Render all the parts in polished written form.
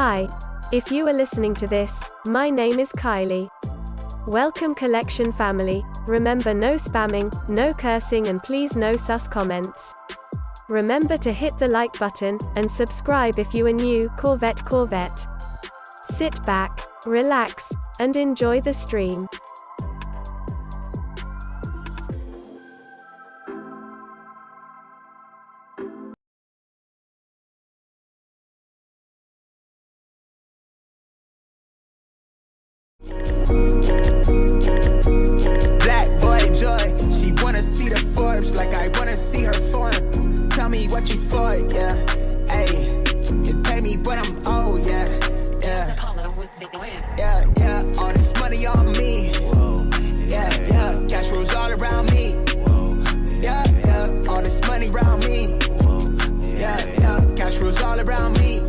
Hi. If you are listening to this, my name is Kylie. Welcome collection family. Remember, no spamming, no cursing, and please no sus comments. Remember to hit the like button, and subscribe if you are new. Corvette. Sit back, relax, and enjoy the stream. Black boy joy, she wanna see the Forbes like I wanna see her form. Tell me what you for, yeah. Ayy, you pay me but I'm old, yeah. Yeah, all this money on me. Yeah, cash rules all around me. Yeah, all this money around me. Yeah, cash rules all around me.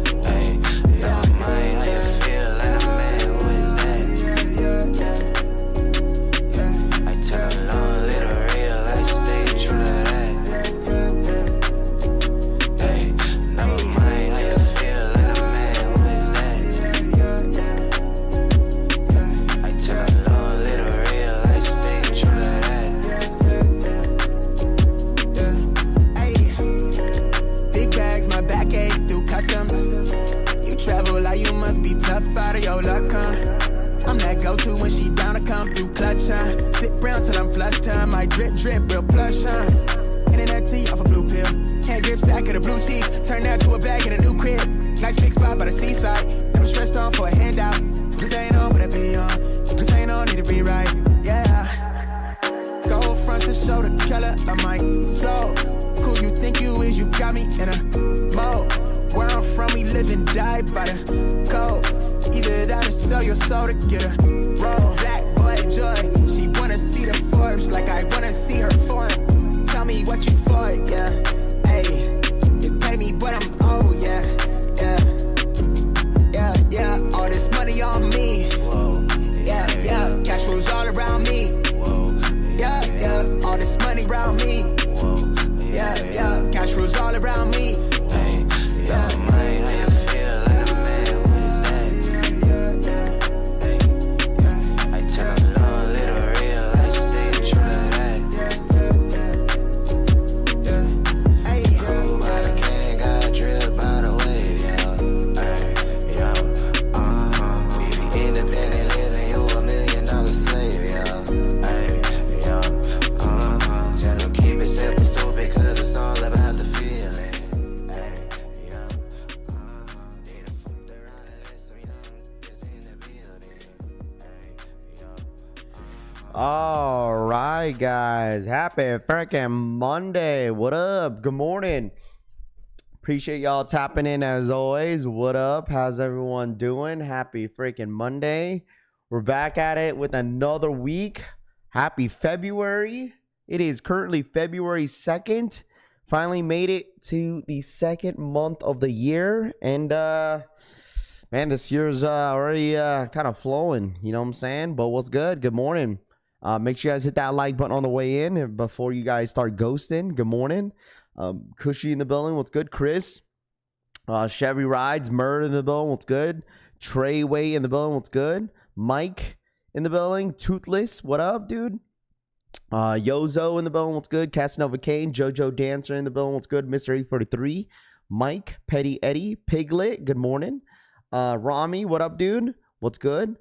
Out of your luck, huh? I'm that go-to when she down to come through clutch, huh? Sit brown till I'm flush time. My drip, real plush, huh? Internet tea off a blue pill. Hand grip stack of the blue cheese. Turn that to a bag in a new crib. Nice big spot by the seaside. Never stressed on for a handout. Just ain't on, but I be on. Just ain't on, need to be right, yeah. Gold fronts to show the color of my soul. Cool you think you is, you got me in a mode. Where I'm from, we live and die by the code. Either that or sell your soul to get a roll. Black boy joy, she wanna see the Forbes like I wanna see her form. Tell me what you for, yeah. Ayy, you pay me but I'm old, yeah. Yeah, all this money on me. Yeah, cash rules all around me. Yeah, all this money around me. Yeah, cash rules all around me. All right, guys, happy freaking Monday. What up? Good morning. Appreciate y'all tapping in as always. What up? How's everyone doing? Happy freaking Monday. We're back at it with another week. Happy February. It is currently February 2nd. Finally made it to the second month of the year, and man, this year's already kind of flowing, you know what I'm saying? But what's good? Good morning. Make sure you guys hit that like button on the way in before you guys start ghosting. Good morning. Cushy in the building. What's good? Chris. Chevy Rides. Murd in the building. What's good? Treyway in the building. What's good? Mike in the building. Toothless. What up, dude? Yozo in the building. What's good? Casanova Kane. Jojo Dancer in the building. What's good? Mr. 843. Mike. Petty Eddie. Piglet. Good morning. Rami. What up, dude? What's good?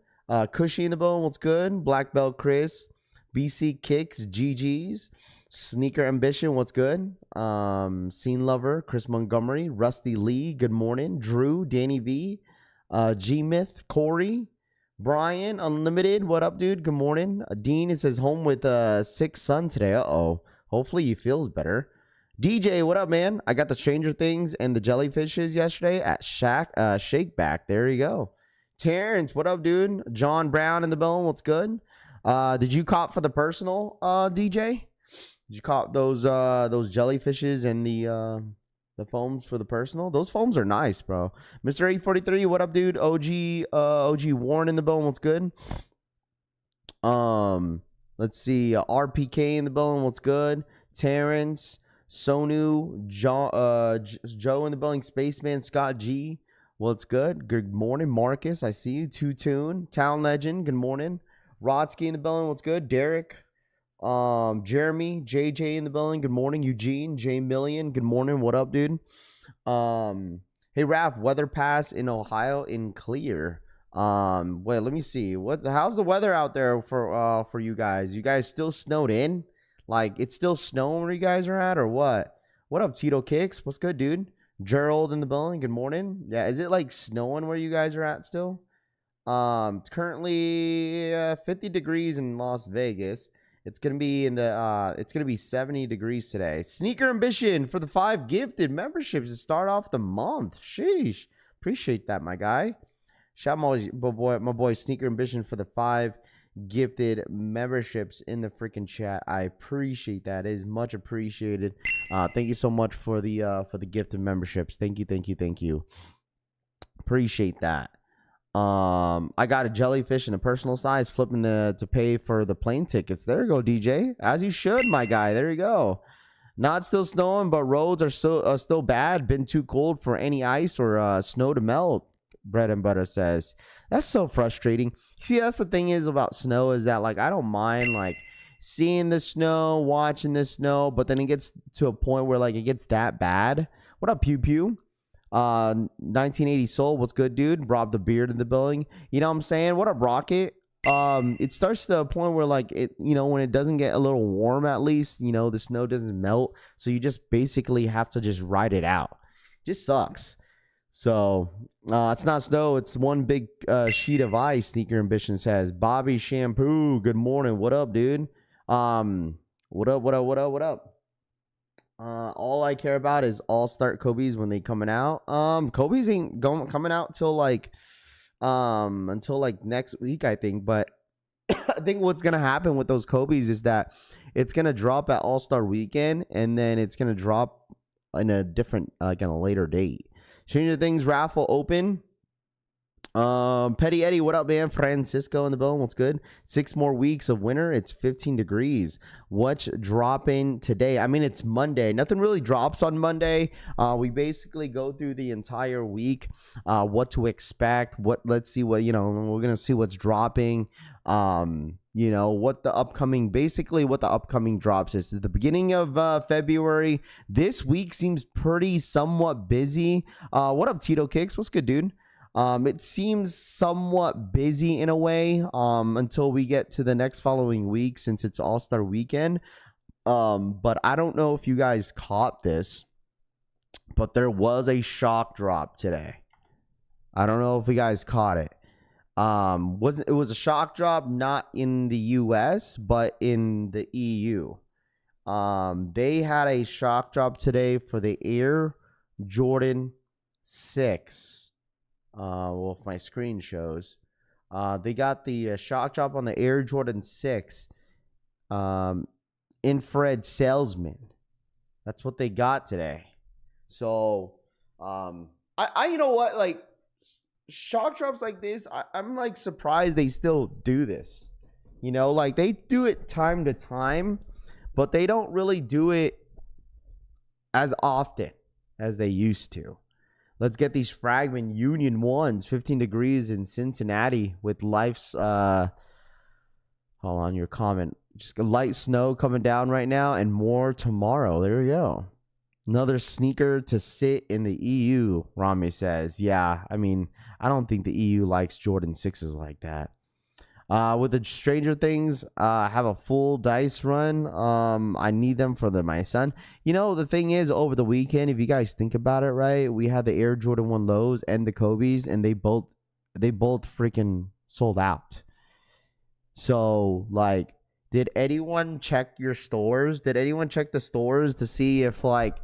Cushy in the building, what's good? Black Belt Chris, BC Kicks, GG's, Sneaker Ambition, what's good? Scene Lover, Chris Montgomery, Rusty Lee, good morning. Drew, Danny V, G-Myth, Corey, Brian, Unlimited, what up, dude? Good morning. Dean, it says home with sick son today. Uh-oh. Hopefully he feels better. DJ, what up, man? I got the Stranger Things and the Jellyfishes yesterday at Shakeback. There you go. Terrence, what up, dude? John Brown in the building, what's good? Did you cop for the personal, DJ? Did you cop those jellyfishes and the foams for the personal? Those foams are nice, bro. Mr. 843, what up, dude? OG Warren in the building, what's good? Let's see, RPK in the building, what's good? Terrence, Sonu, Joe in the building, Spaceman, Scott G. What's good? Good morning, Marcus. I see you. Two Tune, Town Legend. Good morning. Rodsky in the building. What's good? Derek. Jeremy, JJ in the building. Good morning. Eugene, J Million. Good morning. What up, dude? Hey Raph, weather pass in Ohio in clear. Wait, let me see. How's the weather out there for you guys? You guys still snowed in? Like it's still snowing where you guys are at, or what? What up, Tito Kicks? What's good, dude? Gerald in the building. Good morning. Yeah, is it like snowing where you guys are at still? It's currently 50 degrees in Las Vegas. It's gonna be it's gonna be 70 degrees today. Sneaker Ambition for the 5 gifted memberships to start off the month. Sheesh, appreciate that, my guy. Shout out my boy Sneaker Ambition for the 5 gifted memberships in the freaking chat. I appreciate that. It is much appreciated. Thank you so much for the gifted memberships. Thank you. Appreciate that. I got a jellyfish in a personal size, flipping to pay for the plane tickets. There you go, DJ. As you should, my guy. There you go. Not still snowing, but roads are still bad. Been too cold for any ice or snow to melt. Bread and Butter says. That's so frustrating. See, that's the thing is about snow is that like I don't mind like seeing the snow, watching the snow, but then it gets to a point where like it gets that bad. What up, Pew Pew? 1980 Soul, what's good, dude? Rob the Beard in the building. You know what I'm saying? What up, Rocket? It starts to a point where like it, you know, when it doesn't get a little warm, at least, you know, the snow doesn't melt, so you just basically have to just ride it out. Just sucks. So it's not snow, it's one big sheet of ice. Sneaker Ambition says. Bobby Shampoo, good morning. What up, dude? What up? All I care about is all-star Kobe's when they coming out. Kobe's ain't coming out till like until like next week, I think. But I think what's gonna happen with those Kobe's is that it's gonna drop at All-Star Weekend, and then it's gonna drop in a different like on a later date. Stranger Things raffle open. Petty Eddie, what up, man? Francisco in the building, what's good? 6 more weeks of winter. It's 15 degrees. What's dropping today? I mean, it's Monday. Nothing really drops on Monday. We basically go through the entire week, what to expect. Let's see what, you know, we're gonna see what's dropping. You know, what the upcoming drops is. At the beginning of February. This week seems pretty somewhat busy. What up, Tito Kicks? What's good, dude? It seems somewhat busy in a way until we get to the next following week, since it's All-Star Weekend. But I don't know if you guys caught this, but there was a shock drop today. I don't know if you guys caught it. It was a shock drop not in the US but in the EU. They had a shock drop today for the Air Jordan 6. Well, if my screen shows, they got the shock drop on the Air Jordan 6 infrared salesman. That's what they got today. So I you know what, like shock drops like this, I'm like surprised they still do this. You know, like they do it time to time, but they don't really do it as often as they used to. Let's get these Fragment Union 1s, 15 degrees in Cincinnati with life's, hold on, your comment. Just a light snow coming down right now and more tomorrow. There we go. Another sneaker to sit in the EU, Rami says. Yeah, I mean, I don't think the EU likes Jordan 6s like that. With the Stranger Things, have a full dice run. I need them for my son. You know, the thing is, over the weekend, if you guys think about it, right, we had the Air Jordan 1 lows and the Kobe's, and they both freaking sold out. So, like, did anyone check your stores? Did anyone check the stores to see if, like,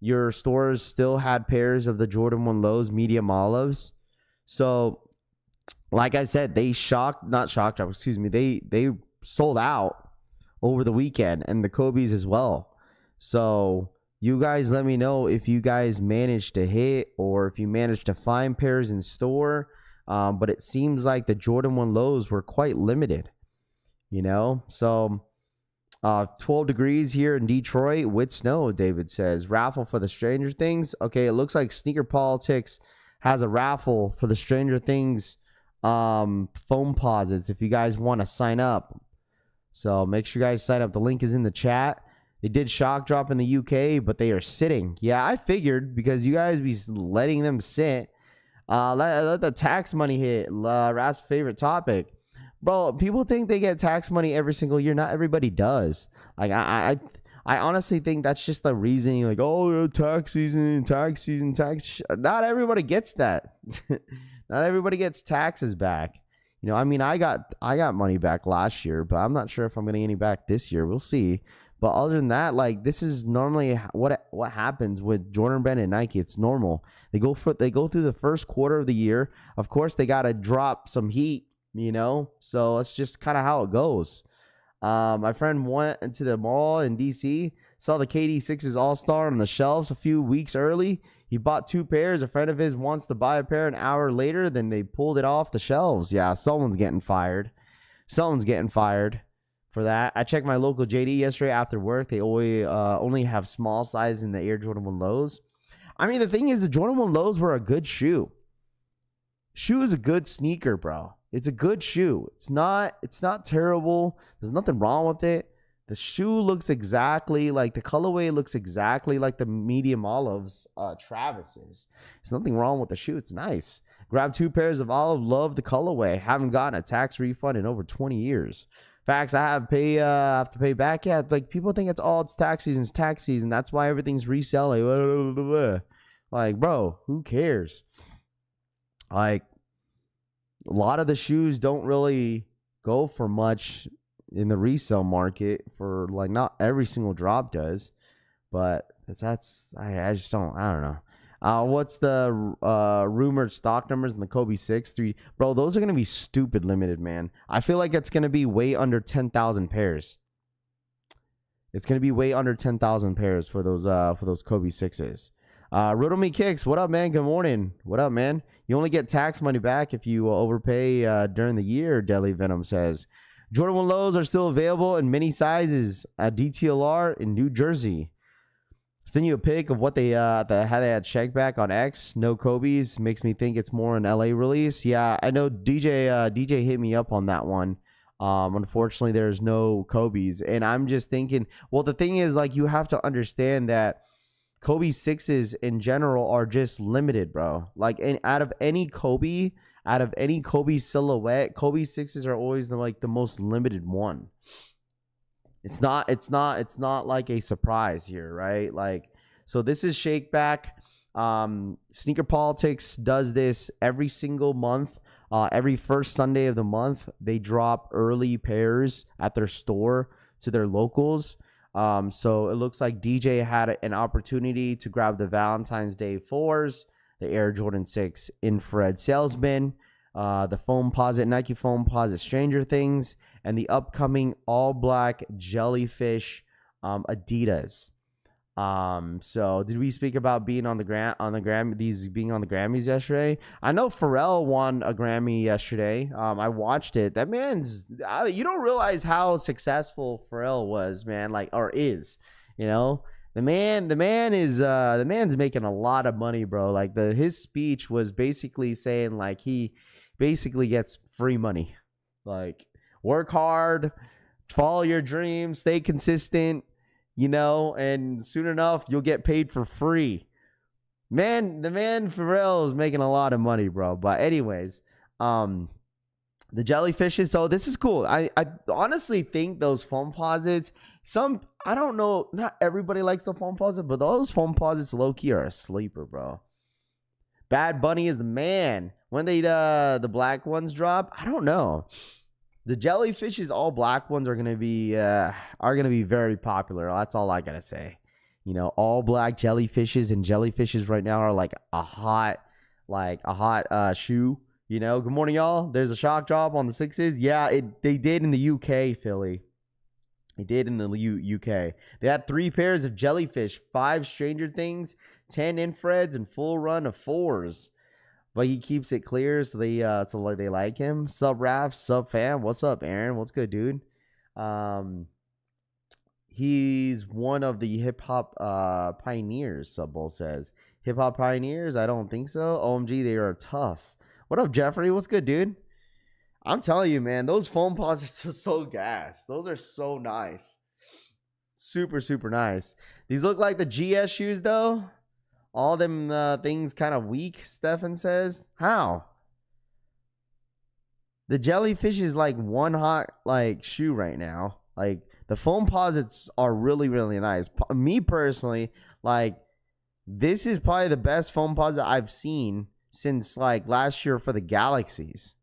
your stores still had pairs of the Jordan 1 lows, medium olives? So, like I said, they they sold out over the weekend, and the Kobe's as well. So you guys let me know if you guys managed to hit or if you managed to find pairs in store. But it seems like the Jordan 1 lows were quite limited, you know. So 12 degrees here in Detroit with snow, David says. Raffle for the Stranger Things. Okay, it looks like Sneaker Politics has a raffle for the Stranger Things foam posits if you guys want to sign up. So make sure you guys sign up. The link is in the chat. They did shock drop in the UK, but they are sitting. Yeah, I figured because you guys be letting them sit. Let the tax money hit. Rap's favorite topic. Bro, people think they get tax money every single year. Not everybody does. Like I honestly think that's just the reason. Like, oh, tax season, tax. Not everybody gets that. Not everybody gets taxes back. You know, I mean, I got money back last year, but I'm not sure if I'm getting any back this year. We'll see. But other than that, like, this is normally what happens with Jordan Brand and Nike. It's normal. They go through the first quarter of the year. Of course, they got to drop some heat, you know. So that's just kind of how it goes. My friend went into the mall in DC, saw the KD6's All-Star on the shelves a few weeks early. He bought 2 pairs. A friend of his wants to buy a pair an hour later. Then they pulled it off the shelves. Yeah, someone's getting fired. Someone's getting fired for that. I checked my local JD yesterday after work. They only have small size in the Air Jordan 1 lows. I mean, the thing is, the Jordan 1 lows were a good shoe. Shoe is a good sneaker, bro. It's a good shoe. It's not terrible. There's nothing wrong with it. The shoe looks exactly like the colorway looks exactly like the medium olives Travis's. There's nothing wrong with the shoe. It's nice. Grab 2 pairs of olive. Love the colorway. Haven't gotten a tax refund in over 20 years. Facts. I have to pay back. Yeah, like people think it's tax season. It's tax season. That's why everything's reselling. Like, bro, who cares? Like, a lot of the shoes don't really go for much in the resale market. For like, not every single drop does, but I just don't know. What's the rumored stock numbers in the Kobe 6 3? Bro, those are gonna be stupid limited, man. I feel like it's gonna be way under 10,000 pairs. It's gonna be way under 10,000 pairs for those Kobe 6s. Riddle Me Kicks, what up, man? Good morning. What up, man? You only get tax money back if you overpay during the year, Deli Venom says. Jordan 1 lows are still available in many sizes at DTLR in New Jersey. Send you a pic of what they how they had check back on X. No Kobe's. Makes me think it's more an LA release. Yeah, I know DJ hit me up on that one. Unfortunately, there's no Kobe's. And I'm just thinking, well, the thing is, like, you have to understand that Kobe 6s in general are just limited, bro. Like, out of any Kobe silhouette, Kobe 6s are always the most limited one. It's not like a surprise here, right? Like, so this is Shakeback. Sneaker Politics does this every single month. Every first Sunday of the month, they drop early pairs at their store to their locals. So it looks like DJ had an opportunity to grab the Valentine's Day 4s, the Air Jordan 6 Infrared Salesman, the Foam Posit, Nike Foam Posit Stranger Things, and the upcoming all black jellyfish Adidas. So did we speak about being on the Grammy, these being on the Grammys yesterday? I know Pharrell won a Grammy yesterday. I watched it. That man's, you don't realize how successful Pharrell was, man, like, or is, you know? The man's making a lot of money, bro. Like, his speech was basically saying, like, he basically gets free money. Like, work hard, follow your dreams, stay consistent, you know, and soon enough you'll get paid for free. Man, the man Pharrell is making a lot of money, bro. But anyways, the jellyfishes. So this is cool. I honestly think those foam posits, I don't know, not everybody likes the foam posit, but those foam posits low-key are a sleeper, bro. Bad Bunny is the man. When the black ones drop, I don't know. The jellyfishes, all black ones, are gonna be very popular. That's all I gotta say. You know, all black jellyfishes, and jellyfishes right now are like a hot shoe. You know. Good morning, y'all. There's a shock drop on the 6s. Yeah, they did in the UK, Philly. They did in the UK. They had 3 pairs of jellyfish, 5 Stranger Things, 10 infrareds, and full run of 4s. But he keeps it clear, so they like him. Sub Raph, sub fam. What's up, Aaron? What's good, dude? He's one of the hip hop pioneers, Subbowl says. Hip hop pioneers? I don't think so. OMG, they are tough. What up, Jeffrey? What's good, dude? I'm telling you, man, those foam pods are so gas. Those are so nice. Super, super nice. These look like the GS shoes, though. All them things kind of weak, Stefan says. How? The jellyfish is like one hot like shoe right now. Like the foam posits are really, really nice. Me personally, like this is probably the best foam posit I've seen since like last year for the Galaxies.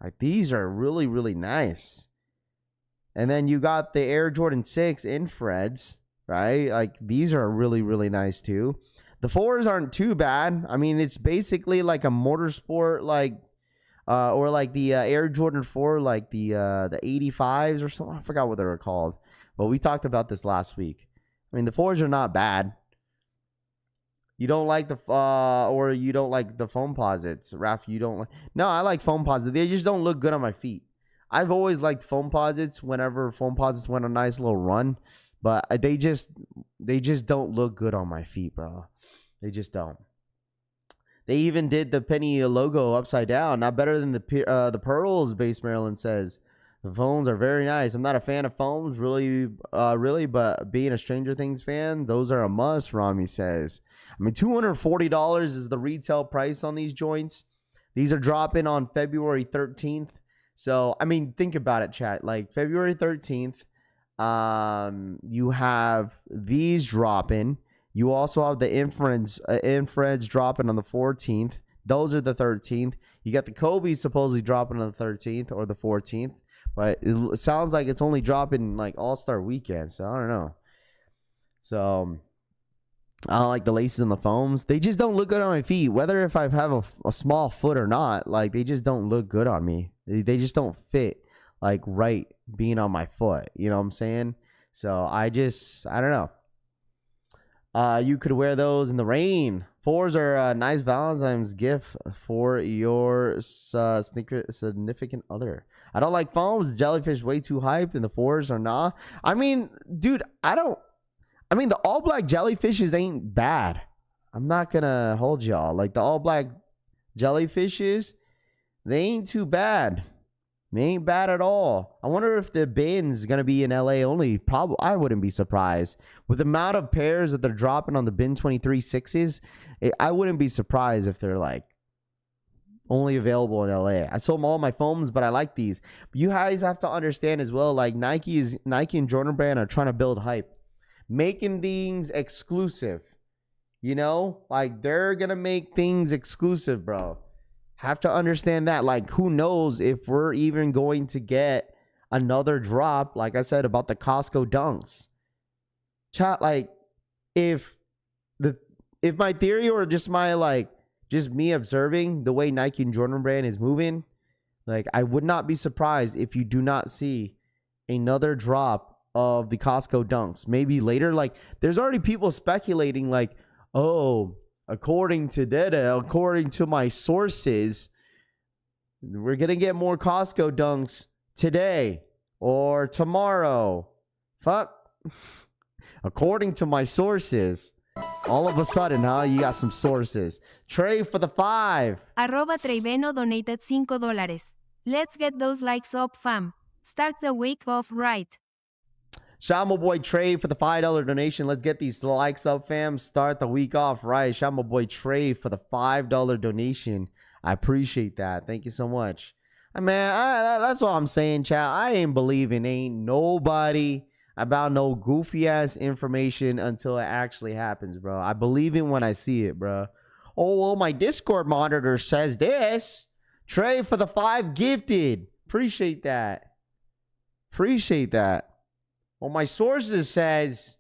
Like these are really, really nice. And then you got the Air Jordan 6 infrareds, right? Like these are really, really nice too. The 4s aren't too bad. I mean, it's basically like a motorsport, like, or like the Air Jordan 4, like the 85s or something. I forgot what they were called, but we talked about this last week. I mean, the 4s are not bad. You don't like the or you don't like the foam posits, Raph? You don't like? No, I like foam posits. They just don't look good on my feet. I've always liked foam posits. Whenever foam posits went a nice little run, but they just don't look good on my feet, bro. They just don't. They even did the penny logo upside down. Not better than the pearls. Base Maryland says the foams are very nice. I'm not a fan of foams, really, but being a Stranger Things fan, those are a must. Rami says. I mean, $240 is the retail price on these joints. These are dropping on February 13th. So, I mean, think about it, chat. Like February 13th, you have these dropping. You also have the infrareds dropping on the 14th. Those are the 13th. You got the Kobe supposedly dropping on the 13th or the 14th. But it sounds like it's only dropping like All-Star Weekend. So, I don't know. So, I don't like the laces and the foams. They just don't look good on my feet. Whether if I have a small foot or not, like they just don't look good on me. They just don't fit like right being on my foot. You know what I'm saying? So, I don't know. You could wear those in the rain. 4s are a nice Valentine's gift for your significant other. I don't like foams. The jellyfish way too hyped, and the 4s are not. I mean, dude, the all black jellyfishes ain't bad. I'm not gonna hold y'all. Like the all black jellyfishes, they ain't too bad. They ain't bad at all. I wonder if the bin's gonna be in LA only. Probably, I wouldn't be surprised with the amount of pairs that they're dropping on the bin 23 6s. I wouldn't be surprised if they're like only available in LA. I sold all my foams, but I like these. But you guys have to understand as well. Like Nike and Jordan Brand are trying to build hype, making things exclusive. You know, like they're gonna make things exclusive, bro. Have to understand that. Like, who knows if we're even going to get another drop, like I said, about the Costco Dunks. Chat, like, if my theory or just me observing the way Nike and Jordan Brand is moving, like, I would not be surprised if you do not see another drop of the Costco Dunks. Maybe later, like, there's already people speculating, like, oh, according to my sources, we're going to get more Costco Dunks today or tomorrow. Fuck. According to my sources. All of a sudden, huh? You got some sources. Trey for the 5. @Treyveno donated $5. Let's get those likes up, fam. Start the week off right. Shout out my boy Trey for the $5 donation. Let's get these likes up, fam. Start the week off right. Shout out my boy Trey for the $5 donation. I appreciate that. Thank you so much. Man, that's what I'm saying, chat. I ain't believing ain't nobody about no goofy ass information until it actually happens, bro. I believe it when I see it, bro. Oh, well, my Discord monitor says this. Trey for the 5 gifted. Appreciate that. Appreciate that. Well, my sources says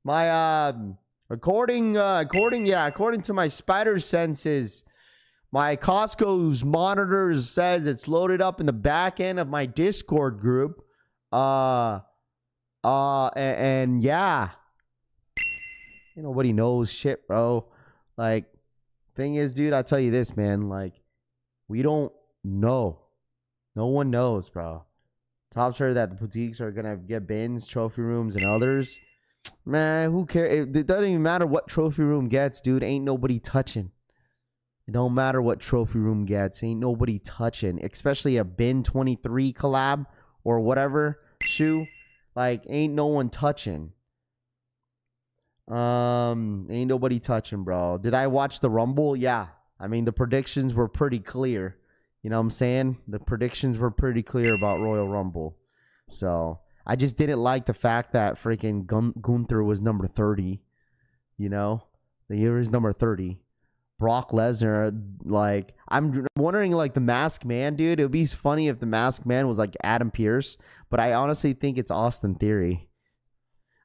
according to my spider senses, my Costco's monitors says it's loaded up in the back end of my Discord group. And yeah, nobody knows shit, bro. Like, thing is, dude, I tell you this, man. Like, we don't know. No one knows, bro. Tops heard that the boutiques are gonna get bins, trophy rooms, and others. Man, who cares? It doesn't even matter what trophy room gets, dude. Ain't nobody touching. It don't matter what trophy room gets. Ain't nobody touching. Especially a bin 23 collab or whatever shoe. Like, ain't no one touching. Ain't nobody touching, bro. Did I watch the Rumble? Yeah. I mean, the predictions were pretty clear. You know what I'm saying? The predictions were pretty clear about Royal Rumble. So, I just didn't like the fact that freaking Gunther was number 30. You know? The year is number 30. Brock Lesnar, like, I'm wondering, like, the Masked Man, dude. It would be funny if the Masked Man was, like, Adam Pearce. But I honestly think it's Austin Theory.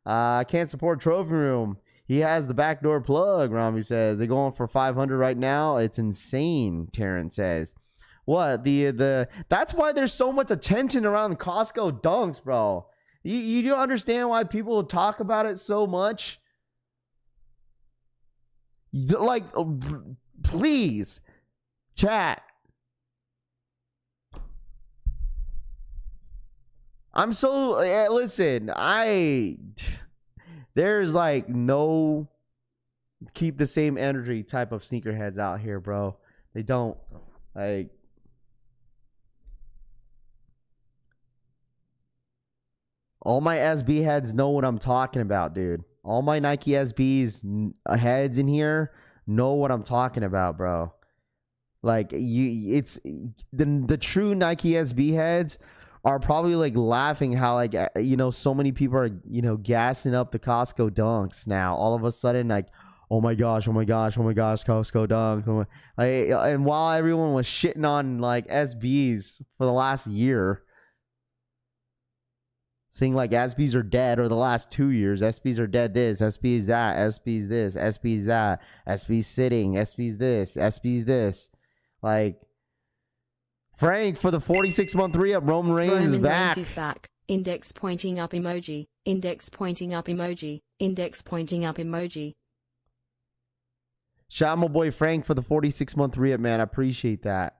I can't support Trophy Room. He has the backdoor plug, Rami says. They're going for 500 right now. It's insane, Taryn says. What? That's why there's so much attention around Costco Dunks, bro. You don't understand why people talk about it so much? Like, please, chat. I'm so, listen, there's like no keep the same energy type of sneakerheads out here, bro. They don't. Like, all my SB heads know what I'm talking about, dude. All my Nike SBs heads in here know what I'm talking about, bro. Like, it's the true Nike SB heads are probably like laughing how, like, you know, so many people are, you know, gassing up the Costco Dunks now. All of a sudden, like, oh my gosh, Costco Dunks. And while everyone was shitting on like SBs for the last year, saying like SBs are dead, or the last 2 years, SBs are dead, this, SBs that, SBs this, SBs that, SBs sitting, SBs this, SBs this. Like, Frank for the 46-month re-up. Roman Reigns is back. Reigns is back. Index pointing up emoji. Index pointing up emoji. Index pointing up emoji. Shout out my boy Frank for the 46-month re-up, man. I appreciate that.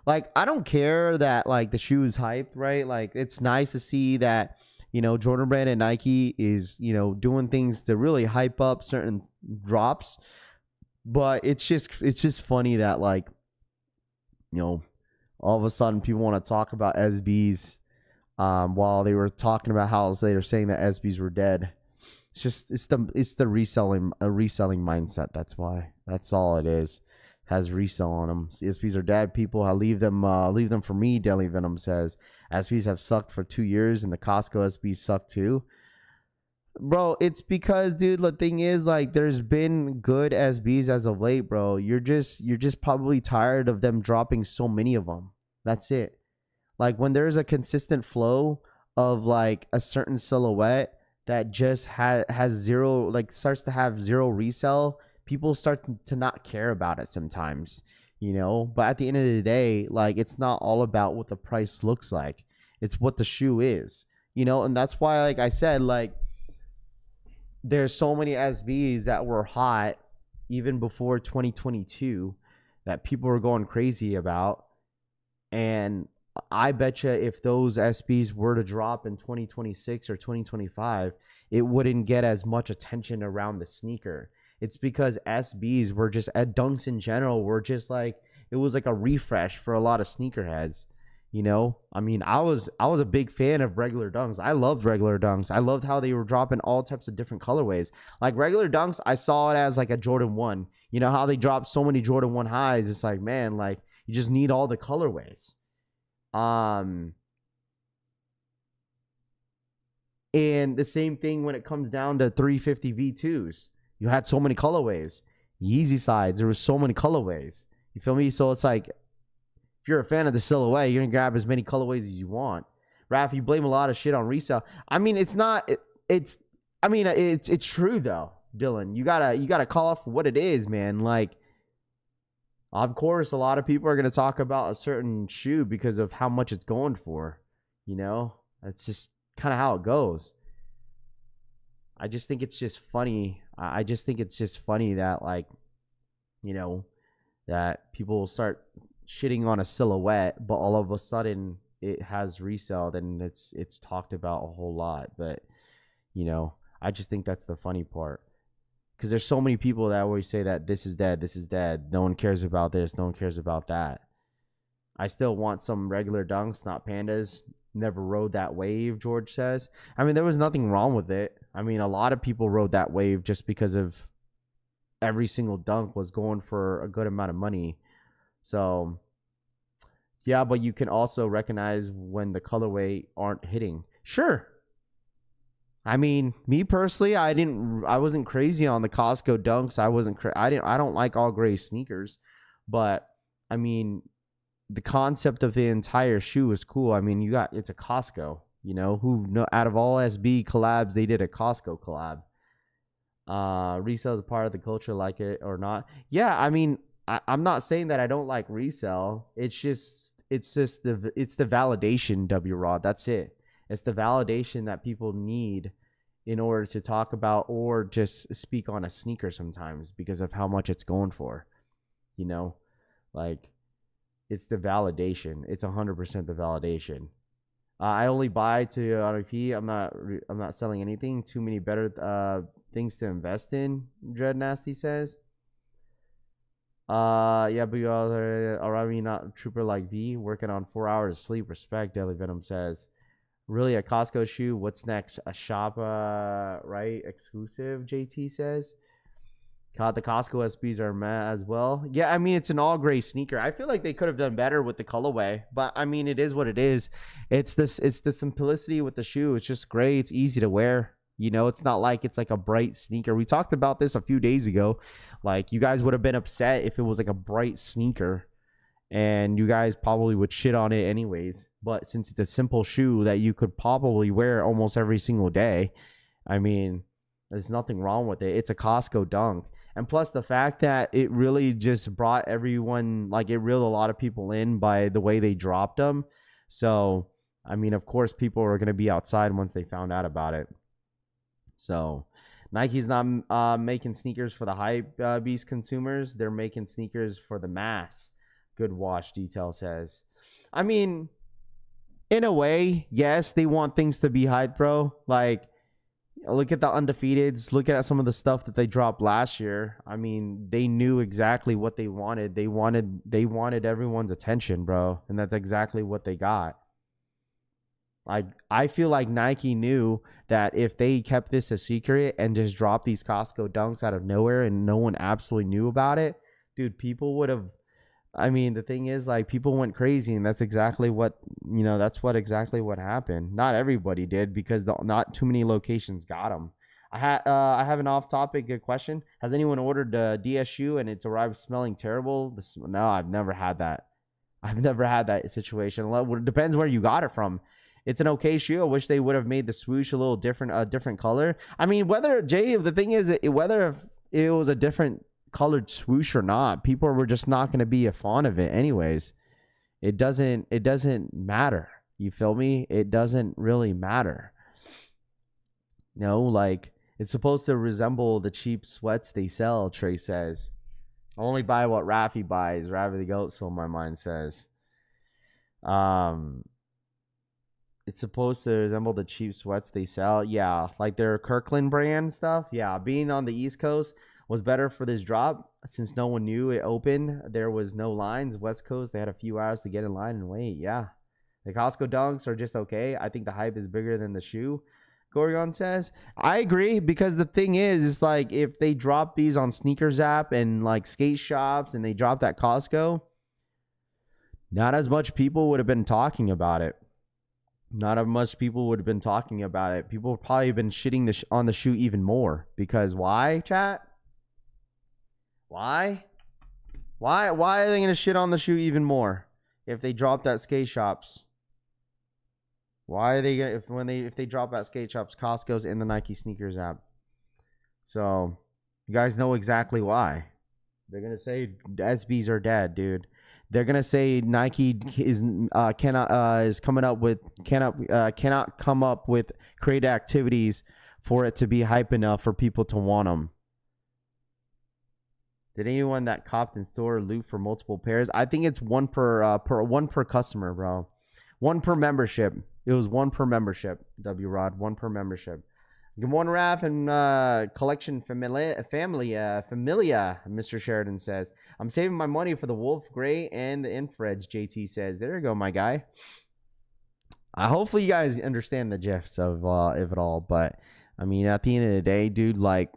Like, I don't care that, like, the shoe is hyped, right? Like, it's nice to see that, you know, Jordan Brand and Nike is, you know, doing things to really hype up certain drops. But it's just funny that, like, you know, all of a sudden people want to talk about SBs while they were talking about how they were saying that SBs were dead. It's the reselling mindset. That's why. That's all it is. Has resell on them. SBs are dead. People, I leave them for me. Deli Venom says SBs have sucked for 2 years and the Costco SBs suck too. Bro, it's because, dude, the thing is, like, there's been good SBs as of late, bro. You're just probably tired of them dropping so many of them. That's it. Like, when there's a consistent flow of like a certain silhouette that just has zero, like, starts to have zero resell, people start to not care about it sometimes, you know? But at the end of the day, like, it's not all about what the price looks like. It's what the shoe is, you know? And that's why, like I said, like, there's so many SBs that were hot even before 2022 that people were going crazy about. And I bet you if those SBs were to drop in 2026 or 2025, it wouldn't get as much attention around the sneaker. It's because SBs were just, at Dunks in general, were just like, it was like a refresh for a lot of sneakerheads. You know, I mean, I was a big fan of regular Dunks. I loved regular Dunks. I loved how they were dropping all types of different colorways. Like, regular Dunks, I saw it as like a Jordan 1. You know how they dropped so many Jordan 1 highs? It's like, man, like, you just need all the colorways. And the same thing when it comes down to 350 V2s. You had so many colorways. Yeezy sides, there was so many colorways. You feel me? So it's like, if you're a fan of the silhouette, you're gonna grab as many colorways as you want. Raph, you blame a lot of shit on resale. I mean, it's not. It's true though, Dylan. You gotta call off what it is, man. Like, of course, a lot of people are gonna talk about a certain shoe because of how much it's going for. You know, that's just kind of how it goes. I just think it's just funny. I just think it's just funny that, like, you know, that people start shitting on a silhouette, but all of a sudden it has resale, then it's talked about a whole lot. But you know, I just think that's the funny part, because there's so many people that always say that this is dead, no one cares about this, no one cares about that. I still want some regular dunks, not pandas. Never rode that wave, George says. I mean, there was nothing wrong with it. I mean, a lot of people rode that wave just because of every single dunk was going for a good amount of money. So yeah, but you can also recognize when the colorway aren't hitting. Sure. I mean, me personally, I wasn't crazy on the Costco dunks. I don't like all gray sneakers, but I mean, the concept of the entire shoe is cool. I mean, it's a Costco, you know, out of all SB collabs, they did a Costco collab. Resale is a part of the culture, like it or not. Yeah, I mean, I'm not saying that I don't like resale. It's the validation, W Rod. That's it. It's the validation that people need in order to talk about or just speak on a sneaker sometimes because of how much it's going for, you know, like it's the validation. It's 100% the validation. I only buy to RP. I'm not selling anything. Too many better things to invest in. Dread Nasty says. Yeah, but you are not trooper like V, working on 4 hours of sleep. Respect, Deadly Venom says. Really, a Costco shoe? What's next? A shop, right? Exclusive, JT says. God, the Costco SBs are meh as well. Yeah, I mean, it's an all gray sneaker. I feel like they could have done better with the colorway, but I mean, it is what it is. It's the simplicity with the shoe. It's just gray. It's easy to wear. You know, it's not like it's like a bright sneaker. We talked about this a few days ago. Like, you guys would have been upset if it was like a bright sneaker, and you guys probably would shit on it anyways. But since it's a simple shoe that you could probably wear almost every single day, I mean, there's nothing wrong with it. It's a Costco dunk. And plus the fact that it really just brought everyone, like it reeled a lot of people in by the way they dropped them. So, I mean, of course, people are going to be outside once they found out about it. So, Nike's not making sneakers for the hype beast consumers. They're making sneakers for the mass. Good watch, Detail says. I mean, in a way, yes, they want things to be hype, bro. Like, look at the undefeateds. Look at some of the stuff that they dropped last year. I mean, they knew exactly what they wanted. They wanted everyone's attention, bro. And that's exactly what they got. Like, I feel like Nike knew that if they kept this a secret and just dropped these Costco dunks out of nowhere and no one absolutely knew about it, dude, people would have. I mean, the thing is, like, people went crazy, and that's exactly what, you know, exactly what happened. Not everybody did, because not too many locations got them. I have an off-topic question. Has anyone ordered a DSU and it's arrived smelling terrible? No, I've never had that. I've never had that situation. It depends where you got it from. It's an okay shoe. I wish they would have made the swoosh a little different, a different color. I mean, the thing is, whether it was a different colored swoosh or not, people were just not going to be a fan of it anyways. It doesn't matter. You feel me? It doesn't really matter. No, like, it's supposed to resemble the cheap sweats they sell, Trey says. I only buy what Rafi buys. Rafi the goat, so my mind says. It's supposed to resemble the cheap sweats they sell. Yeah, like their Kirkland brand stuff. Yeah, being on the East Coast was better for this drop since no one knew it opened. There was no lines. West Coast, they had a few hours to get in line and wait. Yeah, the Costco dunks are just okay. I think the hype is bigger than the shoe, Gorion says. I agree, because the thing is like, if they drop these on Sneakers app and like skate shops and they drop that Costco, not as much people would have been talking about it. Not as much people would have been talking about it. People would probably have been shitting on the shoe even more. Because why, chat? Why are they gonna shit on the shoe even more if they drop that skate shops? Why are they gonna if they drop that skate shops, Costco's in the Nike sneakers app? So you guys know exactly why. They're gonna say SBs are dead, dude. They're gonna say Nike cannot come up with creative activities for it to be hype enough for people to want them. Did anyone that copped in store loot for multiple pairs? I think it's one per customer, bro. One per membership. It was one per membership. W Rod, one per membership. Good morning, Raph and Collection Familia. Mr. Sheridan says, I'm saving my money for the Wolf Gray and the infrareds. JT says, there you go, my guy. Hopefully you guys understand the gist of it all, but I mean, at the end of the day, dude, like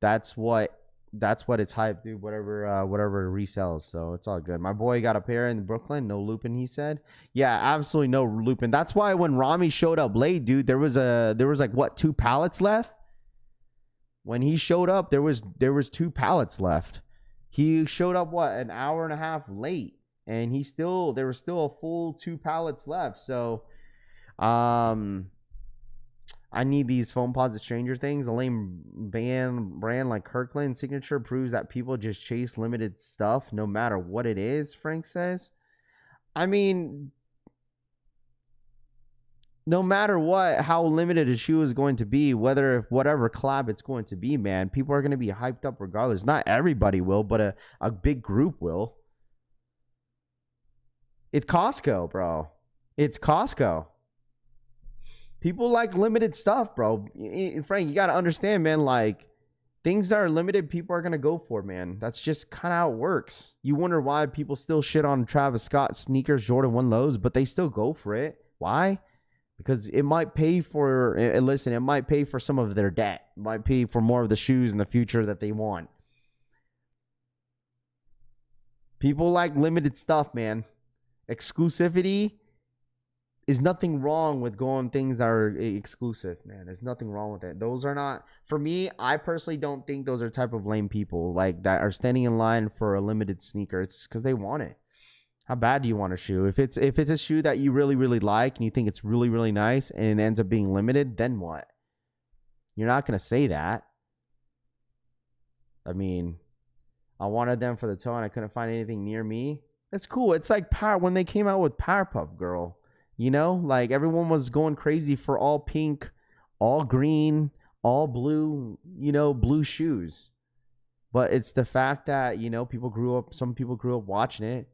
that's what it's hyped, dude. Whatever resells, so it's all good. My boy got a pair in Brooklyn, no looping. He said, yeah, absolutely no looping. That's why when Rami showed up late, dude, there was like what, 2 pallets left. When he showed up, there was 2 pallets left. He showed up what, an hour and a half late. And there was still a full 2 pallets left. So, I need these foam pods of Stranger Things. A lame brand like Kirkland Signature proves that people just chase limited stuff no matter what it is, Frank says. I mean, no matter what, how limited a shoe is going to be, whatever collab it's going to be, man, people are going to be hyped up regardless. Not everybody will, but a big group will. It's Costco, bro. It's Costco. People like limited stuff, bro. Frank, you got to understand, man, like things that are limited, people are going to go for, man. That's just kind of how it works. You wonder why people still shit on Travis Scott sneakers, Jordan 1 lows, but they still go for it. Why? Because it might pay for, listen, it might pay for some of their debt. It might pay for more of the shoes in the future that they want. People like limited stuff, man. Exclusivity is nothing wrong with going things that are exclusive, man. There's nothing wrong with it. Those are not, for me, I personally don't think those are type of lame people like that are standing in line for a limited sneaker. It's because they want it. How bad do you want a shoe? If it's a shoe that you really, really like and you think it's really, really nice and it ends up being limited, then what? You're not going to say that. I mean, I wanted them for the toe and I couldn't find anything near me. That's cool. It's like when they came out with Powerpuff Girl, you know, like everyone was going crazy for all pink, all green, all blue, you know, blue shoes. But it's the fact that, you know, some people grew up watching it.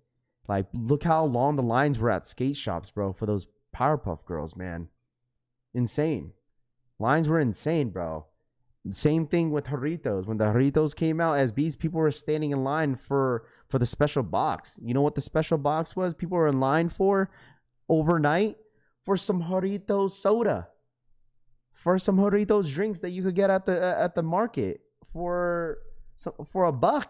Like, look how long the lines were at skate shops, bro, for those Powerpuff Girls, man. Insane. Lines were insane, bro. Same thing with Jarritos. When the Jarritos came out, SBs, people were standing in line for the special box. You know what the special box was? People were in line for overnight for some Jarritos soda, for some Jarritos drinks that you could get at the market for $1.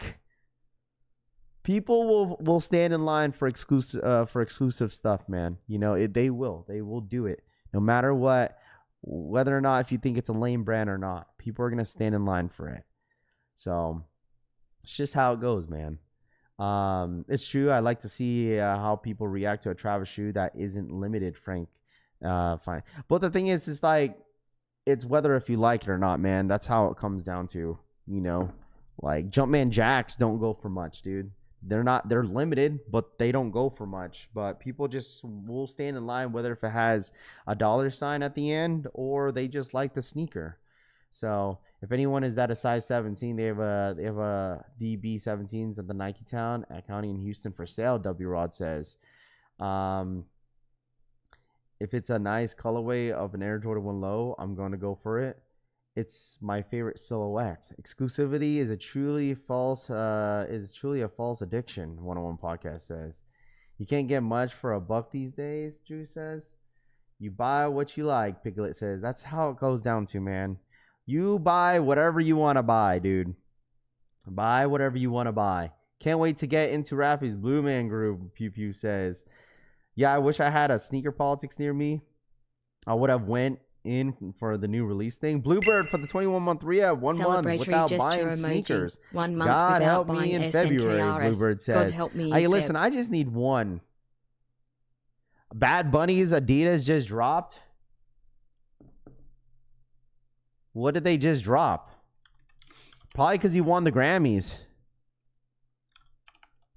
People will stand in line for exclusive stuff, man. You know, they will do it no matter what, whether or not, if you think it's a lame brand or not. People are gonna stand in line for it. So it's just how it goes, man. It's true. I like to see how people react to a Travis shoe that isn't limited, Frank. Fine. But the thing is like, it's whether if you like it or not, man. That's how it comes down to, you know, like Jumpman Jacks don't go for much, dude. They're limited, but they don't go for much. But people just will stand in line, whether if it has a $sign at the end or they just like the sneaker. So if anyone is that a size 17, they have a DB 17s at the Nike Town at County in Houston for sale. W Rod says, if it's a nice colorway of an Air Jordan 1 low, I'm going to go for it. It's my favorite silhouette. Exclusivity is truly a false addiction. 101 podcast says, you can't get much for $1 these days. Drew says, you buy what you like. Piglet says, that's how it goes down to, man. You buy whatever you want to buy, dude. Buy whatever you want to buy. Can't wait to get into Rafi's Blue Man group. Pew Pew says, yeah, I wish I had a sneaker politics near me. I would have went in for the new release thing. Bluebird for the 21-month rehab, 1 month without buying sneakers. 1 month God without help buying me in February, Bluebird says. God help me. Hey, listen, I just need one. Bad Bunny's Adidas just dropped. What did they just drop? Probably because he won the Grammys.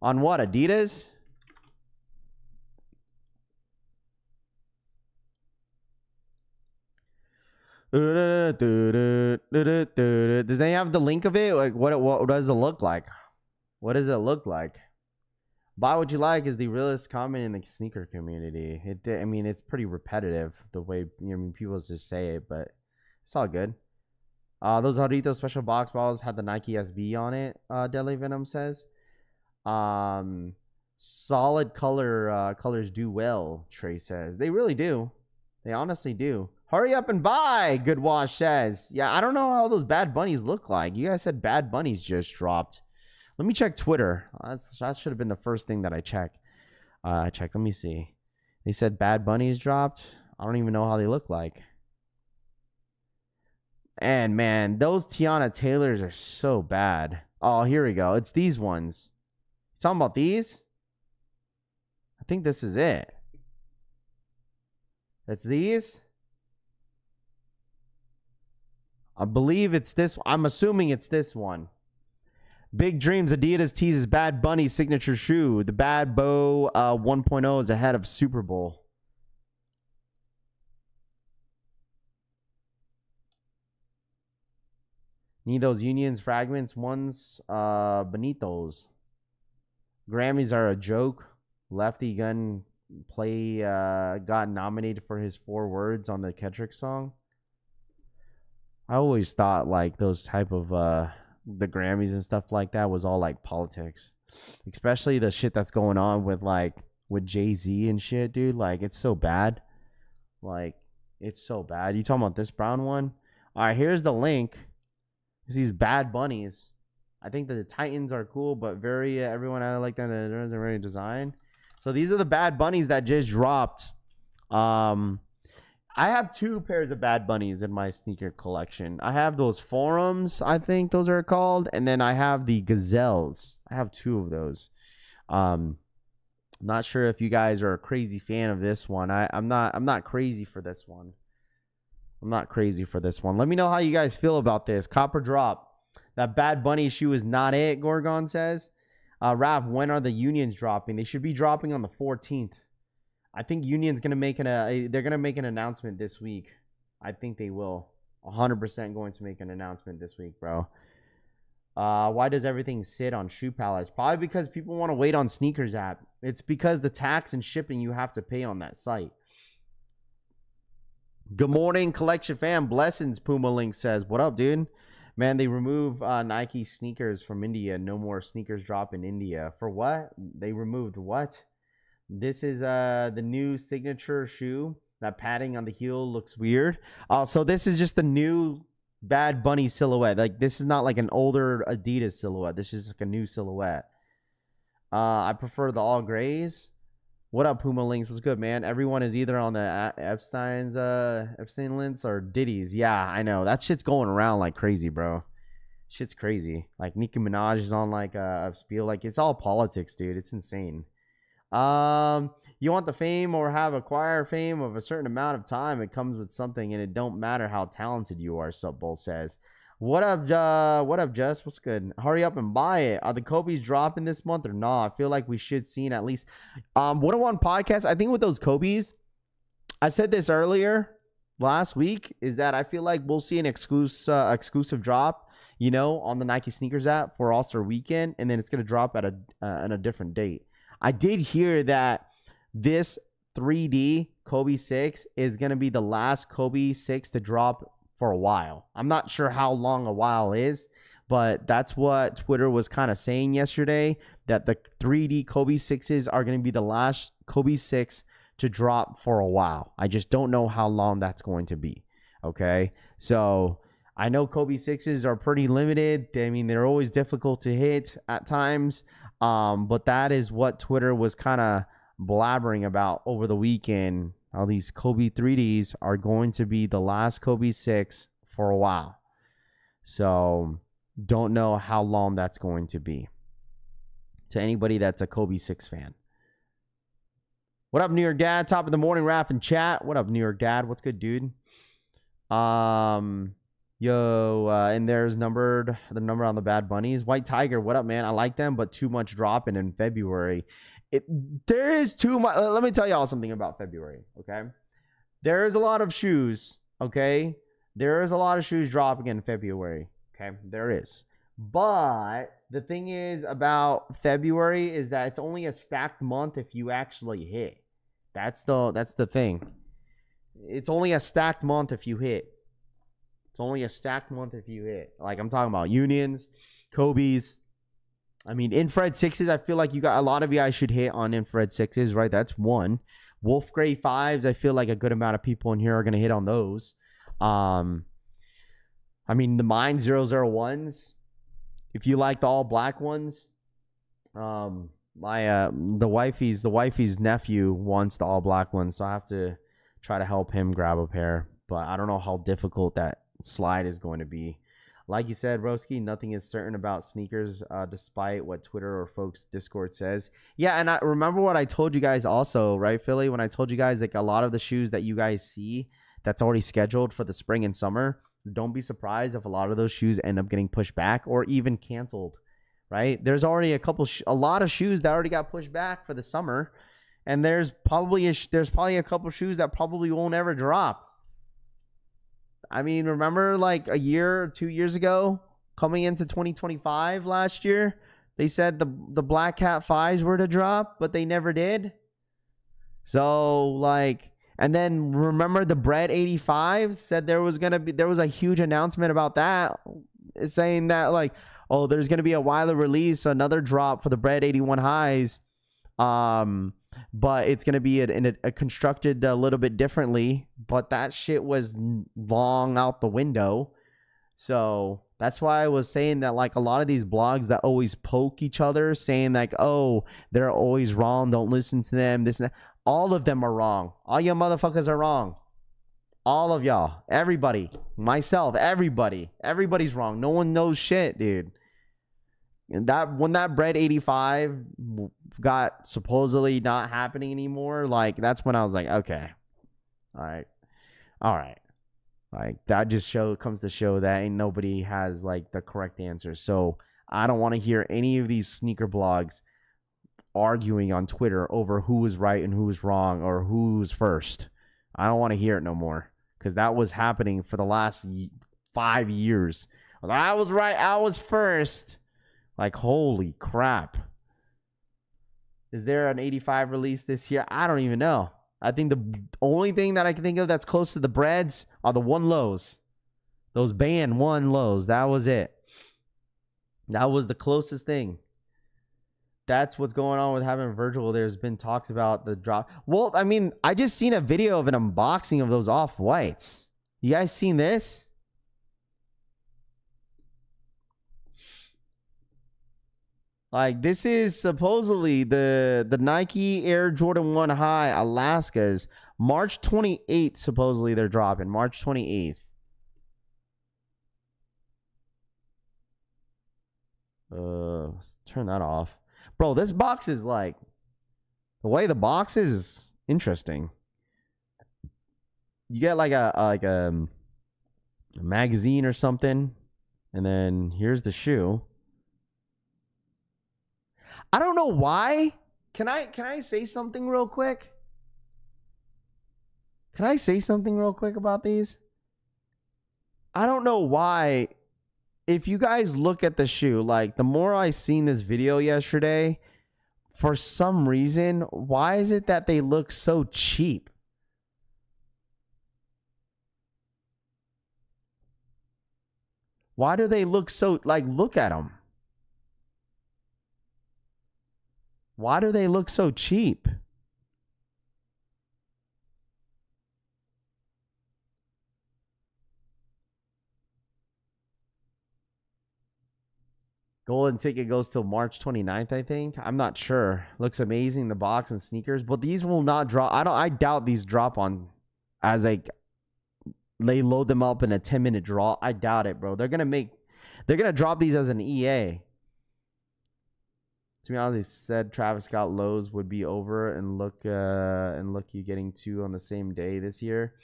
On what, Adidas? Does they have the link of it? Like, what does it look like? What does it look like? Buy what you like is the realest comment in the sneaker community. I mean, it's pretty repetitive the way people just say it, but it's all good. Those Jarritos special box balls had the Nike SB on it. Deadly Venom says. Solid colors do well. Trey says they really do. They honestly do. Hurry up and buy. Good Wash says. Yeah, I don't know how those Bad Bunnies look like. You guys said Bad Bunnies just dropped. Let me check Twitter. That should have been the first thing that I checked. Let me see. They said Bad Bunnies dropped. I don't even know how they look like. And man, those Tiana Taylors are so bad. Oh, here we go. It's these ones. You talking about these? I think this is it. It's these. I believe it's this. I'm assuming it's this one. Big Dreams, Adidas teases Bad Bunny signature shoe. The Bad Bow 1.0 is ahead of Super Bowl. Need those Unions Fragments ones. Benitos. Grammys are a joke. Lefty Gun Play got nominated for his 4 words on the Kendrick song. I always thought like those type of the Grammys and stuff like that was all like politics, especially the shit that's going on with Jay-Z and shit, dude. Like it's so bad. Like it's so bad. You talking about this brown one? All right, here's the link. It's these Bad Bunnies. I think that the Titans are cool, but very everyone I like that they're very design. So these are the Bad Bunnies that just dropped. I have 2 pairs of Bad Bunnies in my sneaker collection. I have those Forums, I think those are called, and then I have the Gazelles. I have 2 of those. Not sure if you guys are a crazy fan of this one. I'm not crazy for this one. I'm not crazy for this one. Let me know how you guys feel about this. Copper Drop. That Bad Bunny shoe is not it, Gorgon says. Raph, when are the Unions dropping? They should be dropping on the 14th. I think Union's gonna make they're gonna make an announcement this week. I think they will. 100% going to make an announcement this week, bro. Why does everything sit on Shoe Palace? Probably because people want to wait on Sneakers app. It's because the tax and shipping you have to pay on that site. Good morning, Collection fam. Blessings, Puma Link says. What up, dude? Man, they remove Nike sneakers from India. No more sneakers drop in India. For what? They removed what? This is the new signature shoe. That padding on the heel looks weird. So this is just the new Bad Bunny silhouette. Like this is not like an older Adidas silhouette. This is like a new silhouette. I prefer the all grays. What up, Puma Links? What's good, man? Everyone is either on the Epstein links or Diddy's. Yeah, I know. That shit's going around like crazy, bro. Shit's crazy. Like Nicki Minaj is on like a spiel. Like it's all politics, dude. It's insane. You want the fame or have acquired fame of a certain amount of time. It comes with something, and it don't matter how talented you are. Subbull says. What up, Jess? What's good? Hurry up and buy it. Are the Kobe's dropping this month or not? I feel like we should see at least 101 podcast. I think with those Kobe's, I said this earlier last week, is that I feel like we'll see an exclusive drop, you know, on the Nike Sneakers app for All-Star Weekend, and then it's gonna drop at a different date. I did hear that this 3D Kobe 6 is gonna be the last Kobe 6 to drop for a while. I'm not sure how long a while is, but that's what Twitter was kind of saying yesterday, that the 3D Kobe 6s are going to be the last Kobe 6 to drop for a while. I just don't know how long that's going to be. Okay. So I know Kobe 6s are pretty limited. I mean, they're always difficult to hit at times. But that is what Twitter was kind of blabbering about over the weekend. How these Kobe 3Ds are going to be the last Kobe 6 for a while. So don't know how long that's going to be. To anybody that's a Kobe 6 fan. What up, New York Dad? Top of the morning, Raph and chat. What up, New York Dad? What's good, dude? And there's the number on the Bad Bunnies. White Tiger, what up, man? I like them, but too much dropping in February. There is too much. Let me tell y'all something about February, okay? There is a lot of shoes, okay? There is a lot of shoes dropping in February, okay? There is. But The thing is about February is that it's only a stacked month if you actually hit. That's the thing. It's only a stacked month if you hit. It's only a stacked month if you hit. Like I'm talking about Unions, Kobe's. I mean, infrared sixes, I feel like you got a lot of you guys should hit on infrared sixes, right? That's one. Wolf Gray fives, I feel like a good amount of people in here are going to hit on those. I mean, the Mine 001s, if you like the all black ones, the wifey's nephew wants the all black ones, so I have to try to help him grab a pair. But I don't know how difficult that slide is going to be. Like you said, Broski, nothing is certain about sneakers, despite what Twitter or folks Discord says. Yeah, and I remember what I told you guys also, right, Philly? When I told you guys, like, a lot of the shoes that you guys see that's already scheduled for the spring and summer, don't be surprised if a lot of those shoes end up getting pushed back or even canceled, right? There's already a lot of shoes that already got pushed back for the summer, and there's probably a couple shoes that probably won't ever drop. I mean, remember like a year or 2 years ago, coming into 2025 last year, they said the Black Cat 5s were to drop, but they never did. So like, and then remember the Bread 85s said there was a huge announcement about that, saying that like, oh, there's going to be a Weiler release, another drop for the Bread 81 highs. But it's going to be constructed a little bit differently, but that shit was long out the window. So that's why I was saying that, like, a lot of these blogs that always poke each other saying like, oh, they're always wrong, don't listen to them, this and that. All of them are wrong. All you motherfuckers are wrong. All of y'all, everybody, myself, everybody's wrong. No one knows shit, dude. And that when that Bread 85 got supposedly not happening anymore, like that's when I was like, okay, all right, like that just comes to show that ain't nobody has like the correct answer. So I don't want to hear any of these sneaker blogs arguing on Twitter over who was right and who was wrong or who's first. I don't want to hear it no more, because that was happening for the last 5 years. I was right, I was first. Like, holy crap. Is there an 85 release this year? I don't even know. I think the only thing that I can think of that's close to the Breads are the one lows. Those band one lows. That was it. That was the closest thing. That's what's going on with having Virgil. There's been talks about the drop. Well, I mean, I just seen a video of an unboxing of those off-whites. You guys seen this? Like, this is supposedly the Nike Air Jordan 1 High Alaskas. March 28th, supposedly they're dropping. March 28th. Let's turn that off. Bro, this box is like... The way the box is interesting. You get like a magazine or something. And then here's the shoe. I don't know why. Can I say something real quick? Can I say something real quick about these? I don't know why. If you guys look at the shoe, like the more I seen this video yesterday, for some reason, why is it that they look so cheap? Why do they look so, like, look at them. Why do they look so cheap? Golden ticket goes till March 29th, I think. I'm not sure. Looks amazing, the box and sneakers, but these will not drop. I doubt these drop on as they load them up in a 10-minute draw. I doubt it, bro. They're gonna drop these as an EA. To be honest, they said Travis Scott lows would be over and look you getting two on the same day this year.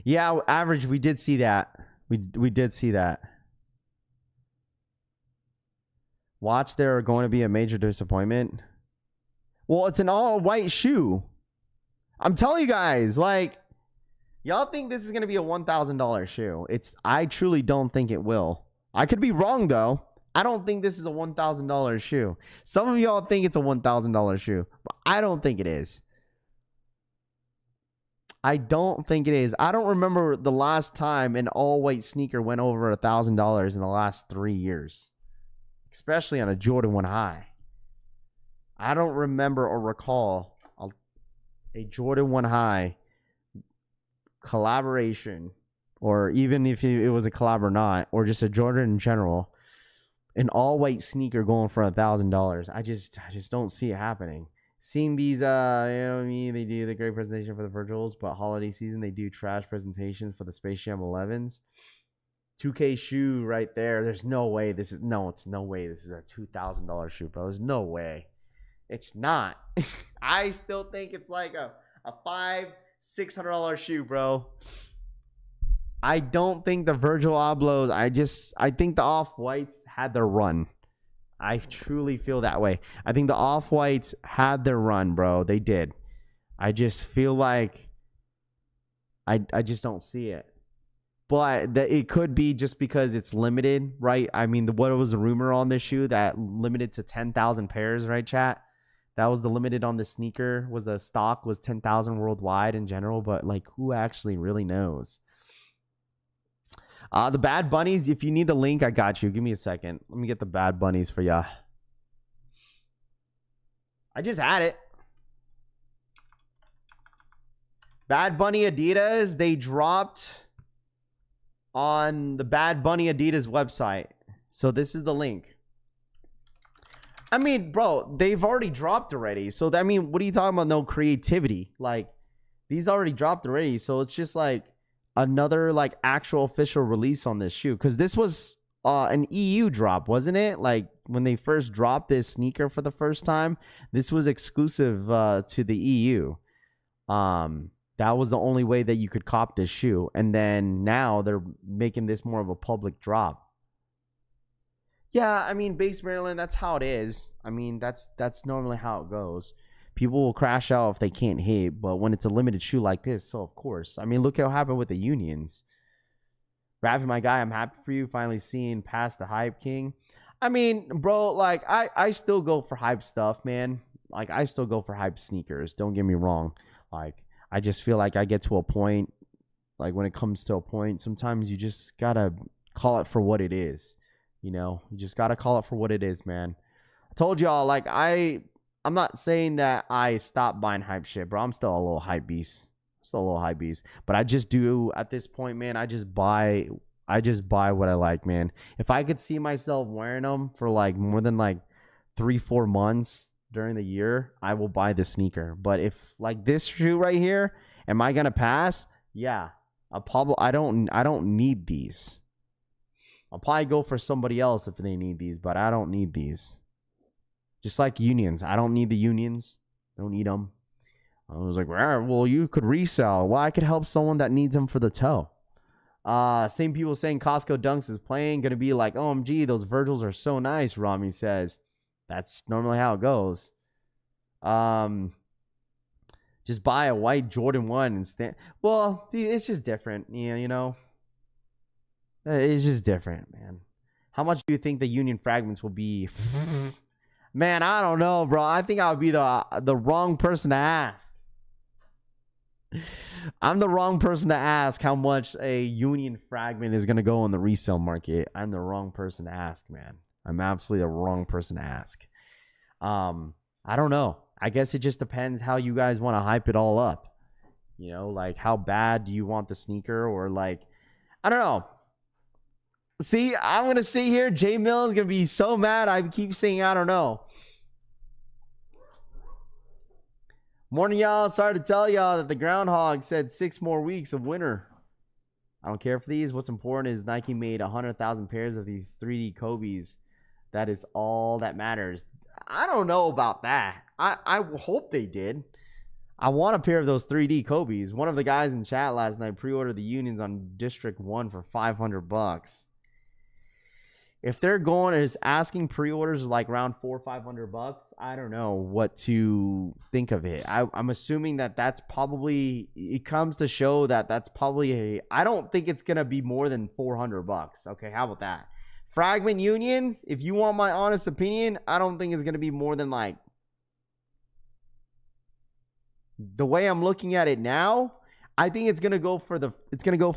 Yeah, average, we did see that. We did see that. Watch, they're going to be a major disappointment. Well, it's an all-white shoe. I'm telling you guys, like, Y'all think this is gonna be a $1,000 shoe? I truly don't think it will. I could be wrong though. I don't think this is a $1,000 shoe. Some of y'all think it's a $1,000 shoe, but I don't think it is. I don't think it is. I don't remember the last time an all-white sneaker went over $1,000 in the last 3 years, especially on a Jordan 1 high. I don't remember or recall a Jordan 1 high collaboration, or even if it was a collab or not, or just a Jordan in general, an all-white sneaker going for $1,000. I just don't see it happening. Seeing these, you know what I mean? They do the great presentation for the Virgils, but holiday season they do trash presentations for the Space Jam 11s. 2K shoe right there. There's no way this is it's no way this is a $2,000 shoe, bro. There's no way. It's not. I still think it's like a $500-$600 shoe, bro. I don't think the Virgil Ablohs. I think the Off-Whites had their run. I truly feel that way. I think the Off-Whites had their run, bro. They did. I just feel like I just don't see it. But it could be just because it's limited, right? I mean, what was the rumor on this shoe? That limited to 10,000 pairs, right, chat? That was the limited on the sneaker. Was the stock was 10,000 worldwide in general, but like who actually really knows? The Bad Bunnies, if you need the link, I got you. Give me a second. Let me get the Bad Bunnies for ya. I just had it. Bad Bunny Adidas, they dropped on the Bad Bunny Adidas website. So this is the link. I mean, bro, they've already dropped already. So, I mean, what are you talking about? No creativity. Like, these already dropped already. So it's just like another like actual official release on this shoe, because this was an EU drop, wasn't it? Like when they first dropped this sneaker for the first time, this was exclusive to the EU. That was the only way that you could cop this shoe, and then now they're making this more of a public drop. Yeah, I mean, base Maryland, that's how it is. I mean, that's normally how it goes. People will crash out if they can't hit, but when it's a limited shoe like this, so of course. I mean, look what happened with the Unions. Ravi, my guy, I'm happy for you finally seeing past the hype king. I mean, bro, like, I still go for hype stuff, man. Like, I still go for hype sneakers. Don't get me wrong. Like, I just feel like I get to a point, like, when it comes to a point, sometimes you just gotta call it for what it is. You know, you just gotta call it for what it is, man. I told y'all, like, I'm not saying that I stopped buying hype shit, bro. I'm still a little hype beast. But I just do at this point, man. I just buy what I like, man. If I could see myself wearing them for like more than like 3-4 months during the year, I will buy the sneaker. But if like this shoe right here, am I gonna pass? Yeah, I don't need these. I'll probably go for somebody else if they need these, but I don't need these. Just like Unions. I don't need the Unions. Don't need them. I was like, well, you could resell. Well, I could help someone that needs them for the toe. Same people saying Costco Dunks is playing. Going to be like, OMG, those Virgils are so nice, Rami says. That's normally how it goes. Just buy a white Jordan 1 and stand. Well, it's just different. Yeah, you know. It's just different, man. How much do you think the Union fragments will be? Man, I don't know, bro. I think I would be the wrong person to ask. I'm the wrong person to ask how much a Union fragment is going to go on the resale market. I'm the wrong person to ask, man. I'm absolutely the wrong person to ask. I don't know. I guess it just depends how you guys want to hype it all up. You know, like how bad do you want the sneaker, or like, I don't know. See, I'm going to sit here. J Mill is going to be so mad. I keep saying, I don't know. Morning, y'all. Sorry to tell y'all that the groundhog said 6 more weeks of winter. I don't care for these. What's important is Nike made 100,000 pairs of these 3D Kobe's. That is all that matters. I don't know about that. I hope they did. I want a pair of those 3D Kobe's. One of the guys in chat last night pre-ordered the Unions on District 1 for $500. if they're going is asking pre-orders like around $400-500, I don't know what to think of it. I'm assuming that that's probably, it comes to show that that's probably I don't think it's gonna be more than $400. Okay, how about that? Fragment unions, if you want my honest opinion, I don't think it's gonna be more than like, the way I'm looking at it now, I think it's gonna go for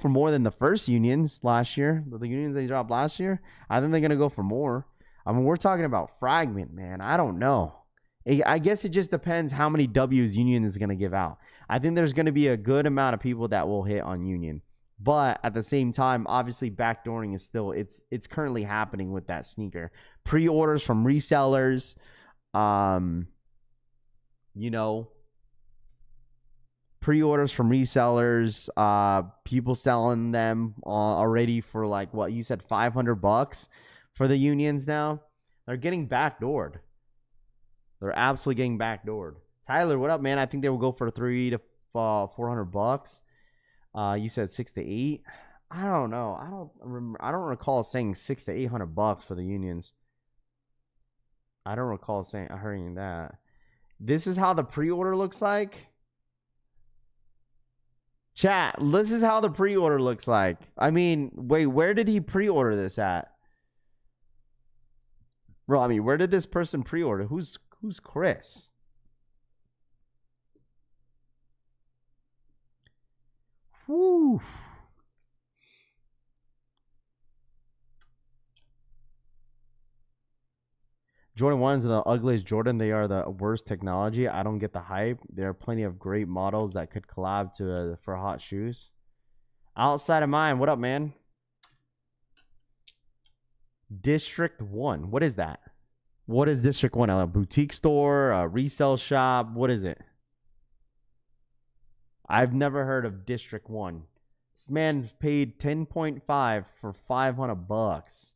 more than the first unions last year. The unions they dropped last year, I think they're gonna go for more. I mean, we're talking about Fragment, man. I don't know. I guess it just depends how many W's Union is gonna give out. I think there's gonna be a good amount of people that will hit on Union, but at the same time, obviously backdooring is still it's currently happening with that sneaker. Pre-orders from resellers, you know. Pre-orders from resellers, people selling them already for like what you said, $500 for the unions now. They're getting backdoored. They're absolutely getting backdoored. Tyler, what up, man? I think they will go for $300 to $400. You said 6 to 8. I don't know. I don't recall saying $600 to $800 for the unions. I don't recall hearing that. This is how the pre-order looks like. Chat, this is how the pre-order looks like. I mean, wait, where did he pre-order this at? Bro, I mean, where did this person pre-order? Who's Chris? Whew. Jordan 1s are the ugliest Jordan. They are the worst technology. I don't get the hype. There are plenty of great models that could collab for hot shoes. Outside of mine, what up, man? District 1. What is that? What is District 1? A boutique store? A resale shop? What is it? I've never heard of District 1. This man paid $10.5 for $500.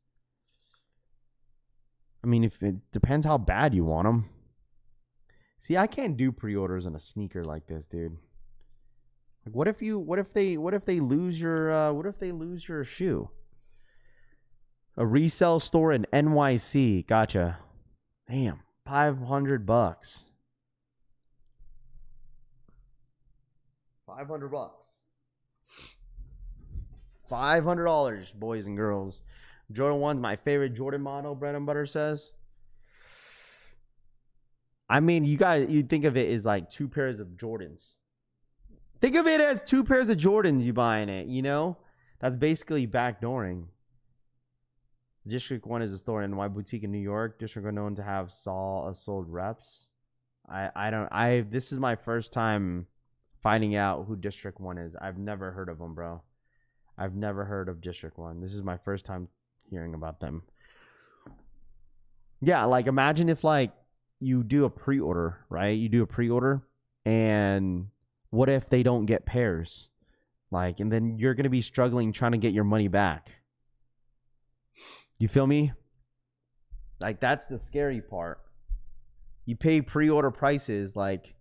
I mean, if it depends how bad you want them. See, I can't do pre-orders on a sneaker like this, dude. Like, what if they lose your shoe? A resale store in NYC. Gotcha. Damn, $500. $500. $500, boys and girls. Jordan 1's my favorite Jordan model, Bread and Butter says. I mean, you think of it as like 2 pairs of Jordans. Think of it as 2 pairs of Jordans you buying it, you know? That's basically backdooring. District 1 is a store in my boutique in New York. District 1 known to have sold reps. This is my first time finding out who District 1 is. I've never heard of them, bro. I've never heard of District 1. This is my first time hearing about them. Yeah, like imagine if like you do a pre-order, right? You do a pre-order and what if they don't get pairs? Like, and then you're going to be struggling trying to get your money back. You feel me? Like that's the scary part. You pay pre-order prices. Like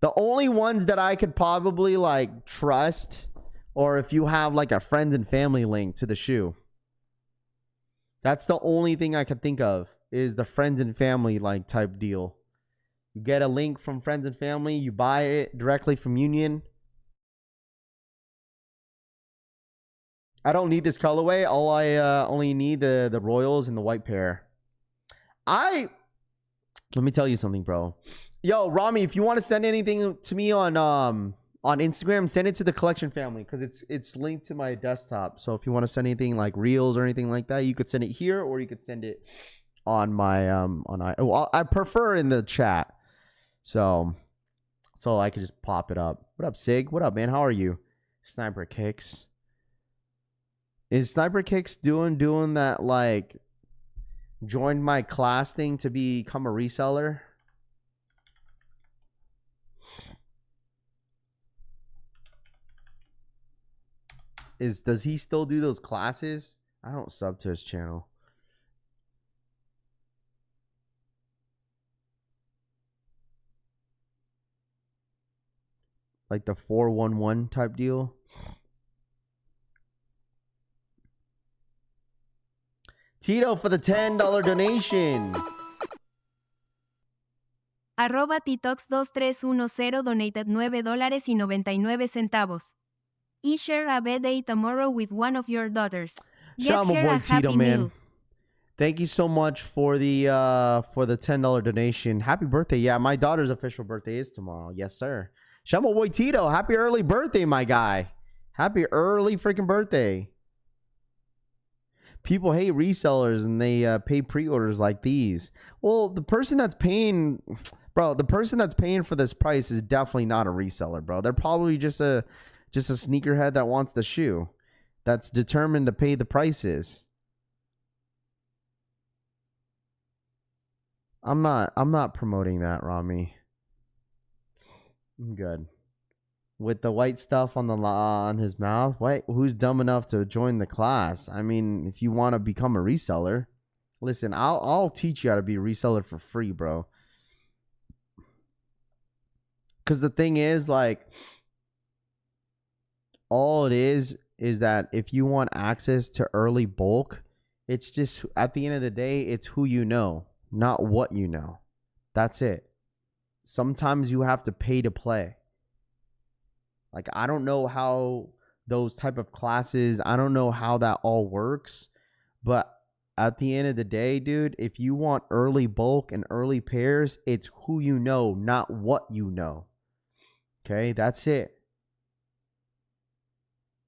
the only ones that I could probably like trust, or if you have like a friends and family link to the shoe. That's the only thing I could think of is the friends and family like type deal. You get a link from friends and family, you buy it directly from Union. I don't need this colorway. I only need the Royals and the white pair. Let me tell you something, bro. Yo, Rami, if you want to send anything to me on Instagram, send it to the collection family because it's linked to my desktop. So if you want to send anything like reels or anything like that, you could send it here or you could send it on my I prefer in the chat. So I could just pop it up. What up, Sig? What up, man? How are you? Sniper Kicks. Is Sniper Kicks doing that like join my class thing to become a reseller? Does he still do those classes? I don't sub to his channel. Like the 411 type deal. Tito for the $10 donation. @Titox2310 donated $9.99. Share a birthday tomorrow with one of your daughters. Shout out Get my her boy a Tito, happy man. meal. Thank you so much for the $10 donation. Happy birthday. Yeah, my daughter's official birthday is tomorrow. Yes, sir. Shout out my boy Tito. Happy early birthday, my guy. Happy early freaking birthday. People hate resellers and they pay pre-orders like these. Well, the person that's paying, bro, the person that's paying for this price is definitely not a reseller, bro. They're probably just a sneakerhead that wants the shoe, that's determined to pay the prices. I'm not promoting that, Rami. I'm good. With the white stuff on his mouth, wait, who's dumb enough to join the class? I mean, if you want to become a reseller, listen, I'll teach you how to be a reseller for free, bro. Because the thing is, like, all it is that if you want access to early bulk, it's just, at the end of the day, it's who you know, not what you know. That's it. Sometimes you have to pay to play. Like, I don't know how those type of classes, I don't know how that all works, but at the end of the day, dude, if you want early bulk and early pairs, it's who you know, not what you know. Okay, that's it.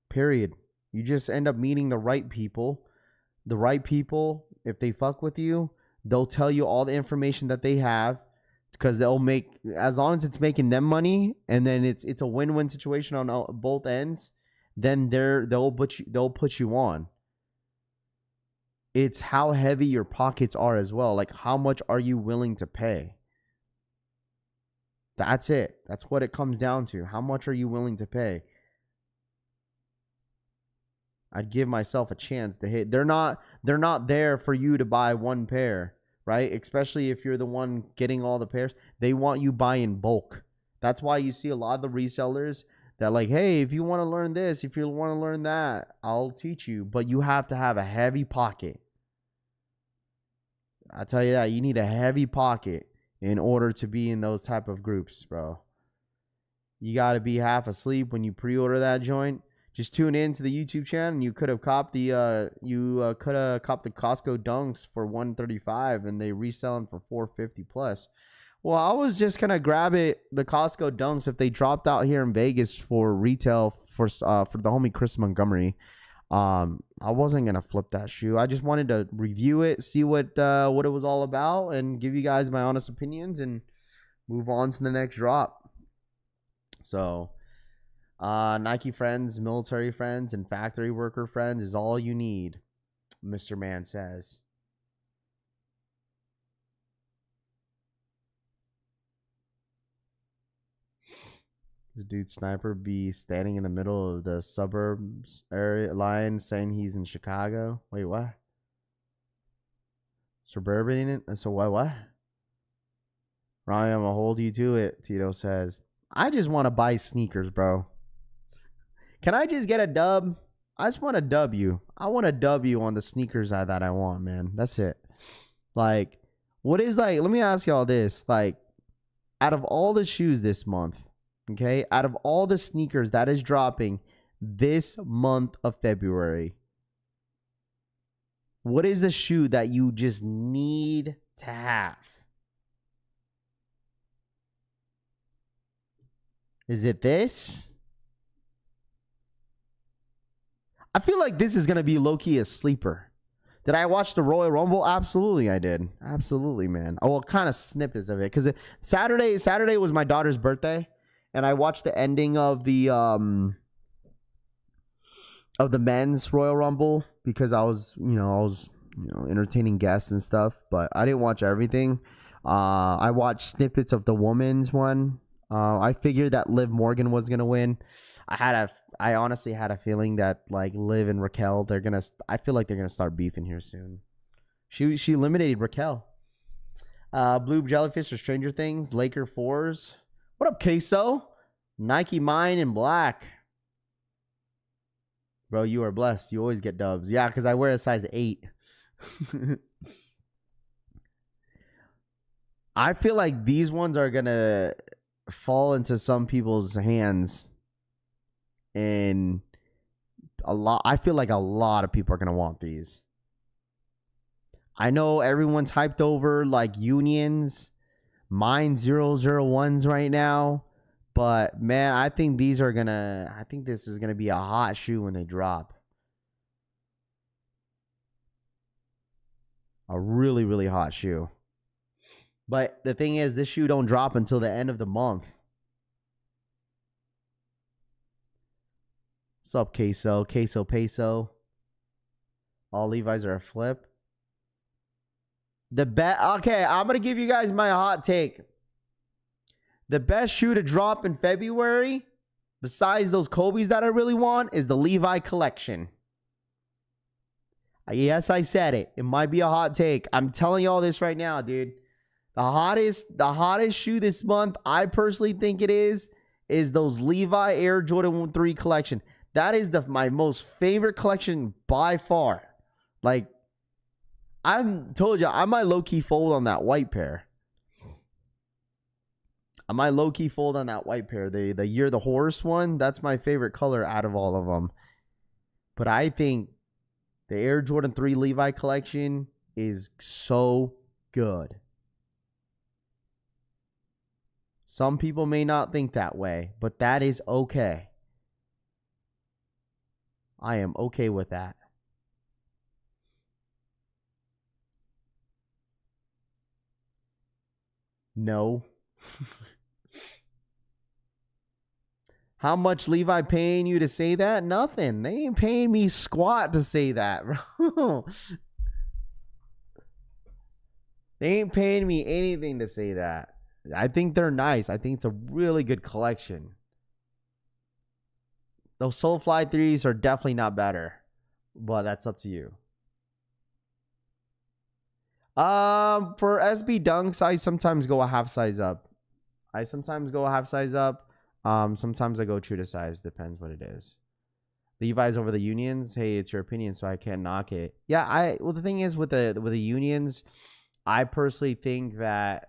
Period. You just end up meeting the right people. The right people, if they fuck with you, they'll tell you all the information that they have, because they'll make, as long as it's making them money, and then it's a win-win situation on both ends, then they'll put you on. It's how heavy your pockets are as well. Like, how much are you willing to pay? That's it. That's what it comes down to. How much are you willing to pay? I'd give myself a chance to hit. They're not there for you to buy one pair, right? Especially if you're the one getting all the pairs. They want you buying bulk. That's why you see a lot of the resellers that, like, hey, if you want to learn this, if you want to learn that, I'll teach you. But you have to have a heavy pocket. I tell you that, you need a heavy pocket in order to be in those type of groups, bro. You got to be half asleep when you pre-order that joint. Just tune in to the YouTube channel, and you could have copped the Costco Dunks for $135, and they resell them for $450 plus. Well, I was just gonna grab the Costco Dunks if they dropped out here in Vegas for retail for the homie Chris Montgomery. I wasn't gonna flip that shoe. I just wanted to review it, see what it was all about, and give you guys my honest opinions, and move on to the next drop. So. Nike friends, military friends, and factory worker friends is all you need, Mr. Man says. This dude Sniper be standing in the middle of the suburbs area line saying he's in Chicago. Wait, what? Suburban? So what? Ryan, I'm gonna hold you to it, Tito says. I just want to buy sneakers, bro. Can I just get a dub? I just want a W. I want a W on the sneakers that I want, man. That's it. Like, what is, like, let me ask y'all this. Like, out of all the shoes this month, okay, out of all the sneakers that is dropping this month of February, what is the shoe that you just need to have? Is it this? I feel like this is going to be low-key a sleeper. Did I watch the Royal Rumble? Absolutely, I did. Absolutely, man. Oh, well, kind of snippets of it. Because Saturday was my daughter's birthday. And I watched the ending of the men's Royal Rumble. Because I was entertaining guests and stuff. But I didn't watch everything. I watched snippets of the women's one. I figured that Liv Morgan was going to win. I honestly had a feeling that, like, Liv and Raquel, I feel like they're gonna start beefing here soon. She eliminated Raquel. Blue Jellyfish or Stranger Things, Laker 4s. What up, Queso? Nike Mine in black. Bro, you are blessed. You always get dubs. Yeah, because I wear a size 8. I feel like these ones are gonna fall into some people's hands, and I feel like a lot of people are gonna want these. I know everyone's hyped over like unions, mine 001s right now, but man, I think this is gonna be a hot shoe when they drop. A really, really hot shoe. But the thing is, this shoe don't drop until the end of the month. What's up, Queso? Queso Peso. All Levi's are a flip. Okay, I'm going to give you guys my hot take. The best shoe to drop in February, besides those Kobe's that I really want, is the Levi collection. Yes, I said it. It might be a hot take. I'm telling you all this right now, dude. The hottest shoe this month, I personally think it is those Levi Air Jordan 3 collection. That is my most favorite collection by far. Like, I told you, I might low-key fold on that white pair. The Year the Horse one, that's my favorite color out of all of them. But I think the Air Jordan 3 Levi collection is so good. Some people may not think that way, but that is okay. I am okay with that. No. How much Levi paying you to say that? Nothing. They ain't paying me squat to say that, bro. They ain't paying me anything to say that. I think they're nice. I think it's a really good collection. Those Soulfly 3s are definitely not better, but that's up to you. For SB Dunks, I sometimes go a half size up. Sometimes I go true to size. Depends what it is. Levi's over the unions. Hey, it's your opinion, so I can't knock it. Yeah, well, the thing is with the unions, I personally think that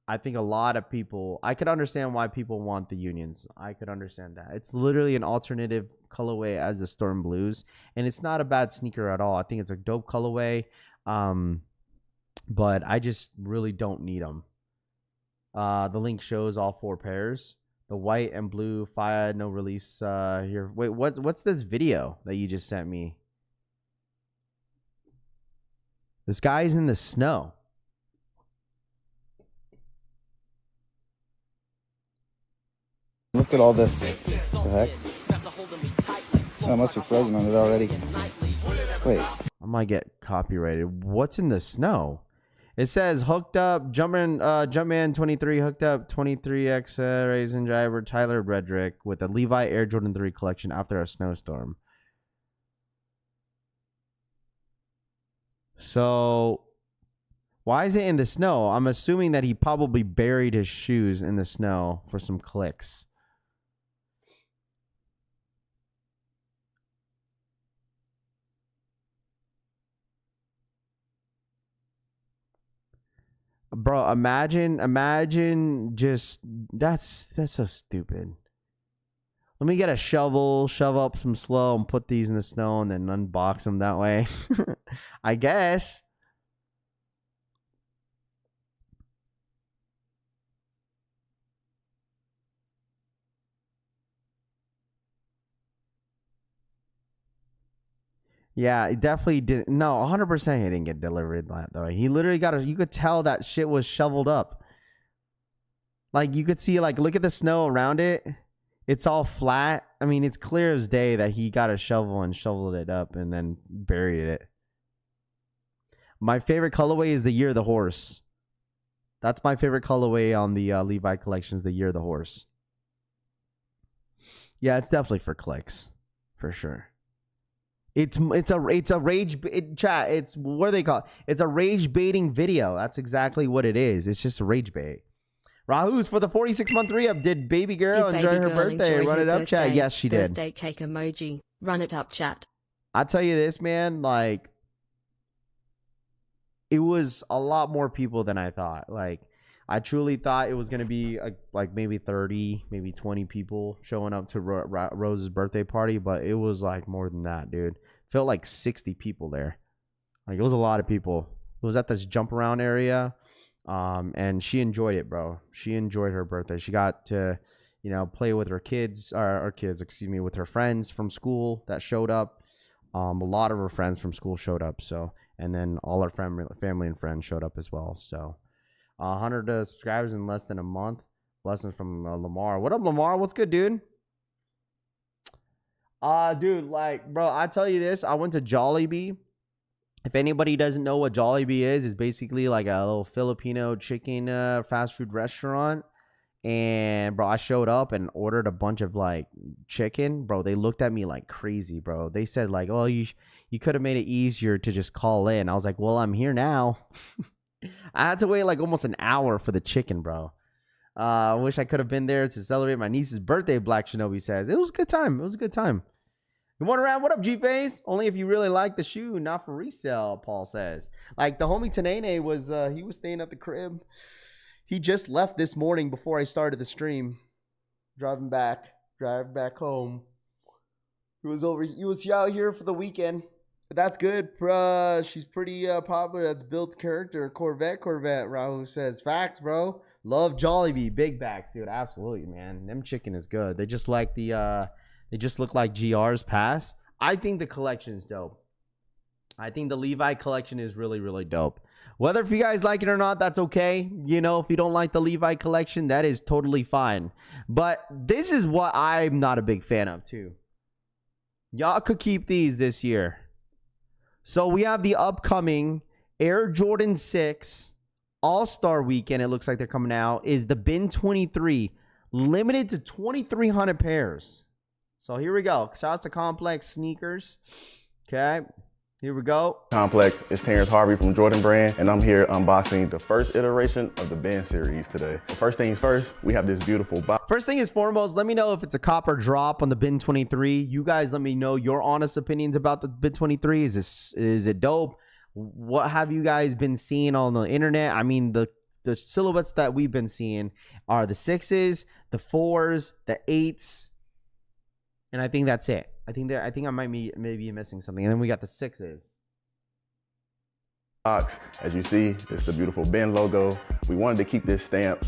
I think a lot of people, I could understand why people want the unions. I could understand that. It's literally an alternative colorway as the Storm Blues, and it's not a bad sneaker at all. I think it's a dope colorway, but I just really don't need them. The link shows all 4 pairs. The white and blue fire no release here. Wait, what's this video that you just sent me? This guy's in the snow. Look at all this. What the heck? Oh, it must be frozen on it already. Wait. I might get copyrighted. What's in the snow? It says hooked up, Jumpman 23 hooked up 23X Raisin Driver Tyler Redrick with a Levi Air Jordan 3 collection after a snowstorm. So why is it in the snow? I'm assuming that he probably buried his shoes in the snow for some clicks. Bro, imagine just that's so stupid. Let me get a shovel, shove up some slow, and put these in the snow, and then unbox them that way. I guess. Yeah, it definitely didn't. No, 100% he didn't get delivered that way. He literally got you could tell that shit was shoveled up. Like, you could see, like, look at the snow around it. It's all flat. I mean, it's clear as day that he got a shovel and shoveled it up and then buried it. My favorite colorway is the Year of the Horse. That's my favorite colorway on the Levi collections, the Year of the Horse. Yeah, it's definitely for clicks, for sure. It's a rage chat. It's what do they call it? It's a rage baiting video. That's exactly what it is. It's just a rage bait. Rahoo's for the 46-month re-up. Did baby girl enjoy her birthday? Run it up, chat. Yes, she did. Birthday cake emoji. Run it up, chat. I'll tell you this, man. Like, it was a lot more people than I thought. Like, I truly thought it was going to be like maybe 30, maybe 20 people showing up to Rose's birthday party, but it was like more than that, dude. Felt like 60 people there. Like, it was a lot of people. It was at this jump around area, and she enjoyed it, bro. She enjoyed her birthday. She got to, you know, play with her kids, with her friends from school that showed up. A lot of her friends from school showed up, so, and then all her family and friends showed up as well. So 100 subscribers in less than a month. Blessings from Lamar. What up, Lamar? What's good, dude? Dude, like, bro, I tell you this, I went to Jollibee. If anybody doesn't know what Jollibee is, it's basically like a little Filipino chicken fast food restaurant. And bro, I showed up and ordered a bunch of like chicken. Bro, they looked at me like crazy, bro. They said like, "Oh, you could have made it easier to just call in." I was like, "Well, I'm here now." I had to wait like almost an hour for the chicken, bro. I wish I could have been there to celebrate my niece's birthday. Black Shinobi says it was a good time. It was a good time. Good morning, around. What up, G-Face? Only if you really like the shoe, not for resale. Paul says. Like the homie Tanene was, he was staying at the crib. He just left this morning before I started the stream. Driving back home. He was out here for the weekend. But that's good. She's pretty popular. That's built character. Corvette. Rahu says, facts, bro. Love Jollibee. Big backs, dude. Absolutely, man. Them chicken is good. They just like they just look like GR's pass. I think the collection is dope. I think the Levi collection is really, really dope. Whether if you guys like it or not, that's okay. You know, if you don't like the Levi collection, that is totally fine. But this is what I'm not a big fan of too. Y'all could keep these this year. So we have the upcoming Air Jordan 6 All-Star Weekend. It looks like they're coming out. Is the Bin 23 limited to 2,300 pairs. So here we go. Shout out to Complex Sneakers. Okay. Here we go. Complex, it's Terrence Harvey from Jordan Brand, and I'm here unboxing the first iteration of the Ben series today. First things first, we have this beautiful box. First thing is foremost, let me know if it's a copper drop on the Bin 23. You guys let me know your honest opinions about the Bin 23. Is it dope? What have you guys been seeing on the internet? I mean, the silhouettes that we've been seeing are the 6s, the 4s, the 8s, and I think that's it. I think I might be maybe missing something. And then we got the 6s. Box, as you see, it's the beautiful Ben logo. We wanted to keep this stamp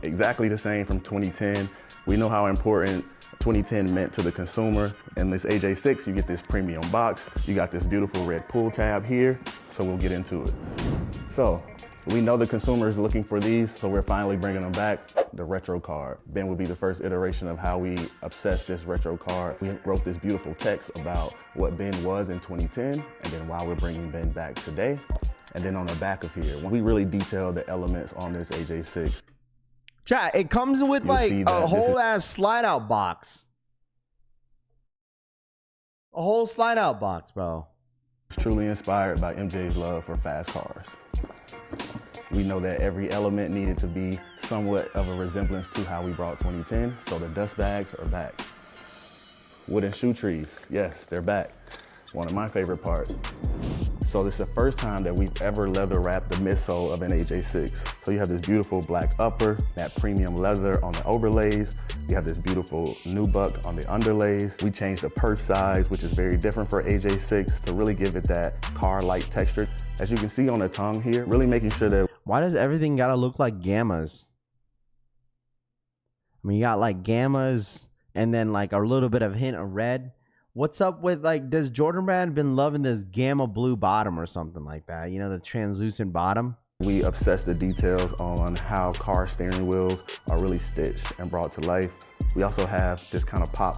exactly the same from 2010. We know how important 2010 meant to the consumer. In this AJ6, you get this premium box. You got this beautiful red pull tab here. So we'll get into it. So we know the consumer is looking for these, so we're finally bringing them back. The retro card. Ben will be the first iteration of how we obsessed this retro card. We wrote this beautiful text about what Ben was in 2010, and then why we're bringing Ben back today. And then on the back of here, we really detailed the elements on this AJ6. Chat, it comes with like a whole ass slide out box. A whole slide out box, bro. It's truly inspired by MJ's love for fast cars. We know that every element needed to be somewhat of a resemblance to how we brought 2010, so the dust bags are back. Wooden shoe trees, yes, they're back. One of my favorite parts. So this is the first time that we've ever leather wrapped the midsole of an AJ6. So you have this beautiful black upper, that premium leather on the overlays. You have this beautiful nubuck on the underlays. We changed the perf size, which is very different for AJ6 to really give it that car-like texture. As you can see on the tongue here, really making sure that... Why does everything gotta look like gammas? I mean, you got like gammas and then like a little bit of hint of red. What's up with like, does Jordan Brand been loving this gamma blue bottom or something like that? You know, the translucent bottom. We obsess the details on how car steering wheels are really stitched and brought to life. We also have this kind of pop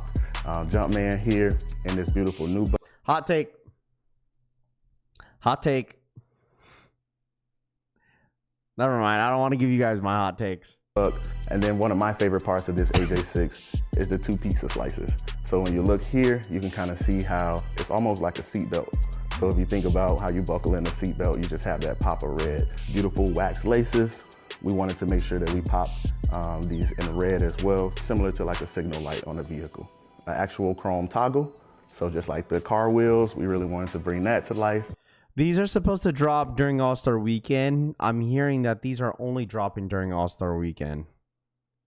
Jumpman here in this beautiful new. Hot take. Hot take. Never mind. I don't want to give you guys my hot takes. And then one of my favorite parts of this AJ6 is the two pizza slices. So when you look here, you can kind of see how it's almost like a seatbelt. So if you think about how you buckle in a seatbelt, you just have that pop of red. Beautiful wax laces. We wanted to make sure that we pop these in red as well, similar to like a signal light on a vehicle. An actual chrome toggle. So just like the car wheels, we really wanted to bring that to life. These are supposed to drop during All-Star Weekend. I'm hearing that these are only dropping during All-Star Weekend.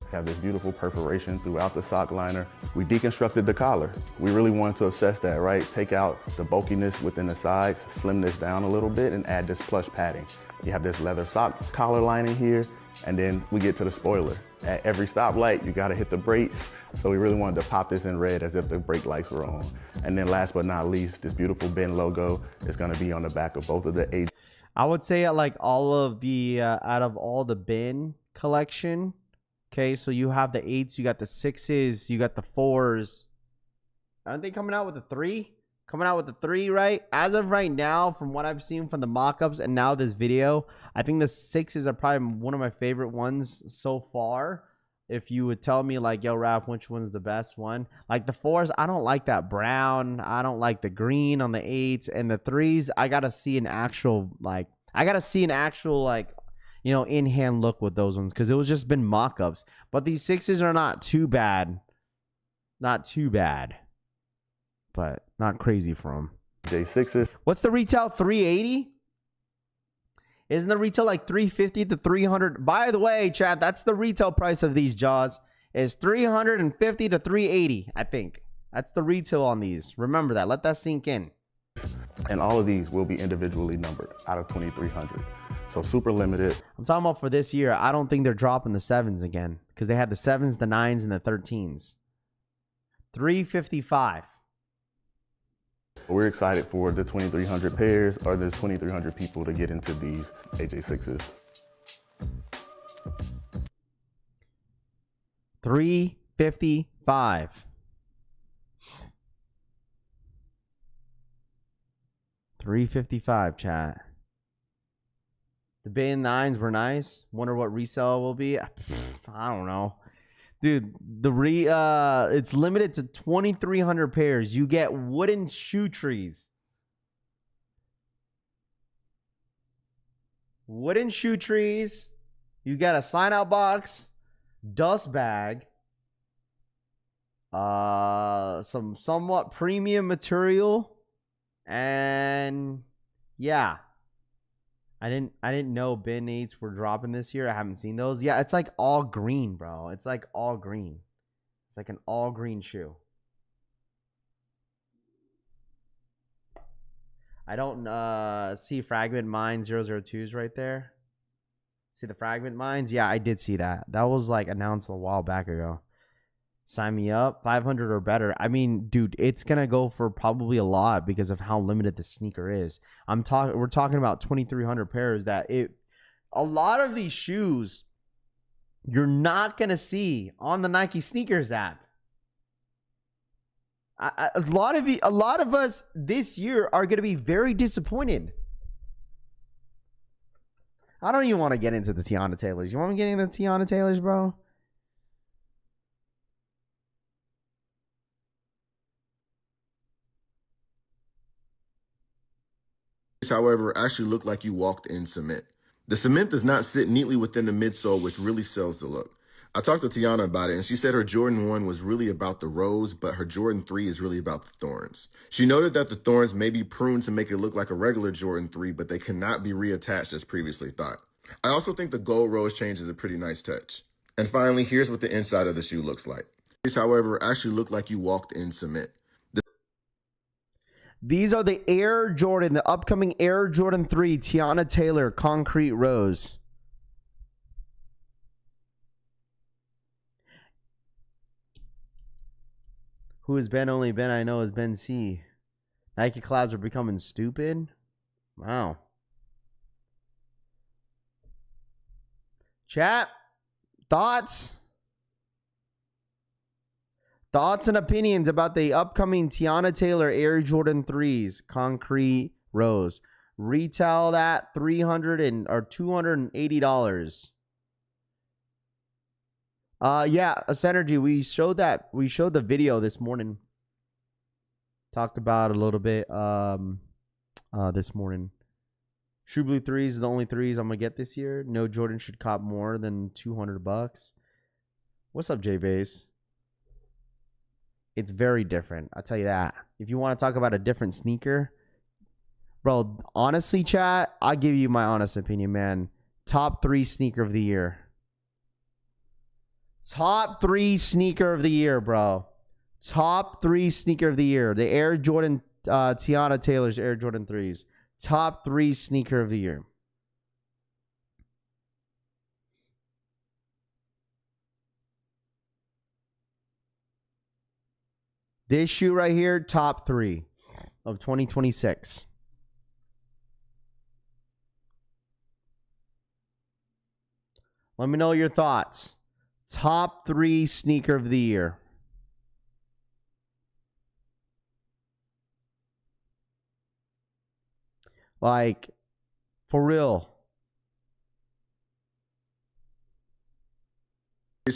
We have this beautiful perforation throughout the sock liner. We deconstructed the collar. We really wanted to assess that, right? Take out the bulkiness within the sides, slim this down a little bit, and add this plush padding. You have this leather sock collar lining here, and then we get to the spoiler. At every stoplight, you gotta hit the brakes. So we really wanted to pop this in red as if the brake lights were on. And then last but not least, this beautiful Ben logo is gonna be on the back of both of the AJ. I would say like all of the, out of all the Ben collection, okay, so you have the 8s, you got the 6s, you got the 4s. Aren't they coming out with a 3? Coming out with a 3, right? As of right now, from what I've seen from the mock-ups and now this video, I think the 6s are probably one of my favorite ones so far. If you would tell me like, yo, Raph, which one's the best one? Like the 4s, I don't like that brown. I don't like the green on the 8s. And the 3s, I got to see an actual, like, you know, in-hand look with those ones. Because it was just been mock-ups. But these 6s are not too bad. Not too bad. But not crazy for them. J6s. What's the retail? 380? Isn't the retail like 350 to 300? By the way, chat, that's the retail price of these Jaws. Is 350 to 380, I think. That's the retail on these. Remember that. Let that sink in. And all of these will be individually numbered out of 2,300. So super limited. I'm talking about for this year. I don't think they're dropping the 7s again. Because they had the 7s, the 9s, and the 13s. 355. We're excited for the 2,300 pairs or the 2,300 people to get into these AJ6s. 355. $355, chat. The Ben 9s were nice. Wonder what resale will be. I don't know. Dude, it's limited to 2,300 pairs. You get wooden shoe trees. Wooden shoe trees. You got a sign-out box, dust bag, some somewhat premium material, and yeah. I didn't know Ben 8s were dropping this year. I haven't seen those. Yeah, it's like all green, bro. It's like all green. It's like an all green shoe. I don't see Fragment Mine 002s right there. See the Fragment Mines? Yeah, I did see that. That was like announced a while back ago. Sign me up. 500 or better. I mean, dude, it's going to go for probably a lot because of how limited the sneaker is. We're talking about 2,300 pairs a lot of these shoes you're not going to see on the Nike sneakers app. A lot of us this year are going to be very disappointed. I don't even want to get into the Tiana Taylors. You want me to get into the Tiana Taylors, bro? However, actually look like you walked in cement. The cement does not sit neatly within the midsole, which really sells the look. I talked to Tiana about it, and she said her Jordan 1 was really about the rose, but her Jordan 3 is really about the thorns. She noted that the thorns may be pruned to make it look like a regular Jordan 3, but they cannot be reattached as previously thought. I also think the gold rose change is a pretty nice touch. And finally, here's what the inside of the shoe looks like. These, however, actually look like you walked in cement. These are the the upcoming Air Jordan 3 Tiana Taylor Concrete Rose. Who has been only Ben I know is Ben C. Nike collabs are becoming stupid. Wow. Chat, thoughts? Thoughts and opinions about the upcoming Tiana Taylor Air Jordan 3s Concrete Rose. Retail that $280. Yeah, Synergy, we showed the video this morning. Talked about a little bit this morning. True Blue 3s are the only 3s I'm gonna get this year. No Jordan should cop more than $200. What's up, J Base? It's very different. I'll tell you that. If you want to talk about a different sneaker, Bro, honestly, chat, I'll give you my honest opinion, man. Top 3 sneaker of the year. Top 3 sneaker of the year, bro. Top 3 sneaker of the year. The Air Jordan, Tiana Taylor's Air Jordan 3s. Top 3 sneaker of the year. This shoe right here, top 3 of 2026. Let me know your thoughts. Top 3 sneaker of the year. Like, for real.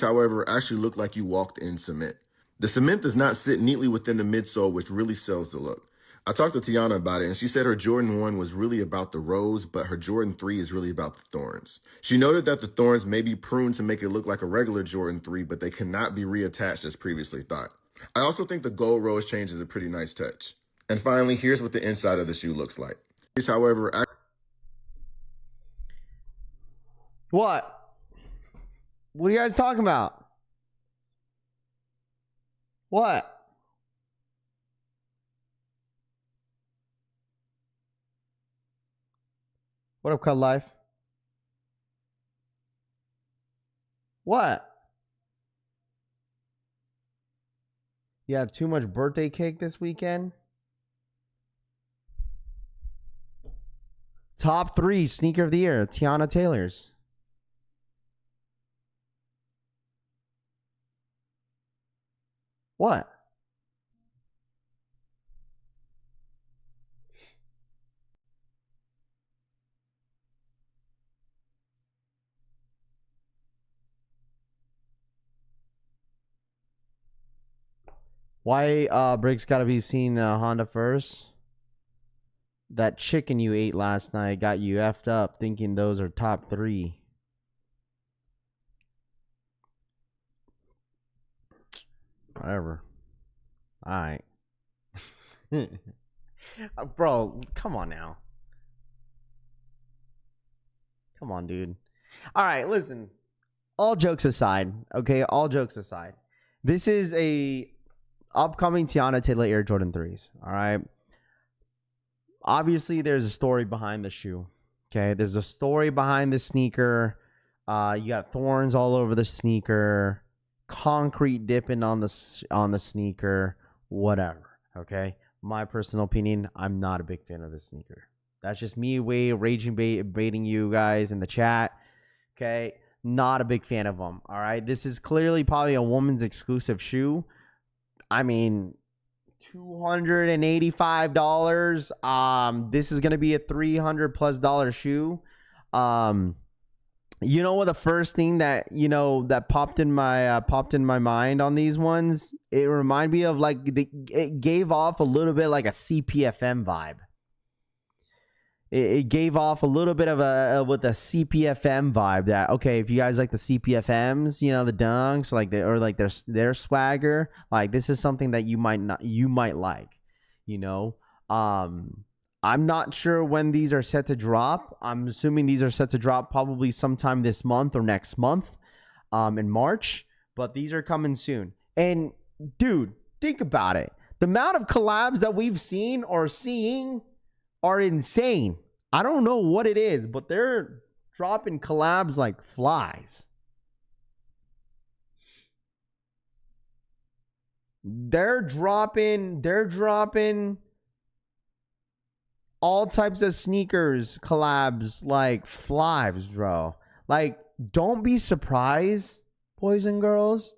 However, actually look like you walked in cement. The cement does not sit neatly within the midsole, which really sells the look. I talked to Tiana about it, and she said her Jordan 1 was really about the rose, but her Jordan 3 is really about the thorns. She noted that the thorns may be pruned to make it look like a regular Jordan 3, but they cannot be reattached as previously thought. I also think the gold rose change is a pretty nice touch. And finally, here's what the inside of the shoe looks like. However, What? What are you guys talking about? What? What up, Cut Life? What? You have too much birthday cake this weekend? Top 3 sneaker of the year, Tiana Taylor's. What? Why Briggs gotta be seen Honda first? That chicken you ate last night got you effed up thinking those are top 3. Whatever. Alright. Bro, come on now. Come on, dude. Alright, listen. All jokes aside, okay? All jokes aside. This is a upcoming Tiana Taylor Air Jordan 3s. Alright. Obviously, there's a story behind the shoe. Okay, there's a story behind the sneaker. You got thorns all over the sneaker, concrete dipping on the sneaker, whatever. Okay, my personal opinion, I'm not a big fan of this sneaker. That's just me raging baiting you guys in the chat. Okay, not a big fan of them. All right, this is clearly probably a woman's exclusive shoe. I mean, $285. This is gonna be a $300+ shoe. You know what? The first thing that that popped in my mind on these ones, it reminded me of like it gave off a little bit like a CPFM vibe. It gave off a little bit of a CPFM vibe. That okay, if you guys like the CPFMs, the dunks, like their swagger, like this is something that you might like. I'm not sure when these are set to drop. I'm assuming these are set to drop probably sometime this month or next month, in March. But these are coming soon. And dude, think about it. The amount of collabs that we've seen or seeing are insane. I don't know what it is, but they're dropping collabs like flies. They're dropping all types of sneakers collabs like flies, bro. Like, don't be surprised, boys and girls.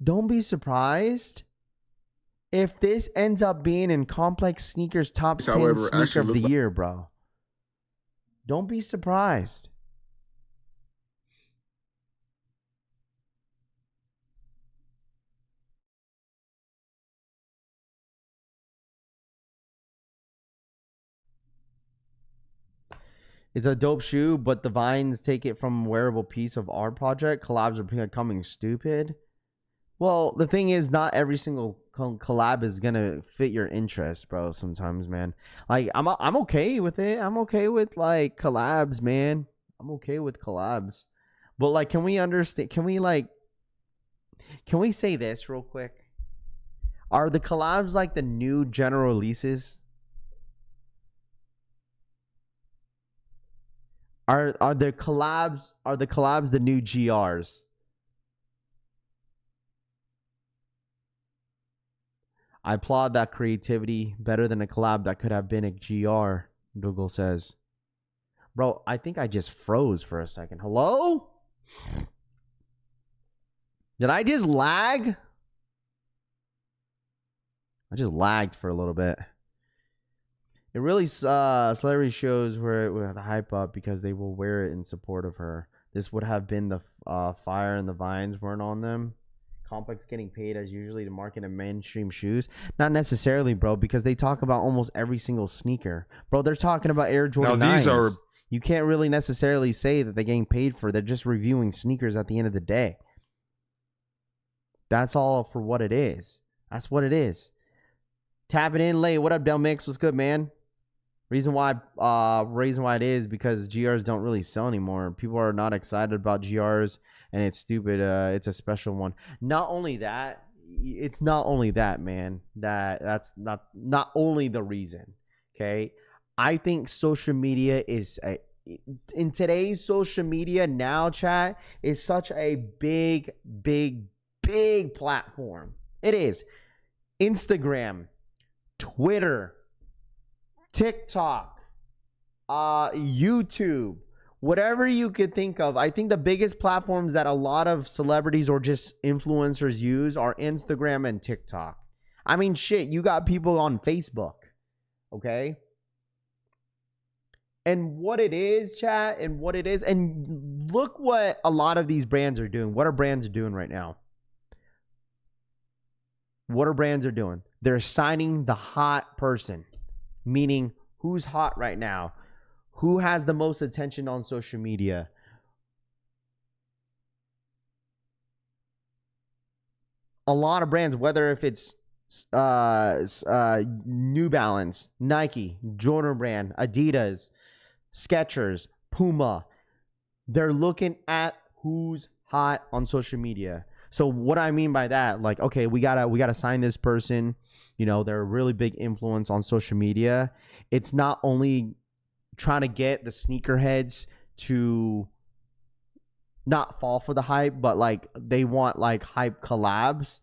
Don't be surprised if this ends up being in Complex Sneakers top 10 sneaker of the year, bro. Don't be surprised. It's a dope shoe, but the vines take it from wearable piece of art project. Collabs are becoming stupid. Well, the thing is, not every single collab is gonna fit your interest, bro. Sometimes, man. Like, I'm okay with it. I'm okay with like collabs, man. I'm okay with collabs. But like, can we understand? Can we say this real quick? Are the collabs like the new general releases? Are the collabs the new GRs? I applaud that creativity. Better than a collab that could have been a GR, Dougal says. Bro, I think I just froze for a second. Hello? Did I just lag? I just lagged for a little bit. It really celebrity shows where the hype up because they will wear it in support of her. This would have been the fire and the vines weren't on them. Complex getting paid as usually to market a mainstream shoes. Not necessarily, bro, because they talk about almost every single sneaker. Bro, they're talking about Air Jordan 9s. Now these are... You can't really necessarily say that they're getting paid for. They're just reviewing sneakers at the end of the day. That's all for what it is. That's what it is. Tapping in late. What up, Del Mix? What's good, man? Reason why it is because GRs don't really sell anymore. People are not excited about GRs, and it's stupid. It's a special one. Not only that, it's not only that, man. That's not only the reason. Okay, I think social media is in today's social media now, chat is such a big platform. It is. Instagram, Twitter, TikTok, YouTube, whatever you could think of. I think the biggest platforms that a lot of celebrities or just influencers use are Instagram and TikTok. I mean, shit, you got people on Facebook, okay? And what it is, chat, and what it is, and look what a lot of these brands are doing. What are brands doing right now? What are brands are doing? They're signing the hot person. Meaning, who's hot right now? Who has the most attention on social media? A lot of brands, whether if it's New Balance, Nike, Jordan Brand, Adidas, Skechers, Puma, they're looking at who's hot on social media. So what I mean by that, like, okay, we gotta sign this person. You know, they're a really big influence on social media. It's not only trying to get the sneakerheads to not fall for the hype, but like they want like hype collabs.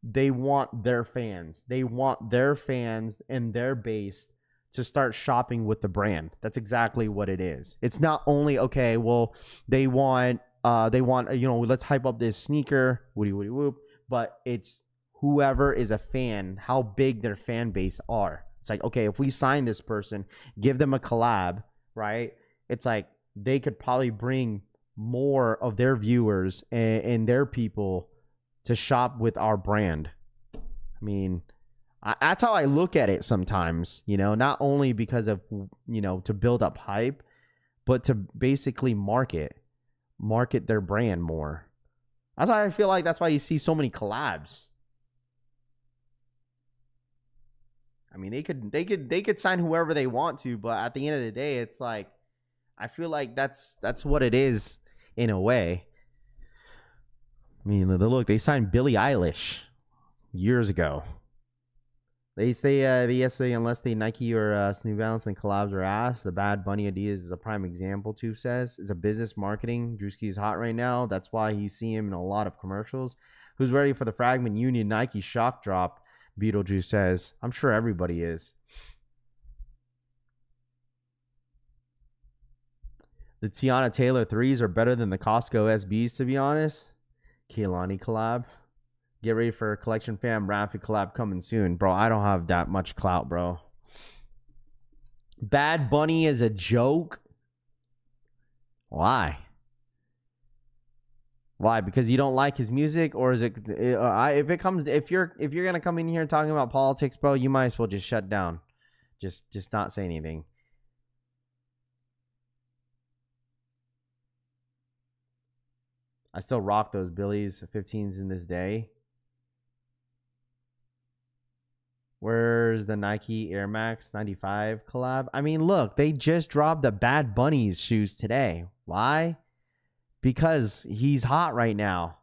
They want their fans. They want their fans and their base to start shopping with the brand. That's exactly what it is. It's not only, okay, well, they want, you know, let's hype up this sneaker, woody whoop, but it's whoever is a fan, how big their fan base are. It's like, okay, if we sign this person, give them a collab, right? It's like they could probably bring more of their viewers and their people to shop with our brand. I mean, that's how I look at it sometimes, you know, not only because of, you know, to build up hype, but to basically market their brand more. That's why I feel like that's why you see so many collabs. I mean, they could sign whoever they want to, but at the end of the day, it's like, I feel like that's what it is in a way. I mean, look, they signed Billie Eilish years ago. They say unless they Nike or New Balance and collabs are ass. The Bad Bunny Adidas is a prime example. Too says it's a business marketing. Drewski is hot right now. That's why you see him in a lot of commercials. Who's ready for the Fragment Union Nike shock drop? Beetlejuice says. I'm sure everybody is. The Tiana Taylor 3s are better than the Costco SBs, to be honest. Kehlani collab. Get ready for a collection fam Rafi collab coming soon. Bro, I don't have that much clout, bro. Bad Bunny is a joke? Why? Why? Because you don't like his music, or is it if you're gonna come in here talking about politics, bro, you might as well just shut down. Just not say anything. I still rock those Billies 15s in this day. Where's the Nike Air Max 95 collab? I mean, look, they just dropped the Bad Bunny's shoes today. Why? Because he's hot right now.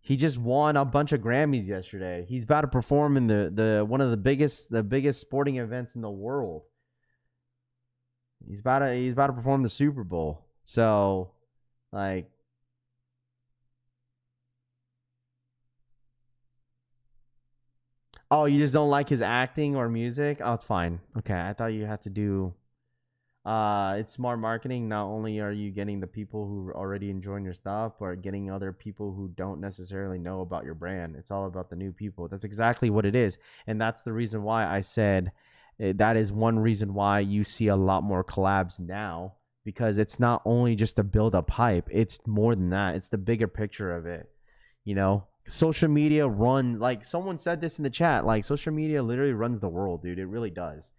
He just won a bunch of Grammys yesterday. He's about to perform in the one of the biggest sporting events in the world. He's about to perform the Super Bowl. So, like, oh, you just don't like his acting or music? Oh, it's fine. Okay, I thought you had to do. It's smart marketing. Not only are you getting the people who are already enjoying your stuff, but getting other people who don't necessarily know about your brand. It's all about the new people. That's exactly what it is. And that's the reason why I said that is one reason why you see a lot more collabs now, because it's not only just to build up hype. It's more than that. It's the bigger picture of it. You know, social media runs, like someone said this in the chat, like social media literally runs the world, dude. It really does.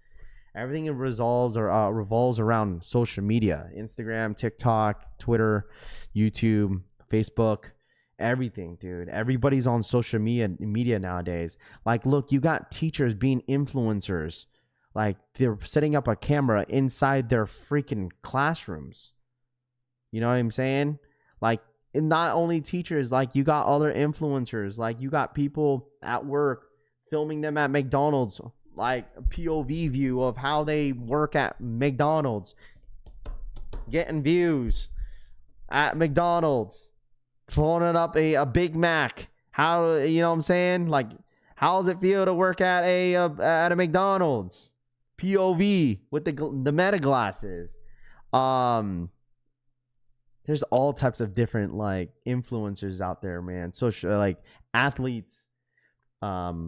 Everything revolves around social media. Instagram, TikTok, Twitter, YouTube, Facebook, everything, dude. Everybody's on social media nowadays. Like, look, you got teachers being influencers. Like, they're setting up a camera inside their freaking classrooms. You know what I'm saying? Like, and not only teachers, like, you got other influencers. Like, you got people at work filming them at McDonald's, like a POV view of how they work at McDonald's, getting views at McDonald's, throwing up a Big Mac. How, you know what I'm saying? Like, how does it feel to work at a McDonald's? POV with the meta glasses. There's all types of different like influencers out there, man. Social, like athletes,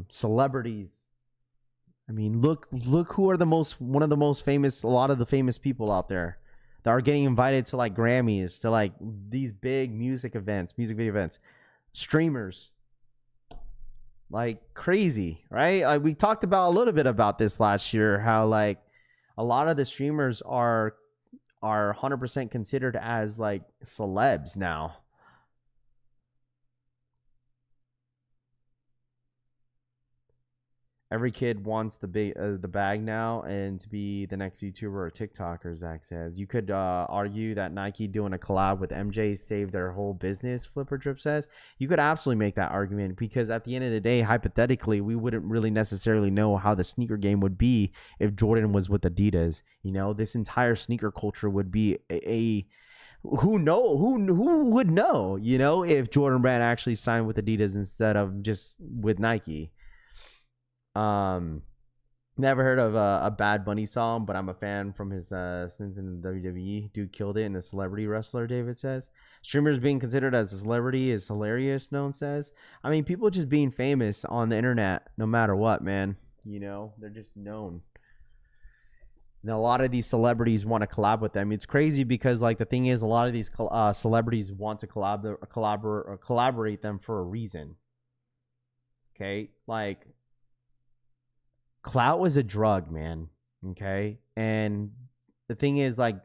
celebrities. I mean, look who are one of the most famous, a lot of the famous people out there that are getting invited to like Grammys, to like these big music video events, streamers, like crazy, right? Like we talked about a little bit about this last year, how like a lot of the streamers are 100% considered as like celebs now. Every kid wants the bag now and to be the next YouTuber or TikToker, Zach says. You could argue that Nike doing a collab with MJ saved their whole business, Flipper Drip says. You could absolutely make that argument, because at the end of the day, hypothetically, we wouldn't really necessarily know how the sneaker game would be if Jordan was with Adidas. You know, this entire sneaker culture would be who would know, you know, if Jordan Brand actually signed with Adidas instead of just with Nike. Never heard of a Bad Bunny song, but I'm a fan from his stints in the WWE. Dude killed it, and a celebrity wrestler, David says. Streamers being considered as a celebrity is hilarious, Known says. I mean, people just being famous on the internet, no matter what, man. You know, they're just known. And a lot of these celebrities want to collab with them. It's crazy because, like, the thing is, a lot of these celebrities want to collaborate them for a reason. Okay, like, clout was a drug, man. Okay, and the thing is, like,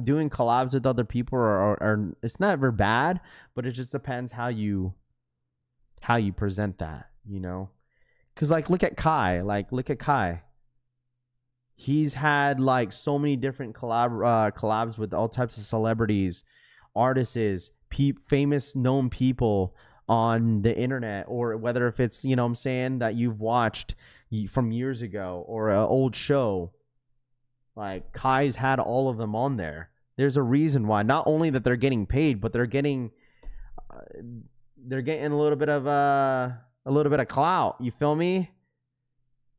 doing collabs with other people are it's never bad, but it just depends how you present that, you know. Because like, look at Kai. He's had like so many different collabs with all types of celebrities, artists, famous known people on the internet, or whether if it's, you know what I'm saying, that you've watched from years ago or an old show. Like, Kai's had all of them on there. There's a reason why. Not only that they're getting paid, but they're getting a little bit of clout. You feel me?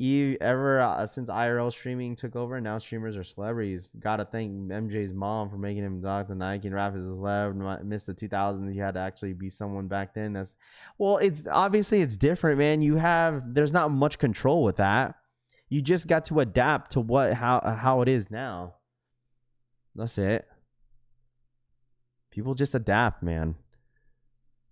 Since IRL streaming took over, now streamers are celebrities. Gotta thank MJ's mom for making him talk to Nike and rap as a celeb. Missed the 2000s. He had to actually be someone back then. It's obviously it's different, man. There's not much control with that. You just got to adapt to how it is now. That's it. People just adapt, man.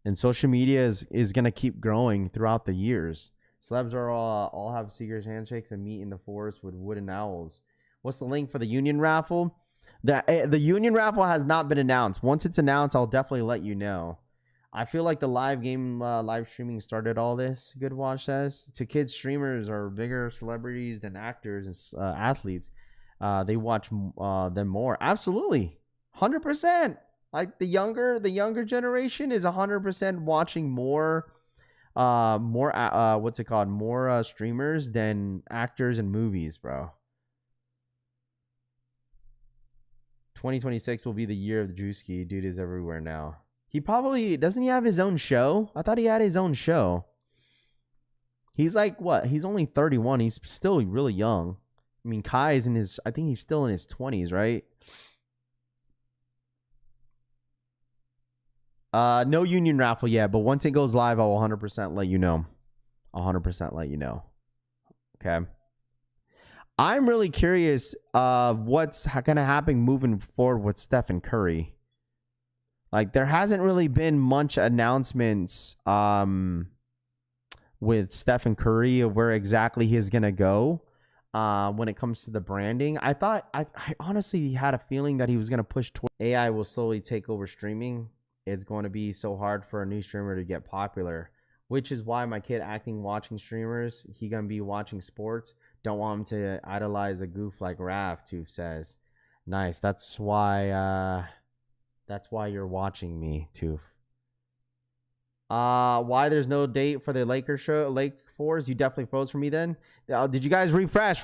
And social media is gonna keep growing throughout the years. Celebs are all have secret handshakes and meet in the forest with wooden owls. What's the link for the union raffle? The union raffle has not been announced. Once it's announced, I'll definitely let you know. I feel like the live game, live streaming started all this. Good Watch says to kids, streamers are bigger celebrities than actors and athletes. They watch them more. Absolutely, 100%. Like the younger generation is 100% watching more what's it called? More streamers than actors and movies, bro. 2026 will be the year of the Drewski. Dude is everywhere now. He probably doesn't he have his own show? I thought he had his own show. He's like what? He's only 31. He's still really young. I mean, Kai is in his I think he's still in his 20s, right? No union raffle yet, but once it goes live, I will 100% let you know. 100% let you know. Okay. I'm really curious of what's going to happen moving forward with Stephen Curry. Like, there hasn't really been much announcements with Stephen Curry of where exactly he's going to go when it comes to the branding. I honestly had a feeling that he was going to push toward AI will slowly take over streaming. It's going to be so hard for a new streamer to get popular, which is why my kid watching streamers. He going to be watching sports. Don't want him to idolize a goof like Raph, Toof says. Nice. That's why you're watching me, Toof. Why there's no date for the Lakers show, Lake Fours? You definitely froze for me then. Did you guys refresh?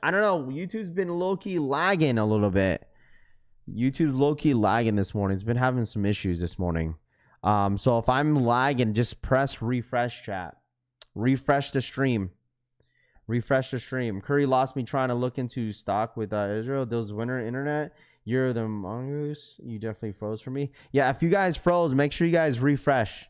I don't know. YouTube's been low-key lagging a little bit. YouTube's low-key lagging this morning. It's been having some issues this morning. So if I'm lagging, just press refresh, chat. Refresh the stream. Curry lost me trying to look into stock with Israel. Those winter internet. You're the mongoose. You definitely froze for me. Yeah, if you guys froze, make sure you guys refresh.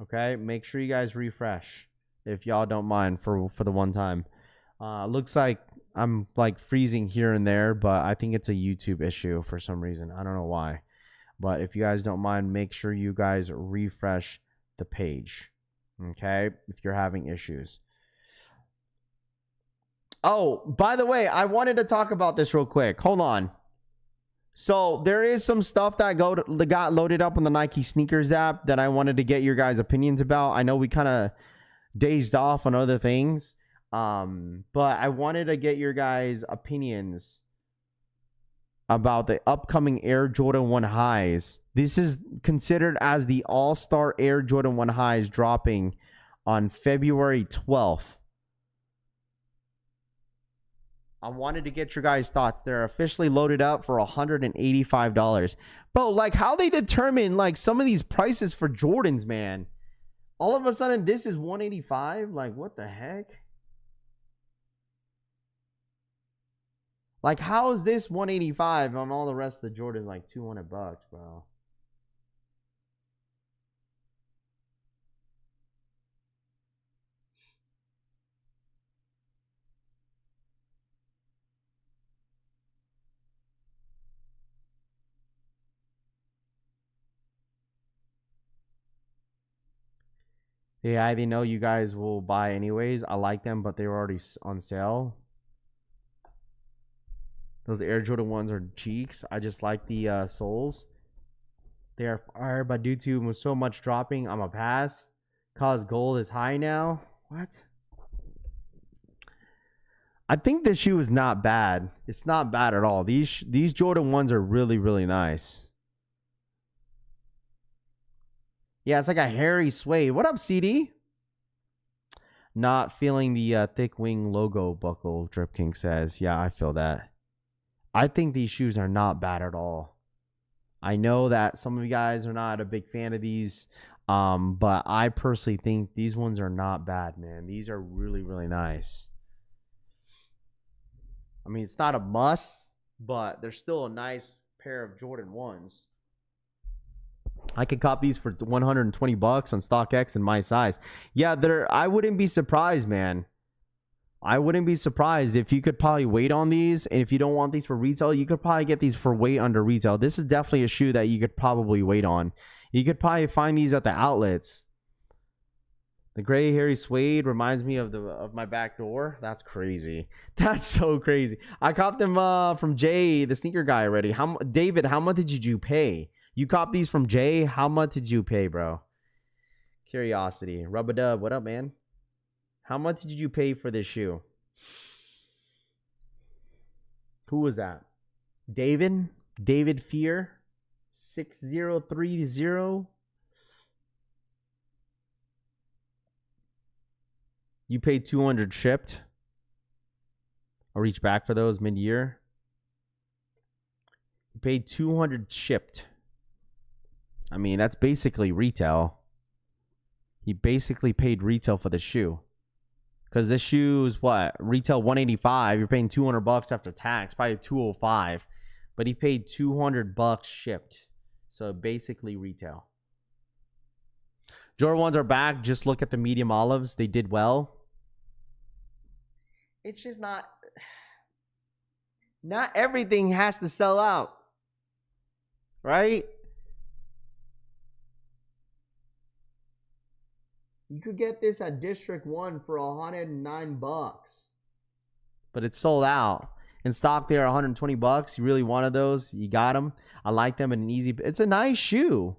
Okay? Make sure you guys refresh. If y'all don't mind for the one time. Looks like I'm like freezing here and there, but I think it's a YouTube issue for some reason. I don't know why. But if you guys don't mind, make sure you guys refresh the page. Okay? If you're having issues. Oh, by the way, I wanted to talk about this real quick. Hold on. So there is some stuff that got loaded up on the Nike sneakers app that I wanted to get your guys' opinions about. I know we kind of dazed off on other things. But I wanted to get your guys' opinions about the upcoming Air Jordan 1 highs. This is considered as the All-Star Air Jordan 1 highs dropping on February 12th. I wanted to get your guys' thoughts. They're officially loaded up for $185. But like how they determine like some of these prices for Jordans, man. All of a sudden this is $185. Like what the heck? Like how is this $185 on all the rest of the Jordans like $200, bro? Yeah, I know you guys will buy anyways. I like them, but they were already on sale. Those Air Jordan 1s are cheeks. I just like the soles. They are fire, but due to so much dropping, I'm a pass. Cause gold is high now. What? I think this shoe is not bad. It's not bad at all. These Jordan 1s are really, really nice. Yeah, it's like a hairy suede. What up, CD? Not feeling the thick wing logo buckle, Drip King says. Yeah, I feel that. I think these shoes are not bad at all. I know that some of you guys are not a big fan of these, but I personally think these ones are not bad, man. These are really, really nice. I mean, it's not a must, but they're still a nice pair of Jordan 1s. I could cop these for $120 on StockX in my size. Yeah, I wouldn't be surprised, man. I wouldn't be surprised if you could probably wait on these. And if you don't want these for retail, you could probably get these for way under retail. This is definitely a shoe that you could probably wait on. You could probably find these at the outlets The gray hairy suede reminds me of my back door. That's crazy. That's so crazy. I copped them from Jay, the sneaker guy already. David, how much did you pay? You copped these from Jay. How much did you pay, bro? Curiosity. Rub-a-dub. What up, man? How much did you pay for this shoe? Who was that? David? David Fear? 6030? You paid 200 shipped. I'll reach back for those mid-year. You paid 200 shipped. I mean, that's basically retail. He basically paid retail for the shoe. Because this shoe is what? Retail $185. You're paying $200 after tax. Probably $205. But he paid $200 shipped. So basically retail. Jordan 1s are back. Just look at the medium olives. They did well. It's just not everything has to sell out. Right? You could get this at District 1 for $109. But it's sold out. In stock there, $120. You really wanted those? You got them. I like them in an easy. It's a nice shoe.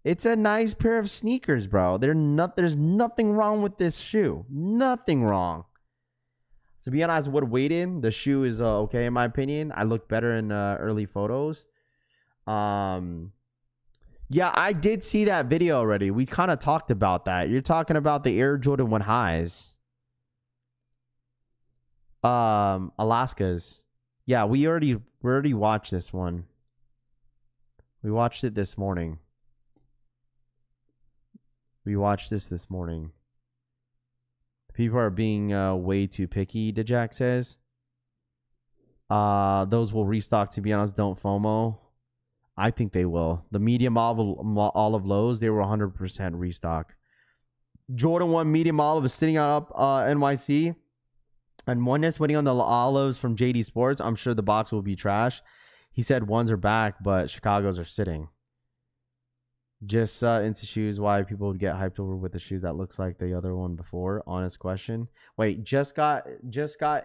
It's a nice pair of sneakers, bro. There's nothing wrong with this shoe. Nothing wrong. To be honest, I would have waited. The shoe is okay in my opinion. I look better in early photos. Yeah, I did see that video already. We kind of talked about that. You're talking about the Air Jordan 1 highs. Alaska's. Yeah, we already watched this one. We watched it this morning. We watched this morning. People are being way too picky, Dejak says. Those will restock, to be honest. Don't FOMO. I think they will. The medium olive lows, they were 100% restock. Jordan 1 medium olive is sitting up NYC. And Oneness waiting on the olives from JD Sports. I'm sure the box will be trash. He said ones are back, but Chicago's are sitting. Just into shoes, why people would get hyped over with the shoes that looks like the other one before. Honest question. Wait, just got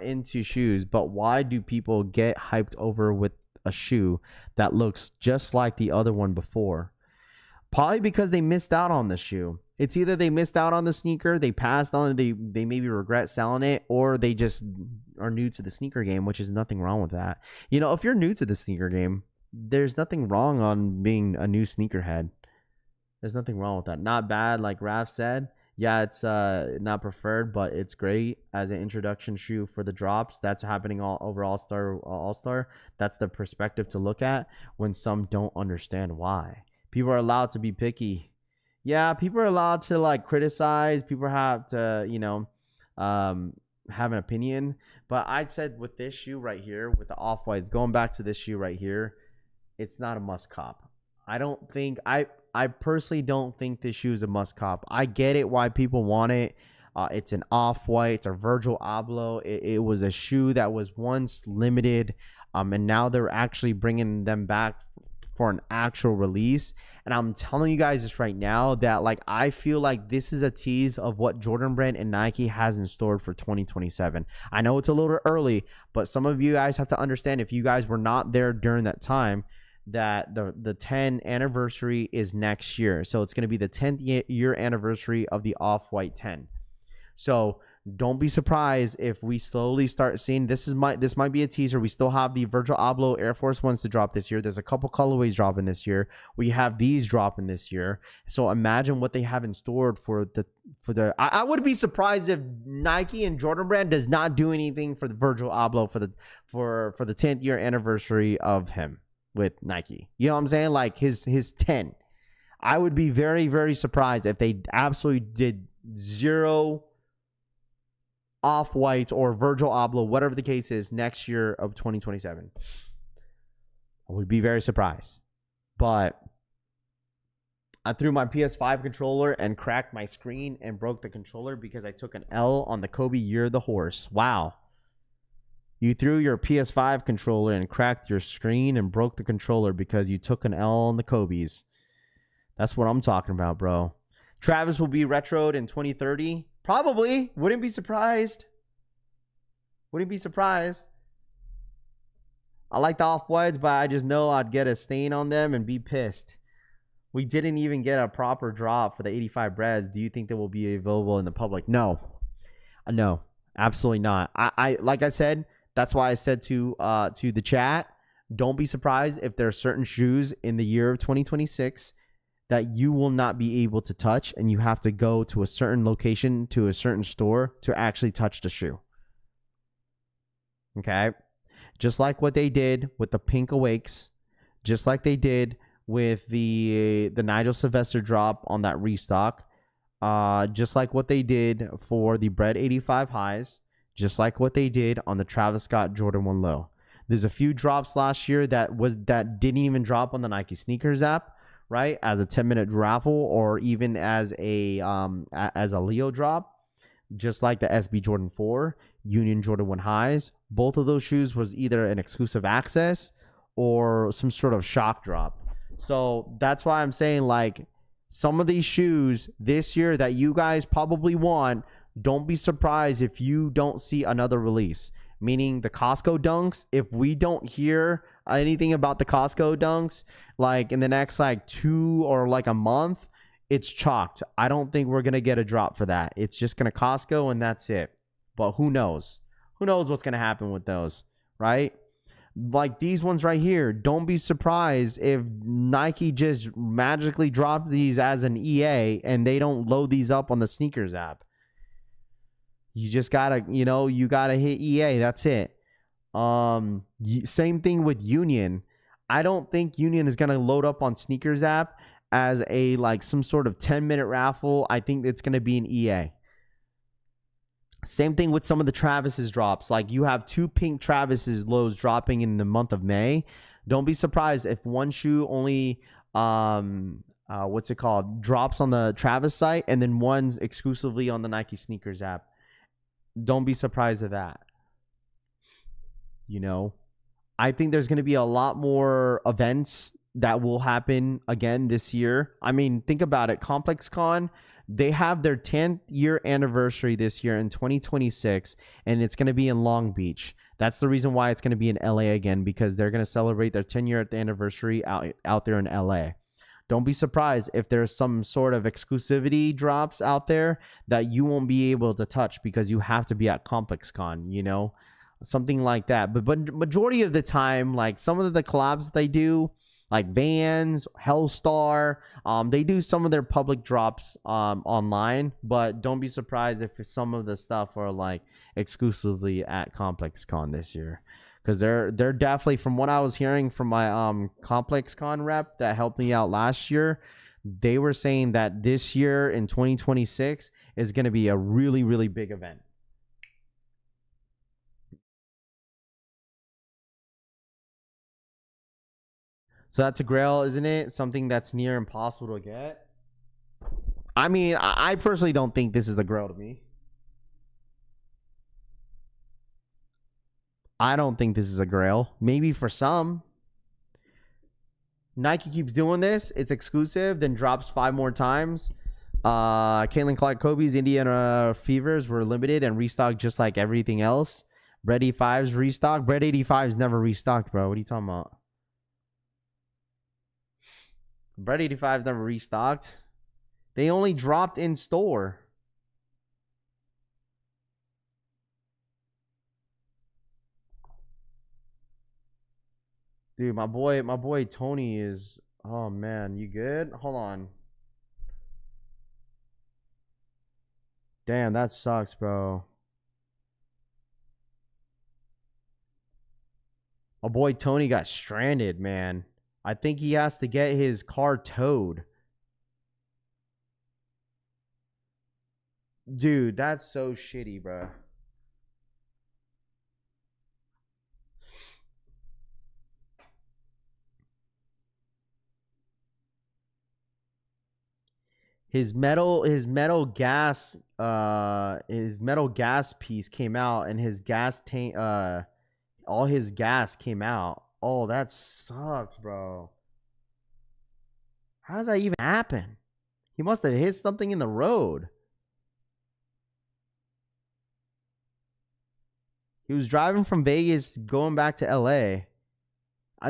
into shoes, but why do people get hyped over with a shoe that looks just like the other one before? Probably because they missed out on the shoe. It's either they missed out on the sneaker, they passed on it, they maybe regret selling it, or they just are new to the sneaker game, which is nothing wrong with that. You know, if you're new to the sneaker game, there's nothing wrong on being a new sneakerhead. There's nothing wrong with that. Not bad, like Raph said. Yeah, it's not preferred, but it's great as an introduction shoe for the drops. That's happening all over All-Star. That's the perspective to look at when some don't understand why. People are allowed to be picky. Yeah, people are allowed to like criticize. People have to, you know, have an opinion. But I'd said with this shoe right here, with the off-whites, going back to this shoe right here, it's not a must cop. I personally don't think this shoe is a must cop. I get it why people want it. It's an off-white. It's a Virgil Abloh. It was a shoe that was once limited, and now they're actually bringing them back for an actual release. And I'm telling you guys this right now that like I feel like this is a tease of what Jordan Brand and Nike has in store for 2027. I know it's a little early, but some of you guys have to understand, if you guys were not there during that time, that the 10th anniversary is next year. So it's going to be the 10th year anniversary of the Off-White 10. So don't be surprised if we slowly start seeing, this might be a teaser. We still have the Virgil Abloh Air Force Ones to drop this year. There's a couple colorways dropping this year. We have these dropping this year. So imagine what they have in store for the I would be surprised if Nike and Jordan Brand does not do anything for the Virgil Abloh for the 10th year anniversary of him with Nike. You know what I'm saying? Like his 10. I would be very, very surprised if they absolutely did zero Off-Whites or Virgil Abloh, whatever the case is, next year of 2027. I would be very surprised. But I threw my PS5 controller and cracked my screen and broke the controller because I took an L on the Kobe You're the Horse. Wow. You threw your PS5 controller and cracked your screen and broke the controller because you took an L on the Kobe's. That's what I'm talking about, bro. Travis will be retroed in 2030. Probably. Wouldn't be surprised. Wouldn't be surprised. I like the Off-Whites, but I just know I'd get a stain on them and be pissed. We didn't even get a proper drop for the 85 breads. Do you think they will be available in the public? No. No, absolutely not. I like I said, that's why I said to the chat, don't be surprised if there are certain shoes in the year of 2026 that you will not be able to touch, and you have to go to a certain location, to a certain store to actually touch the shoe. Okay? Just like what they did with the Pink Awakes, just like they did with the Nigel Sylvester drop on that restock, just like what they did for the Bread 85 highs, just like what they did on the Travis Scott Jordan 1 low. There's a few drops last year that didn't even drop on the Nike Sneakers app, right? As a 10-minute raffle, or even as a Leo drop, just like the SB Jordan 4, Union Jordan 1 highs. Both of those shoes was either an exclusive access or some sort of shock drop. So that's why I'm saying, like, some of these shoes this year that you guys probably want, don't be surprised if you don't see another release. Meaning the Costco Dunks, if we don't hear anything about the Costco Dunks, like in the next like 2 or like a month, it's chalked. I don't think we're going to get a drop for that. It's just going to Costco and that's it. But who knows? Who knows what's going to happen with those, right? Like these ones right here, don't be surprised if Nike just magically dropped these as an EA and they don't load these up on the sneakers app. You just gotta, you gotta hit EA. That's it. Same thing with Union. I don't think Union is gonna load up on sneakers app as a like some sort of 10-minute raffle. I think it's gonna be an EA. Same thing with some of the Travis's drops. Like you have 2 pink Travis's lows dropping in the month of May. Don't be surprised if one shoe only drops on the Travis site and then one's exclusively on the Nike Sneakers app. Don't be surprised at that. I think there's going to be a lot more events that will happen again this year. I mean, think about it. ComplexCon, they have their 10th year anniversary this year in 2026, and it's going to be in Long Beach. That's the reason why it's going to be in LA again, because they're going to celebrate their 10-year anniversary out there in LA. Don't be surprised if there's some sort of exclusivity drops out there that you won't be able to touch because you have to be at ComplexCon, something like that. But majority of the time, like some of the collabs they do, like Vans, Hellstar, they do some of their public drops online, but don't be surprised if some of the stuff are like exclusively at ComplexCon this year. Because they're definitely, from what I was hearing from my ComplexCon rep that helped me out last year, they were saying that this year in 2026 is going to be a really, really big event. So that's a grail, isn't it? Something that's near impossible to get. I mean, I personally don't think this is a grail to me. I don't think this is a grail. Maybe for some. Nike keeps doing this. It's exclusive, then drops 5 more times. Caitlin Clark Kobe's Indiana Fevers were limited and restocked just like everything else. Bread 85's restocked. Bread 85's never restocked, bro. What are you talking about? Bread 85's never restocked. They only dropped in store. Dude, my boy Tony is... Oh, man. You good? Hold on. Damn, that sucks, bro. My boy Tony got stranded, man. I think he has to get his car towed. Dude, that's so shitty, bro. His metal gas piece came out, and his gas tank all his gas came out. Oh, that sucks, bro. How does that even happen? He must have hit something in the road. He was driving from Vegas going back to LA.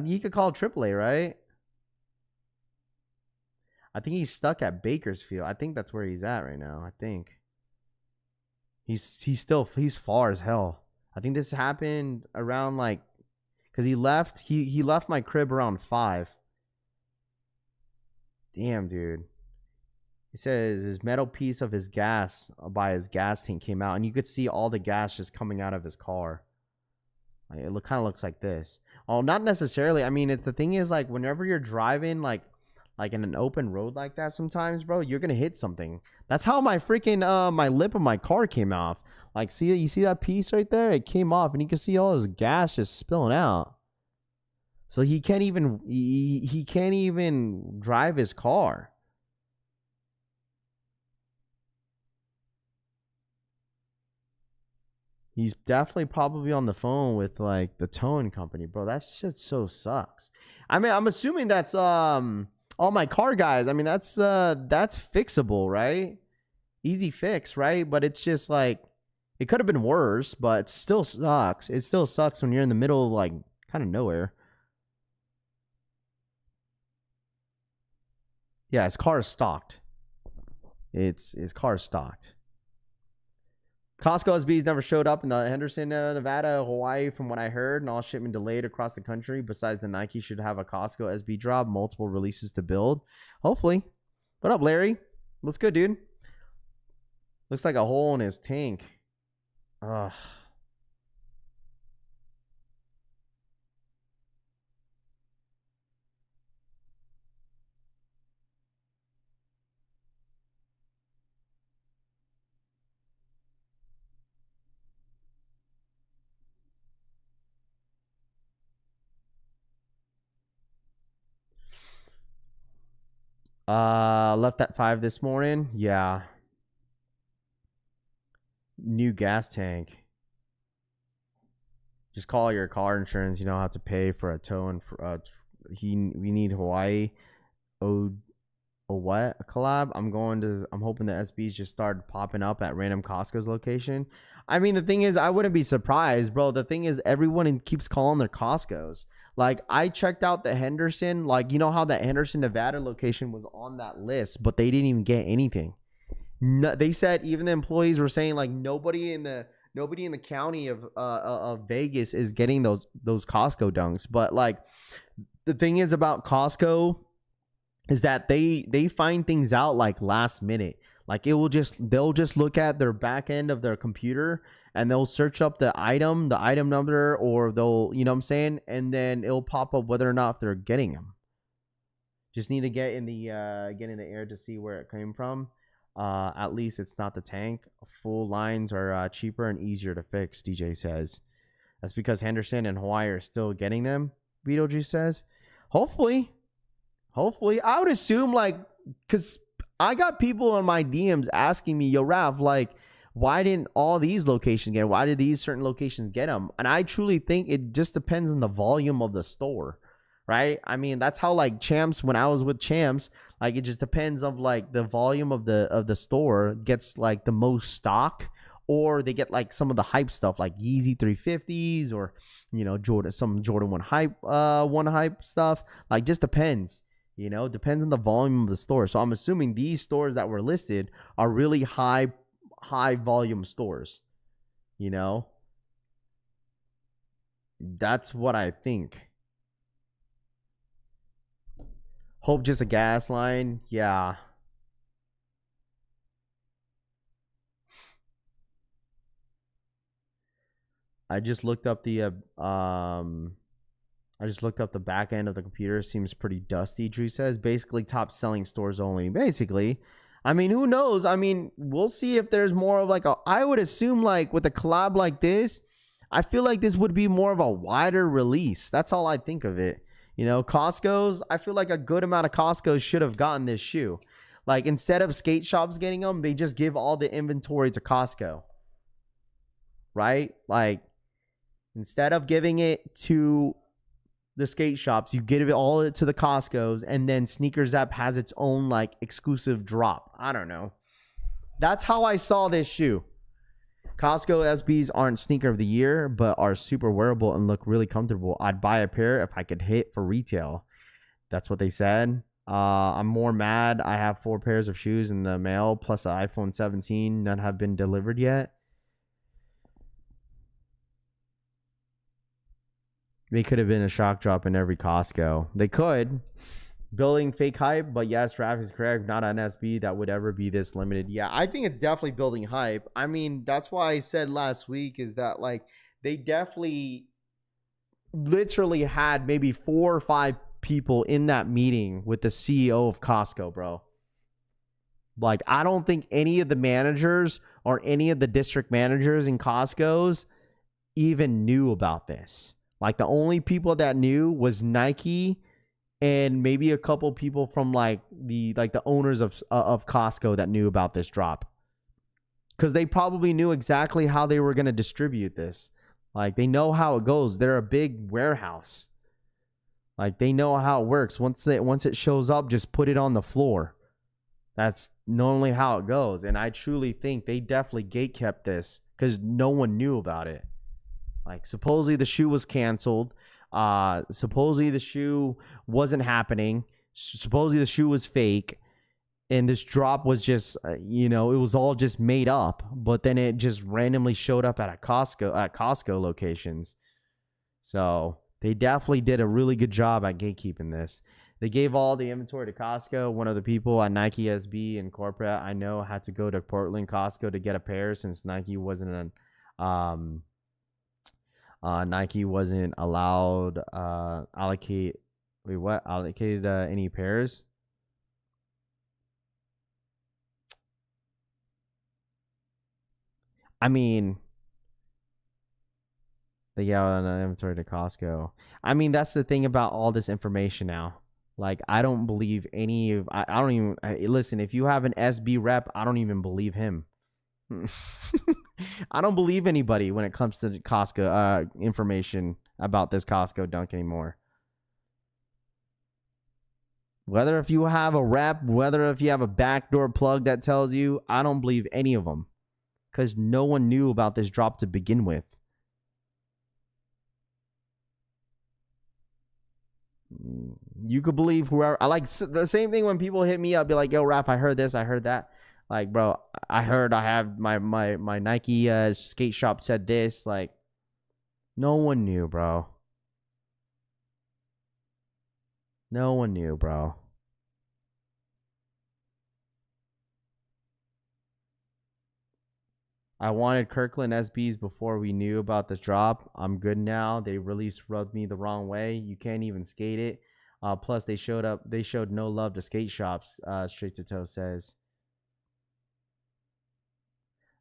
You could call AAA, right? I think he's stuck at Bakersfield. I think that's where he's at right now. I think. He's far as hell. I think this happened around like, cause he left my crib around 5. Damn, dude. He says his metal piece of his gas by his gas tank came out, and you could see all the gas just coming out of his car. Like, it kind of looks like this. Oh, not necessarily. I mean, the thing is, like, whenever you're driving, like in an open road like that, sometimes, bro, you're gonna hit something. That's how my freaking my lip of my car came off. Like, you see that piece right there? It came off, and you can see all his gas just spilling out. So he can't even he can't even drive his car. He's definitely probably on the phone with like the towing company, bro. That shit so sucks. I mean, I'm assuming that's all my car guys. I mean, that's fixable, right? Easy fix, right? But it's just like, it could have been worse, but it still sucks. It still sucks when you're in the middle of like kind of nowhere. Yeah, his car is stocked. His car is stocked. Costco SBs never showed up in the Henderson, Nevada, Hawaii, from what I heard, and all shipment delayed across the country. Besides, the Nike should have a Costco SB drop, multiple releases to build. Hopefully. What up, Larry? What's good, dude? Looks like a hole in his tank. Ugh. Left at 5 this morning. Yeah. New gas tank. Just call your car insurance. You don't have to pay for a tow. And we need Hawaii. What? A collab? I'm hoping the SBs just start popping up at random Costco's location. I mean, the thing is, I wouldn't be surprised, bro. The thing is, everyone keeps calling their Costco's. Like, I checked out the Henderson, like, you know how that Henderson, Nevada location was on that list, but they didn't even get anything. No, they said, even the employees were saying, like, nobody in the county of Vegas is getting those Costco dunks. But like, the thing is about Costco is that they find things out like last minute. Like, they'll just look at their back end of their computer and they'll search up the item number, or they'll, you know what I'm saying? And then it'll pop up whether or not they're getting them. Just need to get in the air to see where it came from. At least it's not the tank. Full lines are cheaper and easier to fix, DJ says. That's because Henderson and Hawaii are still getting them, Beetlejuice says. Hopefully. I would assume, like, because I got people in my DMs asking me, yo, Rav, like, why didn't all these locations get them? Why did these certain locations get them? And I truly think it just depends on the volume of the store, right? I mean, that's how, like, Champs, when I was with Champs, like, it just depends of like the volume of the store gets like the most stock, or they get like some of the hype stuff like Yeezy 350s, or, you know, Jordan 1 hype stuff. Like, just depends, you know, depends on the volume of the store. So I'm assuming these stores that were listed are really high volume stores, you know. That's what I think. Hope just a gas line. Yeah. I just looked up the back end of the computer. Seems pretty dusty, Drew says. Basically, top selling stores only. Basically. I mean, who knows? I mean, we'll see if there's more of like I would assume, like, with a collab like this, I feel like this would be more of a wider release. That's all I think of it. You know, Costco's, I feel like a good amount of Costco's should have gotten this shoe. Like, instead of skate shops getting them, they just give all the inventory to Costco. Right? Like, instead of giving it to the skate shops, you give it all to the Costco's, and then Sneakers App has its own like exclusive drop. I don't know. That's how I saw this shoe. Costco SBs aren't sneaker of the year, but are super wearable and look really comfortable. I'd buy a pair if I could hit for retail. That's what they said. I'm more mad. I have 4 pairs of shoes in the mail, plus an iPhone 17. None have been delivered yet. They could have been a shock drop in every Costco. They could. Building fake hype, but yes, Raph is correct. Not an SB that would ever be this limited. Yeah, I think it's definitely building hype. I mean, that's why I said last week is that like they definitely literally had maybe 4 or 5 people in that meeting with the CEO of Costco, bro. Like, I don't think any of the managers or any of the district managers in Costco's even knew about this. Like, the only people that knew was Nike and maybe a couple people from like the owners of Costco that knew about this drop, because they probably knew exactly how they were going to distribute this. Like, they know how it goes. They're a big warehouse. Like, they know how it works. Once it shows up, just put it on the floor. That's normally how it goes. And I truly think they definitely gatekept this because no one knew about it. Like, supposedly the shoe was canceled. Supposedly the shoe wasn't happening. Supposedly the shoe was fake. And this drop was just, it was all just made up. But then it just randomly showed up at Costco locations. So they definitely did a really good job at gatekeeping this. They gave all the inventory to Costco. One of the people at Nike SB and corporate I know had to go to Portland Costco to get a pair since Nike wasn't allowed allocated any pairs. I mean, they got an inventory to Costco. I mean, that's the thing about all this information now. Like, I don't believe any of, I don't even, listen, if you have an SB rep, I don't even believe him. I don't believe anybody when it comes to Costco information about this Costco dunk anymore. Whether if you have a rep, whether if you have a backdoor plug that tells you, I don't believe any of them. Because no one knew about this drop to begin with. You could believe whoever. I like the same thing when people hit me up, be like, yo, Raph, I heard this, I heard that. Like, bro, I heard I have my Nike skate shop said this. Like, no one knew, bro. No one knew, bro. I wanted Kirkland SBs before we knew about the drop. I'm good now. They released rubbed me the wrong way. You can't even skate it. Plus, they showed no love to skate shops, Straight to Toe says.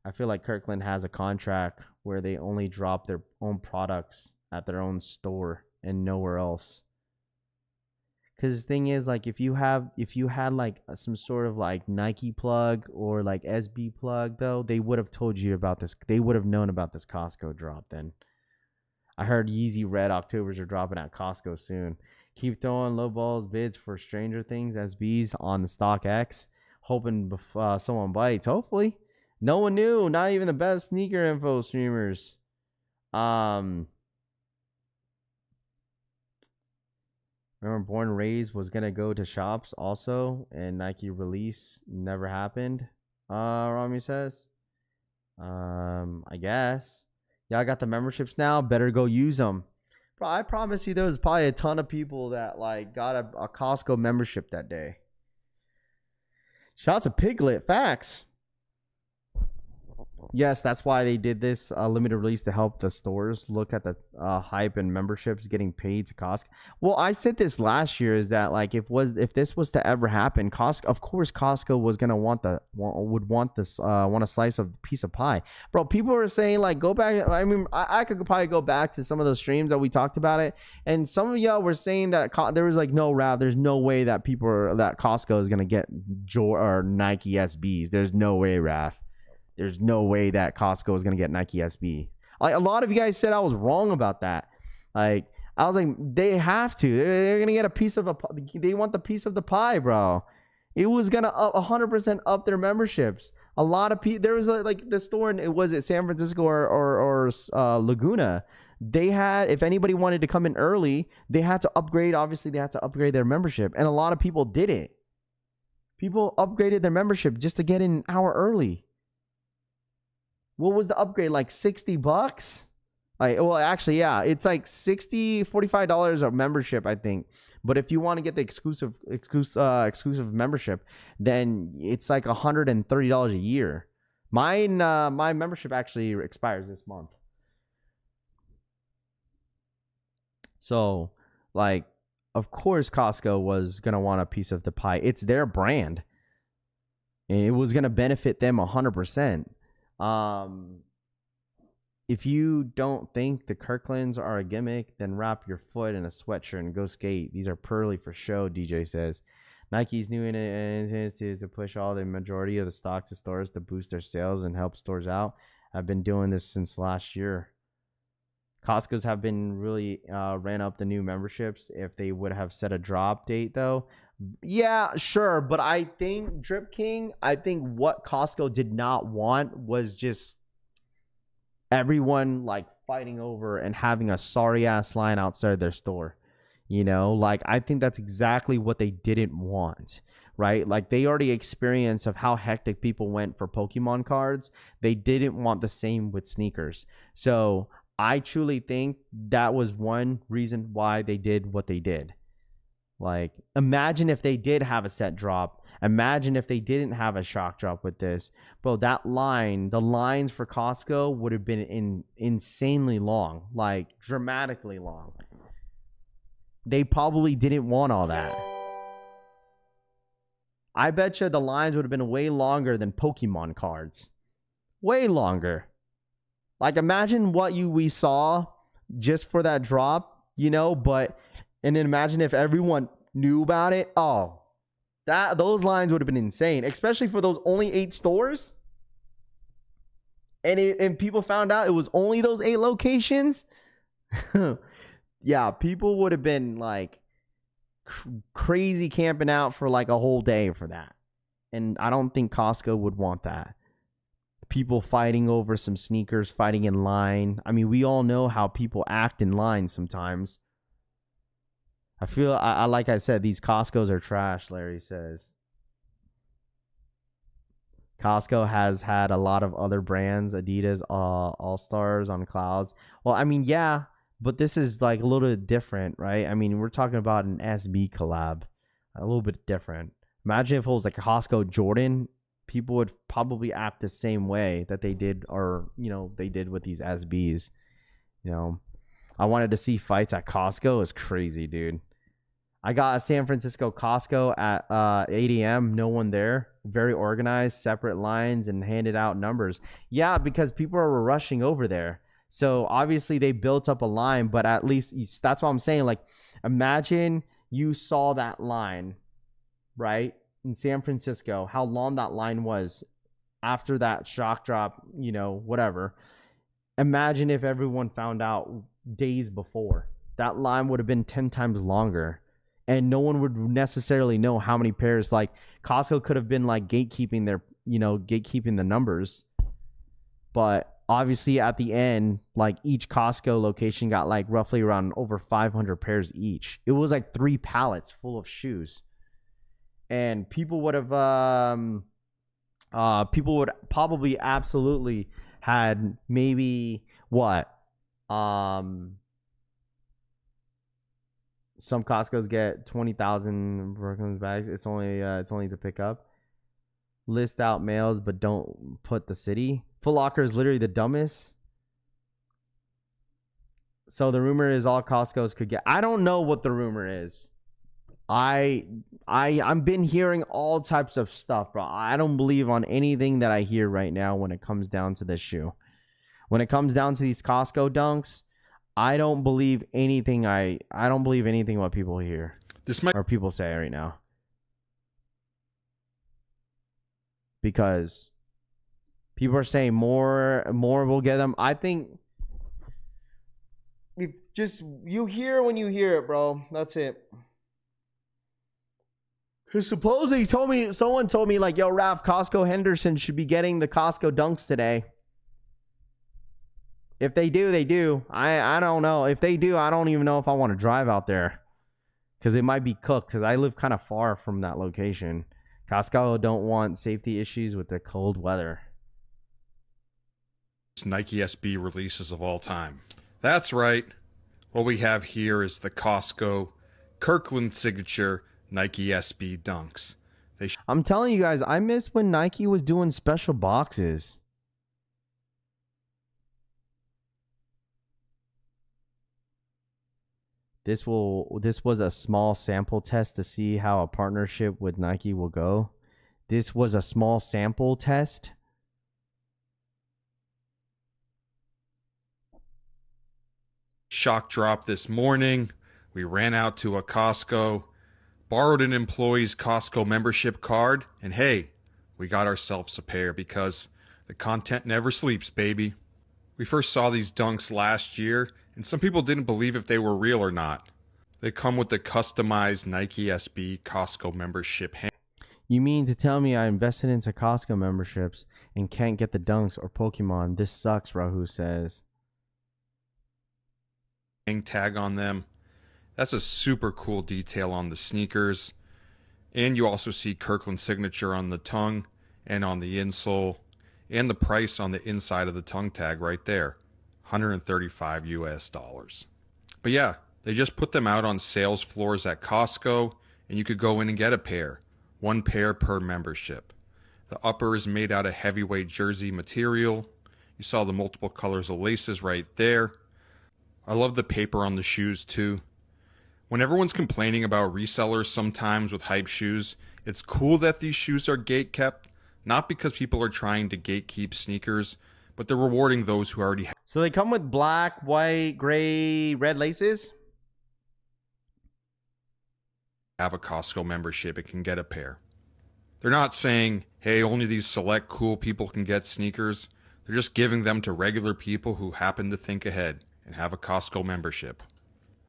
I feel like Kirkland has a contract where they only drop their own products at their own store and nowhere else. Because the thing is, like, if you had like some sort of like Nike plug or like SB plug, though, they would have told you about this. They would have known about this Costco drop then. I heard Yeezy Red Octobers are dropping at Costco soon. Keep throwing low balls bids for Stranger Things SBs on the StockX, hoping someone bites. Hopefully. No one knew. Not even the best sneaker info streamers. Remember, Born Raised was gonna go to shops also, and Nike release never happened. Rami says. I guess. Y'all got the memberships now. Better go use them. Bro, I promise you, there was probably a ton of people that like got a Costco membership that day. Shots of Piglet. Facts. Yes, that's why they did this limited release to help the stores look at the hype and memberships getting paid to Costco. Well, I said this last year is that like if this was to ever happen, of course Costco was gonna want a slice of piece of pie, bro. People were saying like go back. I mean, I could probably go back to some of those streams that we talked about it, and some of y'all were saying that there was like no route. There's no way that that Costco is gonna get or Nike SBs. There's no way, Raph. There's no way that Costco is going to get Nike SB. Like, a lot of you guys said I was wrong about that. Like, I was like, they have to. They're gonna get a piece of they want the piece of the pie, bro. It was gonna 100% up their memberships. A lot of people. There was like the store in, was it San Francisco or Laguna. They had, if anybody wanted to come in early, they had to upgrade. Obviously, they had to upgrade their membership, and a lot of people did it. People upgraded their membership just to get in an hour early. What was the upgrade? Like $60? Well, actually, yeah, it's like $45 of membership, I think. But if you want to get the exclusive membership, then it's like $130 a year. Mine, my membership actually expires this month. So, like, of course, Costco was gonna want a piece of the pie. It's their brand, and it was gonna benefit them 100%. If you don't think the Kirklands are a gimmick, then wrap your foot in a sweatshirt and go skate. These are pearly for show, DJ says. Nike's new intent is to push all the majority of the stock to stores to boost their sales and help stores out. I've been doing this since last year. Costco's have been really ran up the new memberships. If they would have set a drop date, though, yeah, sure. But I think, Drip King, I think what Costco did not want was just everyone like fighting over and having a sorry ass line outside their store. You know, like, I think that's exactly what they didn't want, right? Like, they already experienced of how hectic people went for Pokemon cards. They didn't want the same with sneakers. So I truly think that was one reason why they did what they did. Like, imagine if they did have a set drop. Imagine if they didn't have a shock drop with this. Bro, that line, the lines for Costco would have been insanely long, like dramatically long. They probably didn't want all that. I bet you the lines would have been way longer than Pokemon cards. Way longer. Like, imagine what we saw just for that drop, you know, and then imagine if everyone knew about it. Oh, those lines would have been insane, especially for those only 8 stores. And people found out it was only those 8 locations. Yeah, people would have been like crazy camping out for like a whole day for that. And I don't think Costco would want that. People fighting over some sneakers, fighting in line. I mean, we all know how people act in line sometimes. I feel, like I said, these Costcos are trash, Larry says. Costco has had a lot of other brands, Adidas, All-Stars on clouds. Well, I mean, yeah, but this is like a little bit different, right? I mean, we're talking about an SB collab. A little bit different. Imagine if it was like a Costco Jordan. People would probably act the same way that they did, or, you know, they did with these SBs. You know, I wanted to see fights at Costco. It's crazy, dude. I got a San Francisco Costco at 8 a.m. No one there. Very organized, separate lines, and handed out numbers. Yeah, because people are rushing over there. So obviously they built up a line, but at least that's what I'm saying. Like, imagine you saw that line, right, in San Francisco, how long that line was after that shock drop, you know, whatever. Imagine if everyone found out days before. That line would have been 10 times longer. And no one would necessarily know how many pairs. Like, Costco could have been like gatekeeping the numbers. But obviously at the end, like, each Costco location got like roughly around over 500 pairs each. It was like 3 pallets full of shoes. And people would have, people would probably absolutely had maybe what? Some Costco's get 20,000 Brooklyn's bags. It's only to pick up. List out mails, but don't put the city. Foot Locker is literally the dumbest. So the rumor is all Costco's could get. I don't know what the rumor is. I've been hearing all types of stuff, bro. I don't believe on anything that I hear right now when it comes down to this shoe. When it comes down to these Costco dunks, I don't believe anything. I don't believe anything what people hear or people say right now, because people are saying more will get them. I think you hear when you hear it, bro. That's it. Cause supposedly someone told me like, yo, Raph, Costco Henderson should be getting the Costco Dunks today. If they do, they do. I don't know. If they do, I don't even know if I want to drive out there. Because it might be cooked. Because I live kind of far from that location. Costco don't want safety issues with the cold weather. Nike SB releases of all time. That's right. What we have here is the Costco Kirkland signature Nike SB Dunks. I'm telling you guys, I miss when Nike was doing special boxes. This was a small sample test to see how a partnership with Nike will go. This was a small sample test. Shock drop this morning. We ran out to a Costco, borrowed an employee's Costco membership card, and hey, we got ourselves a pair because the content never sleeps, baby. We first saw these Dunks last year, and some people didn't believe if they were real or not. They come with the customized Nike SB Costco membership. You mean to tell me I invested into Costco memberships and can't get the Dunks or Pokemon? This sucks, Rahu says. Tag on them. That's a super cool detail on the sneakers. And you also see Kirkland signature on the tongue and on the insole. And the price on the inside of the tongue tag right there. $135 US. But yeah, they just put them out on sales floors at Costco, and you could go in and get a pair. One pair per membership. The upper is made out of heavyweight jersey material. You saw the multiple colors of laces right there. I love the paper on the shoes too. When everyone's complaining about resellers sometimes with hype shoes, it's cool that these shoes are gate kept, not because people are trying to gatekeep sneakers, but they're rewarding those who already So they come with black, white, gray, red laces? have a Costco membership and can get a pair. They're not saying, hey, only these select cool people can get sneakers. They're just giving them to regular people who happen to think ahead and have a Costco membership.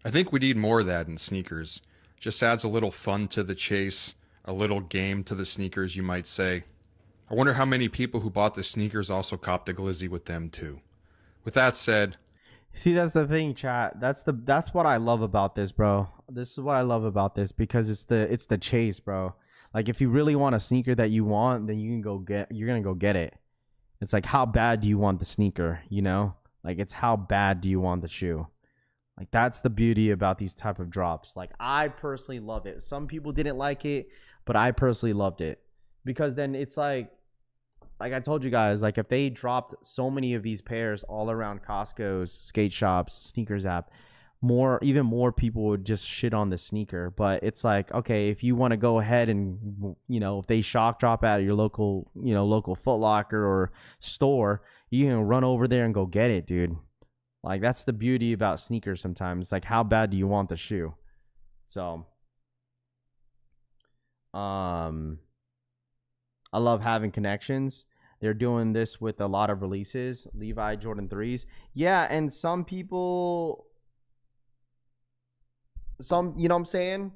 I think we need more of that in sneakers. Just adds a little fun to the chase, a little game to the sneakers, you might say. I wonder how many people who bought the sneakers also copped the glizzy with them too. With that said, see, that's the thing, chat. That's what I love about this, bro. This is what I love about this because it's the chase, bro. Like if you really want a sneaker that you want, then you're gonna go get it. It's like, how bad do you want the sneaker, you know? Like it's how bad do you want the shoe? Like that's the beauty about these type of drops. Like I personally love it. Some people didn't like it, but I personally loved it because then it's like I told you guys, like if they dropped so many of these pairs all around Costco's, skate shops, sneakers app, even more people would just shit on the sneaker. But it's like, okay, if you want to go ahead and, you know, if they shock drop at your local, you know, local Foot Locker or store, you can run over there and go get it, dude. Like that's the beauty about sneakers sometimes. It's like, how bad do you want the shoe? So, I love having connections. They're doing this with a lot of releases. Levi Jordan 3s. Yeah, and some people, you know what I'm saying?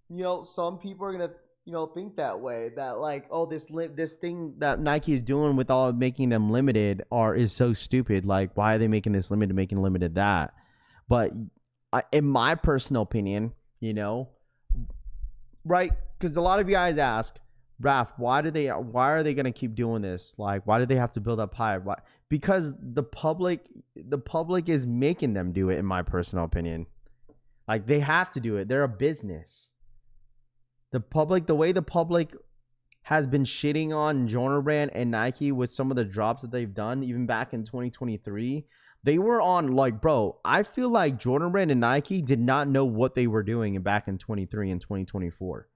You know, some people are going to, you know, think that way. That like, oh, this thing that Nike is doing with all making them limited is so stupid. Like, why are they making this limited, making limited that? But in my personal opinion, you know, right? Because a lot of you guys ask, Raph, why are they gonna keep doing this? Like, why do they have to build up hype? Why? Because the public is making them do it, in my personal opinion. Like they have to do it. They're a business. The way the public has been shitting on Jordan Brand and Nike with some of the drops that they've done, even back in 2023, they were on like, bro, I feel like Jordan Brand and Nike did not know what they were doing back in 23 and 2024.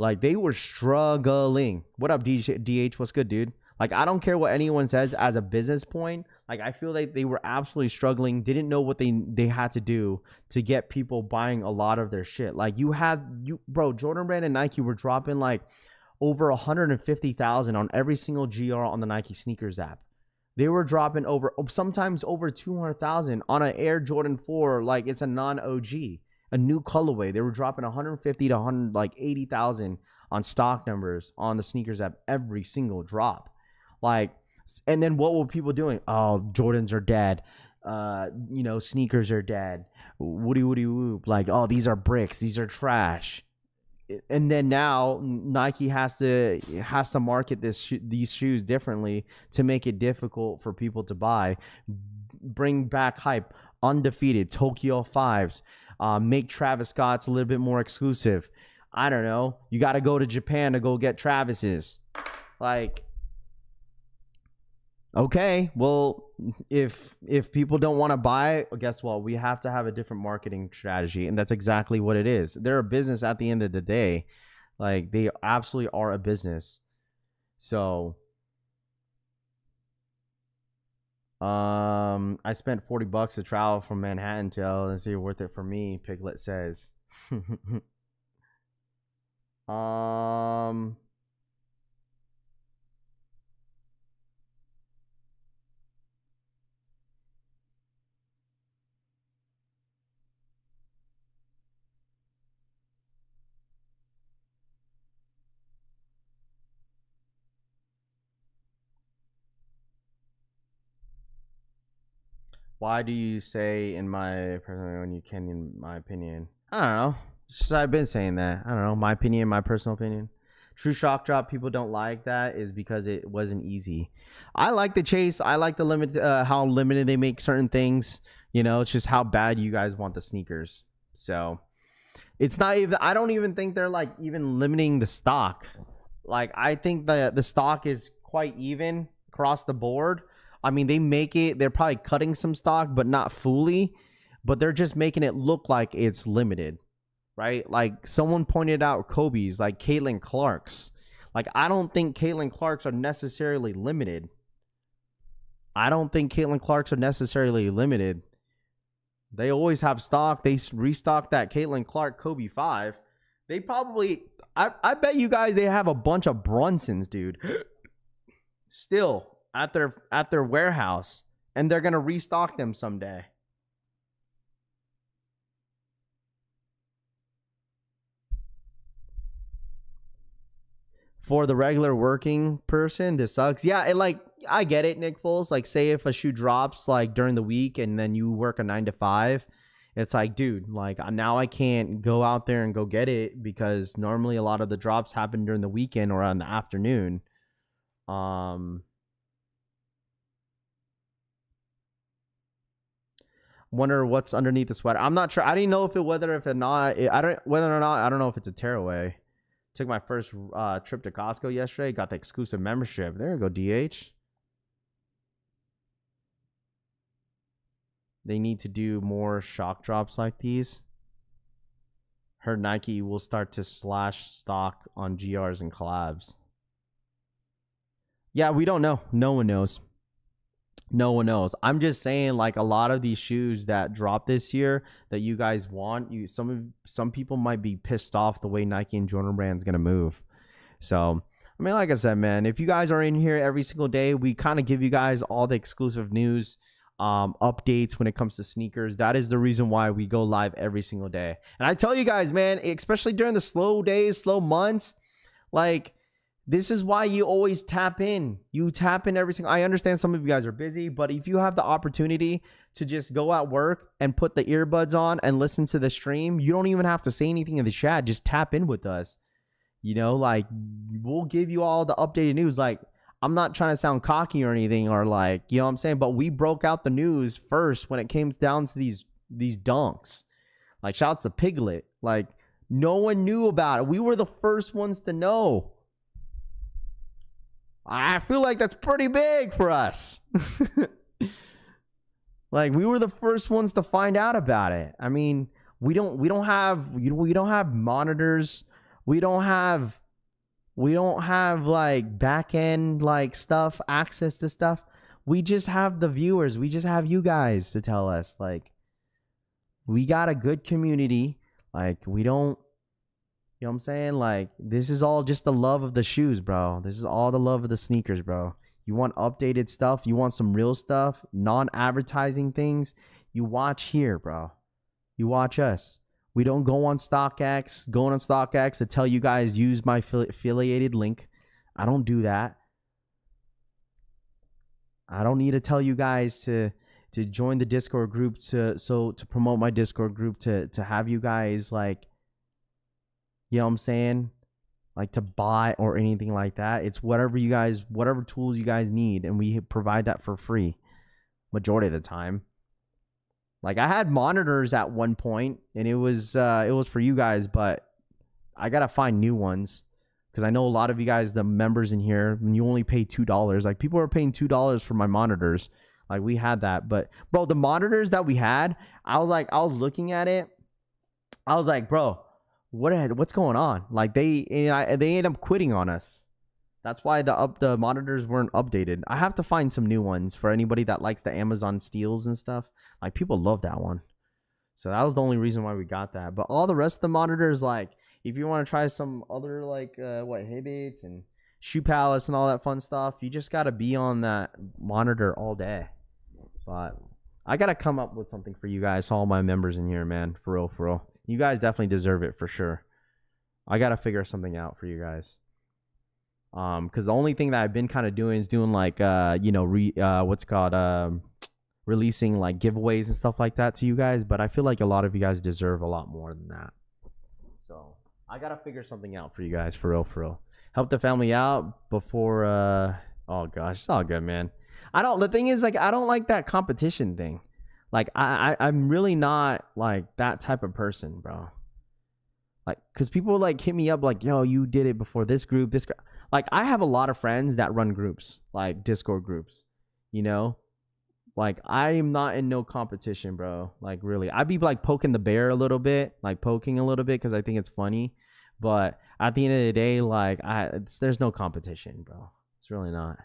Like they were struggling. What up, DH? What's good, dude? Like I don't care what anyone says as a business point. Like I feel like they were absolutely struggling. Didn't know what they had to do to get people buying a lot of their shit. Like bro, Jordan Brand and Nike were dropping like over 150,000 on every single GR on the Nike sneakers app. They were dropping sometimes over 200,000 on an Air Jordan 4, like it's a non-OG, a new colorway. They were dropping 150 to 100, like 80,000 on stock numbers on the sneakers app every single drop. Like, and then what were people doing? Oh, Jordans are dead. Sneakers are dead. Woody whoop. Like, oh, these are bricks. These are trash. And then now Nike has to market these shoes differently to make it difficult for people to buy. Bring back hype. Undefeated Tokyo 5s. Make Travis Scott's a little bit more exclusive. I don't know. You got to go to Japan to go get Travis's. Like, okay, well, if people don't want to buy, guess what? We have to have a different marketing strategy, and that's exactly what it is. They're a business at the end of the day. Like, they absolutely are a business. So, I spent $40 to travel from Manhattan to LA. Worth it for me, Piglet says. Why do you say in my personal when you can in my opinion? I don't know. It's just, I've been saying that. I don't know. My opinion, my personal opinion. True shock drop. People don't like that is because it wasn't easy. I like the chase. I like the limit. How limited they make certain things. It's just how bad you guys want the sneakers. So it's not even. I don't even think they're like even limiting the stock. Like, I think the stock is quite even across the board. I mean, they make it, they're probably cutting some stock, but not fully. But they're just making it look like it's limited, right? Like, someone pointed out Kobe's, like Caitlin Clark's. Like, I don't think Caitlin Clark's are necessarily limited. They always have stock. They restock that Caitlin Clark Kobe 5. They probably, I bet you guys they have a bunch of Brunsons, dude. Still at their warehouse, and they're gonna restock them someday. For the regular working person, this sucks. Yeah, and like, I get it, Nick Foles. Like, say if a shoe drops like during the week and then you work a 9 to 5, it's like, dude, like, now I can't go out there and go get it because normally a lot of the drops happen during the weekend or on the afternoon. Wonder what's underneath the sweater. I'm not sure. I didn't know if or not. I don't know if it's a tearaway. Took my first trip to Costco yesterday. Got the exclusive membership. There you go, DH. They need to do more shock drops like these. Heard Nike will start to slash stock on GRs and collabs. Yeah, we don't know. No one knows. No one knows. I'm just saying, like, a lot of these shoes that drop this year that you guys want, some people might be pissed off the way Nike and Jordan Brand's gonna move. So, I mean, like I said, man, if you guys are in here every single day, we kind of give you guys all the exclusive news, updates when it comes to sneakers. That is the reason why we go live every single day. And I tell you guys, man, especially during the slow days, slow months, like, this is why you always tap in. You tap in every single. I understand some of you guys are busy, but if you have the opportunity to just go at work and put the earbuds on and listen to the stream, you don't even have to say anything in the chat. Just tap in with us. Like, we'll give you all the updated news. Like, I'm not trying to sound cocky or anything, or like, you know what I'm saying? But we broke out the news first when it came down to these dunks. Like, shouts to Piglet. Like, no one knew about it. We were the first ones to know. I feel like that's pretty big for us. Like, we were the first ones to find out about it. I mean, we don't have monitors. We don't have like back end like stuff, access to stuff. We just have the viewers. We just have you guys to tell us. Like, we got a good community. Like, we don't. You know what I'm saying? Like, this is all just the love of the shoes, bro. This is all the love of the sneakers, bro. You want updated stuff. You want some real stuff, non-advertising things. You watch here, bro. You watch us. We don't go on StockX, going on StockX to tell you guys use my affiliated link. I don't do that. I don't need to tell you guys to join the Discord group to promote my Discord group to have you guys like, you know what I'm saying? Like to buy or anything like that. It's whatever tools you guys need, and we provide that for free majority of the time. Like I had monitors at one point, and it was for you guys, but I gotta find new ones because I know a lot of you guys, the members in here, and you only pay $2. Like people are paying $2 for my monitors. Like we had that, but bro, the monitors that we had, I was looking at it, I was like, bro, what's going on? Like they ended up quitting on us. That's why the monitors weren't updated. I have to find some new ones for anybody that likes the Amazon steals and stuff. Like people love that one. So that was the only reason why we got that. But all the rest of the monitors, like if you want to try some other like Hibbits and Shoe Palace and all that fun stuff, you just got to be on that monitor all day. But I got to come up with something for you guys, all my members in here, man. For real, for real. You guys definitely deserve it for sure. I got to figure something out for you guys. Because the only thing that I've been kind of doing is doing like, releasing like giveaways and stuff like that to you guys. But I feel like a lot of you guys deserve a lot more than that. So I got to figure something out for you guys, for real, for real. Help the family out before, oh gosh, it's all good, man. The thing is, like, I don't like that competition thing. Like, I'm really not like that type of person, bro. Like, cause people like hit me up like, yo, you did it before this group, this group. Like, I have a lot of friends that run groups, like Discord groups, you know? Like, I am not in no competition, bro. Like, really. I'd be like poking the bear a little bit, because I think it's funny. But at the end of the day, like, there's no competition, bro. It's really not.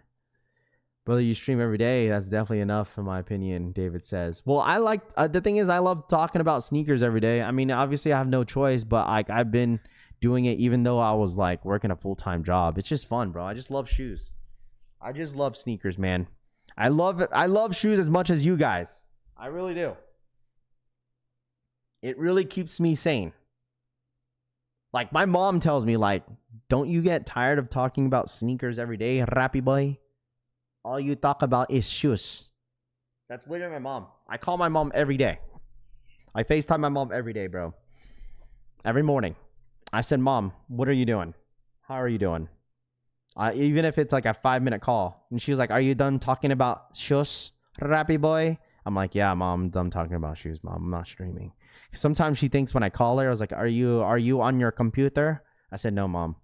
Brother, you stream every day. That's definitely enough, in my opinion, David says. Well, the thing is, I love talking about sneakers every day. I mean, obviously, I have no choice, but I've been doing it even though I was like working a full-time job. It's just fun, bro. I just love shoes. I just love sneakers, man. I love shoes as much as you guys. I really do. It really keeps me sane. Like, my mom tells me, like, don't you get tired of talking about sneakers every day, Rappy boy? All you talk about is shoes. That's literally my mom. I call my mom every day. I FaceTime my mom every day, bro. Every morning. I said, Mom, what are you doing? How are you doing? Even if it's like a 5-minute call. And she was like, are you done talking about shoes, Rappy boy? I'm like, yeah, Mom, I'm done talking about shoes, Mom. I'm not streaming. Sometimes she thinks when I call her, I was like, are you on your computer? I said, no, Mom.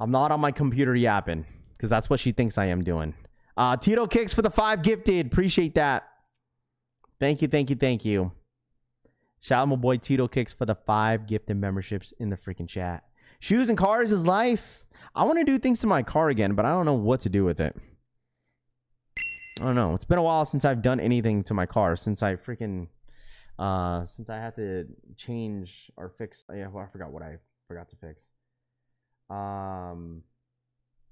I'm not on my computer yapping. Because that's what she thinks I am doing. Tito Kicks for the 5 gifted. Appreciate that. Thank you. Shout out my boy Tito Kicks for the 5 gifted memberships in the freaking chat. Shoes and cars is life. I want to do things to my car again, but I don't know what to do with it. I don't know. It's been a while since I've done anything to my car. Since I had to change or fix. Yeah, well, I forgot what I forgot to fix.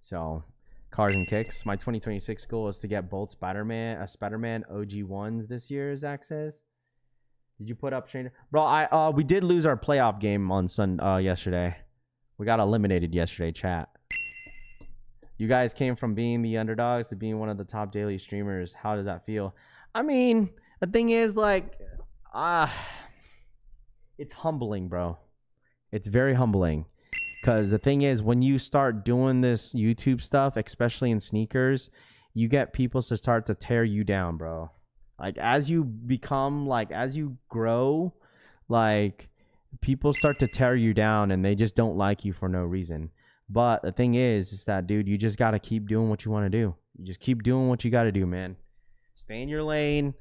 So, cars and kicks. My 2026 goal is to get both Spider-Man OG ones this year, Zach says. Did you put up Shane? Bro, we did lose our playoff game on yesterday. We got eliminated yesterday, chat. You guys came from being the underdogs to being one of the top daily streamers. How does that feel? I mean, the thing is, like, it's humbling, bro. It's very humbling. Because the thing is, when you start doing this YouTube stuff, especially in sneakers, you get people to start to tear you down, bro. Like, as you grow, like, people start to tear you down and they just don't like you for no reason. But the thing is that, dude, you just got to keep doing what you want to do. You just keep doing what you got to do, man. Stay in your lane.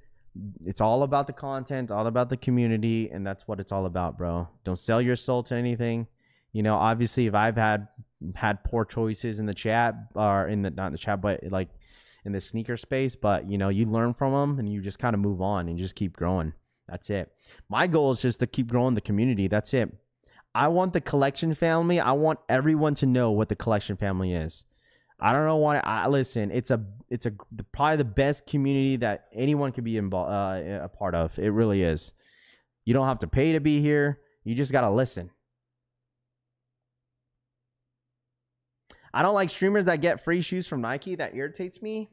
It's all about the content, all about the community, and that's what it's all about, bro. Don't sell your soul to anything. You know, obviously, if I've had poor choices in the chat, or not in the chat, but like in the sneaker space, but you know, you learn from them and you just kind of move on and just keep growing. That's it. My goal is just to keep growing the community. That's it. I want the collection family. I want everyone to know what the collection family is. I don't know why. Listen, it's probably the best community that anyone could be a part of. It really is. You don't have to pay to be here. You just gotta listen. I don't like streamers that get free shoes from Nike. That irritates me.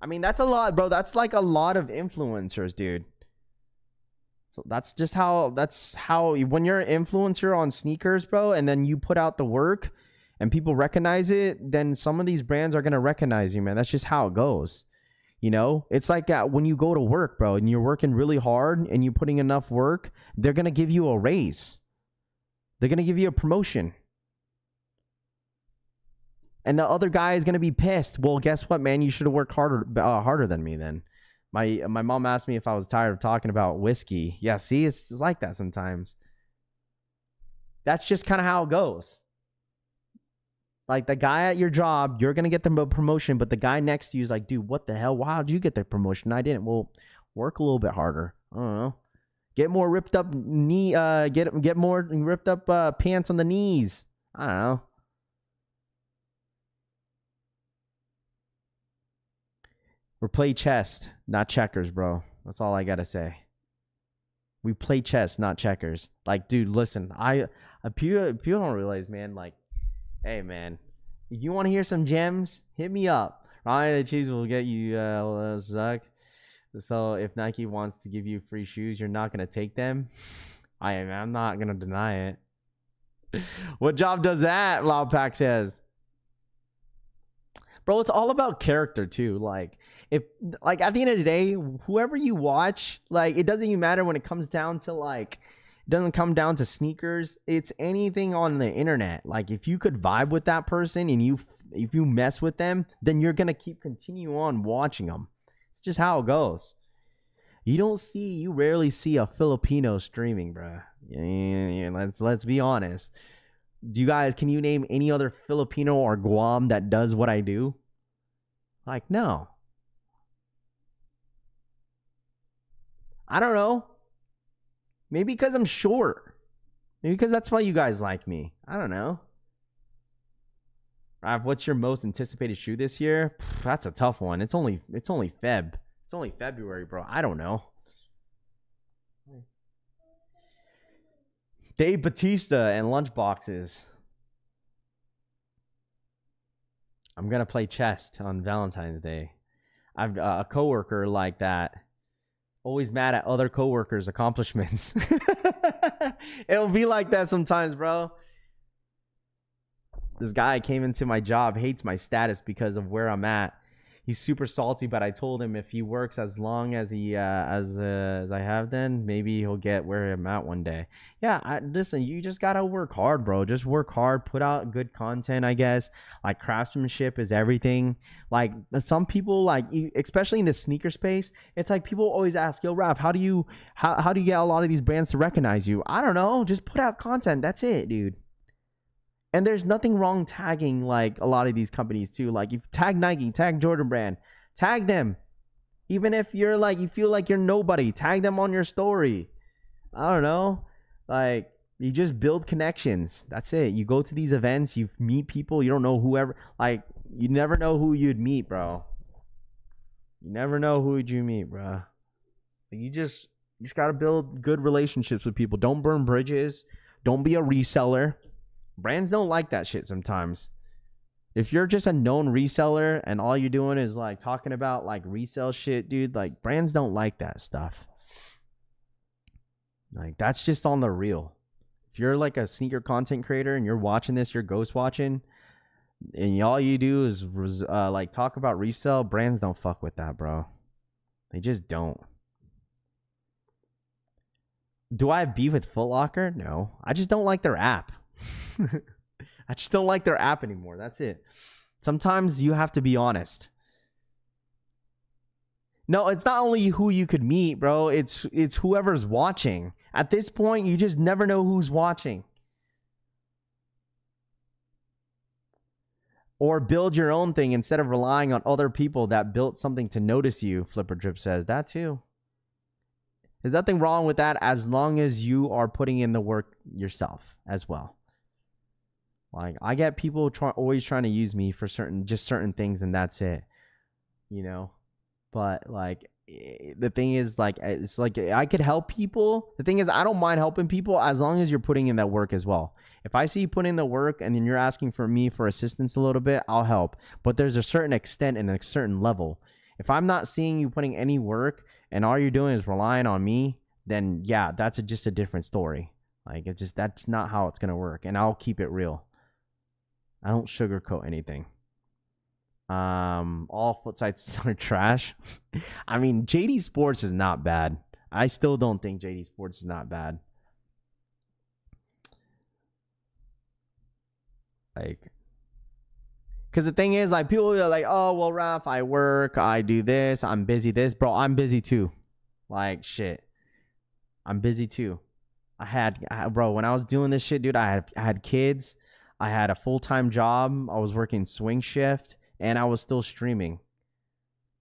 I mean, that's a lot, bro. That's like a lot of influencers, dude. So that's how when you're an influencer on sneakers, bro, and then you put out the work and people recognize it, then some of these brands are going to recognize you, man. That's just how it goes. You know, it's like when you go to work, bro, and you're working really hard and you're putting enough work, they're going to give you a raise. They're going to give you a promotion. And the other guy is going to be pissed. Well, guess what, man? You should have worked harder than me then. My mom asked me if I was tired of talking about whiskey. Yeah, see, it's like that sometimes. That's just kind of how it goes. Like the guy at your job, you're going to get the promotion, but the guy next to you is like, dude, what the hell? Why did you get the promotion? I didn't. Well, work a little bit harder. I don't know. Get more ripped up get more ripped up pants on the knees. I don't know. We play chess, not checkers, bro. That's all I gotta say. We play chess, not checkers. Like, dude, listen. People don't realize, man. Like, hey, man, you want to hear some gems? Hit me up. Ryan the Cheese will get you. Zuck. So if Nike wants to give you free shoes, you're not gonna take them. I'm not gonna deny it. What job does that? Loudpack says. Bro, it's all about character too. Like, if like at the end of the day, whoever you watch, like, it doesn't even matter when it comes down to like, it doesn't come down to sneakers. It's anything on the internet. Like, if you could vibe with that person and if you mess with them, then you're gonna continue on watching them. It's just how it goes. You rarely see a Filipino streaming, bro. Yeah, let's be honest. Can you name any other Filipino or Guam that does what I do? Like, no. I don't know. Maybe because I'm short. Maybe because that's why you guys like me. I don't know. Rav, what's your most anticipated shoe this year? That's a tough one. It's only Feb. It's only February, bro. I don't know. Dave Batista and lunchboxes. I'm gonna play chess on Valentine's Day. I've a coworker like that. Always mad at other coworkers' accomplishments. It'll be like that sometimes, bro. This guy came into my job, hates my status because of where I'm at. He's super salty, but I told him if he works as long as he as I have, then maybe he'll get where I'm at one day. Yeah, listen, you just gotta work hard, bro. Just work hard, put out good content, I guess. Like, craftsmanship is everything. Like, some people, like, especially in the sneaker space, it's like people always ask, yo, Raph, how do you get a lot of these brands to recognize you? I don't know. Just put out content. That's it, dude. And there's nothing wrong tagging, like, a lot of these companies too. Like, if tag Nike, tag Jordan Brand, tag them. Even if you're like, you feel like you're nobody, tag them on your story. I don't know. Like, you just build connections. That's it. You go to these events, you meet people. You don't know whoever. Like, you never know who you'd meet, bro. You never know who you'd meet, bro. You just gotta build good relationships with people. Don't burn bridges. Don't be a reseller. Brands don't like that shit sometimes. If you're just a known reseller and all you're doing is like talking about like resale shit, dude, like, brands don't like that stuff. Like, that's just on the real. If you're like a sneaker content creator and you're watching this, you're ghost watching, and all you do is like talk about resale, brands don't fuck with that, bro. They just don't. Do I have beef with Foot Locker? No. I just don't like their app. I just don't like their app anymore. That's it. Sometimes you have to be honest. No, it's not only who you could meet, bro. It's whoever's watching. At this point, you just never know who's watching. Or build your own thing instead of relying on other people that built something to notice you, Flipper Drip says. That too. There's nothing wrong with that as long as you are putting in the work yourself as well. Like, I get people always trying to use me for certain things, and that's it, you know. But like, the thing is, like, it's like I could help people. The thing is, I don't mind helping people as long as you're putting in that work as well. If I see you put in the work and then you're asking for me for assistance a little bit, I'll help. But there's a certain extent and a certain level. If I'm not seeing you putting any work and all you're doing is relying on me, then yeah, that's just a different story. Like, it's just, that's not how it's gonna work. And I'll keep it real. I don't sugarcoat anything. All foot sites are trash. I mean, JD Sports is not bad. I still don't think JD Sports is not bad. Like, because the thing is, like, people are like, oh, well, Raph, I work, I do this, I'm busy this. Bro, I'm busy too. Like, shit. I'm busy too. Bro, when I was doing this shit, dude, I had kids. I had a full-time job. I was working swing shift, and I was still streaming.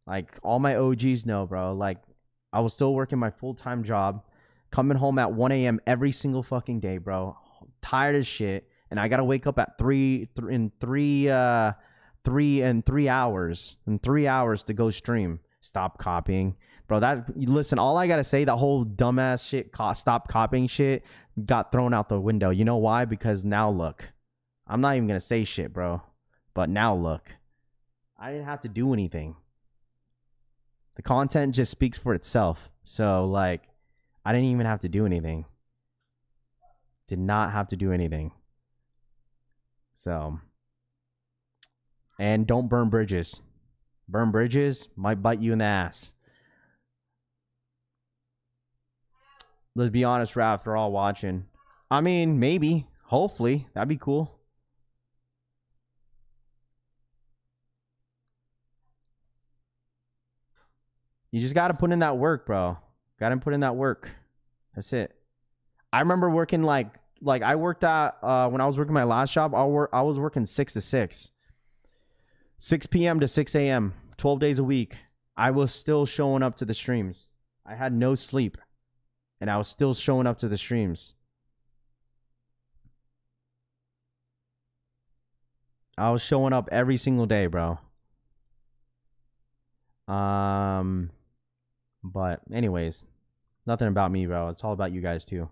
Like, all my OGs know, bro. Like, I was still working my full-time job, coming home at 1 a.m. every single fucking day, bro. Tired as shit. And I gotta wake up at 3 hours to go stream. Stop copying, bro. Listen, all I gotta say, that whole dumbass shit, stop copying shit, got thrown out the window. You know why? Because now look, I'm not even gonna say shit, bro. But now look, I didn't have to do anything. The content just speaks for itself. So like, I didn't even have to do anything. Did not have to do anything. So, and don't burn bridges. Burn bridges might bite you in the ass. Let's be honest, Raph, they're all watching. I mean, maybe, hopefully, that'd be cool. You just got to put in that work, bro. Got to put in that work. That's it. I remember working like I worked at, when I was working my last job, I was working 6 to 6. 6 p.m. to 6 a.m. 12 days a week. I was still showing up to the streams. I had no sleep. And I was still showing up to the streams. I was showing up every single day, bro. But anyways, nothing about me, bro. It's all about you guys too.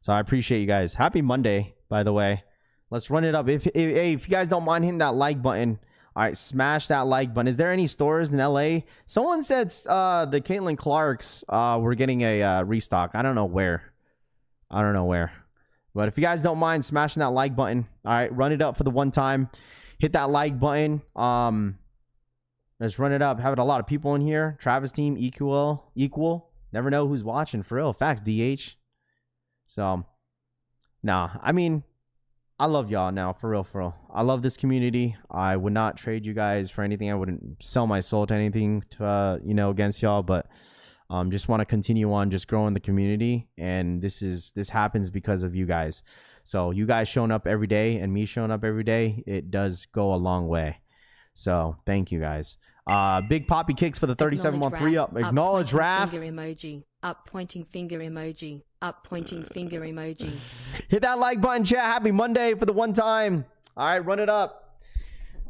So I appreciate you guys. Happy Monday, by the way. Let's run it up. If you guys don't mind hitting that like button, all right, smash that like button. Is there any stores in LA? Someone said the Caitlin Clarks were getting a restock. I don't know where. But if you guys don't mind smashing that like button, all right, run it up for the one time. Hit that like button. Let's run it up. Having a lot of people in here. Travis team equal. Never know who's watching, for real. Facts, DH. So, nah, I mean, I love y'all now, for real. I love this community. I would not trade you guys for anything. I wouldn't sell my soul to anything to, against y'all, but just want to continue on just growing the community. And this happens because of you guys. So you guys showing up every day and me showing up every day, it does go a long way. So thank you guys. Big Poppy Kicks for the 37-month re-up. Acknowledge Raph. Finger emoji. Up pointing finger emoji. Up pointing finger emoji. Hit that like button, chat. Happy Monday for the one time. All right, run it up.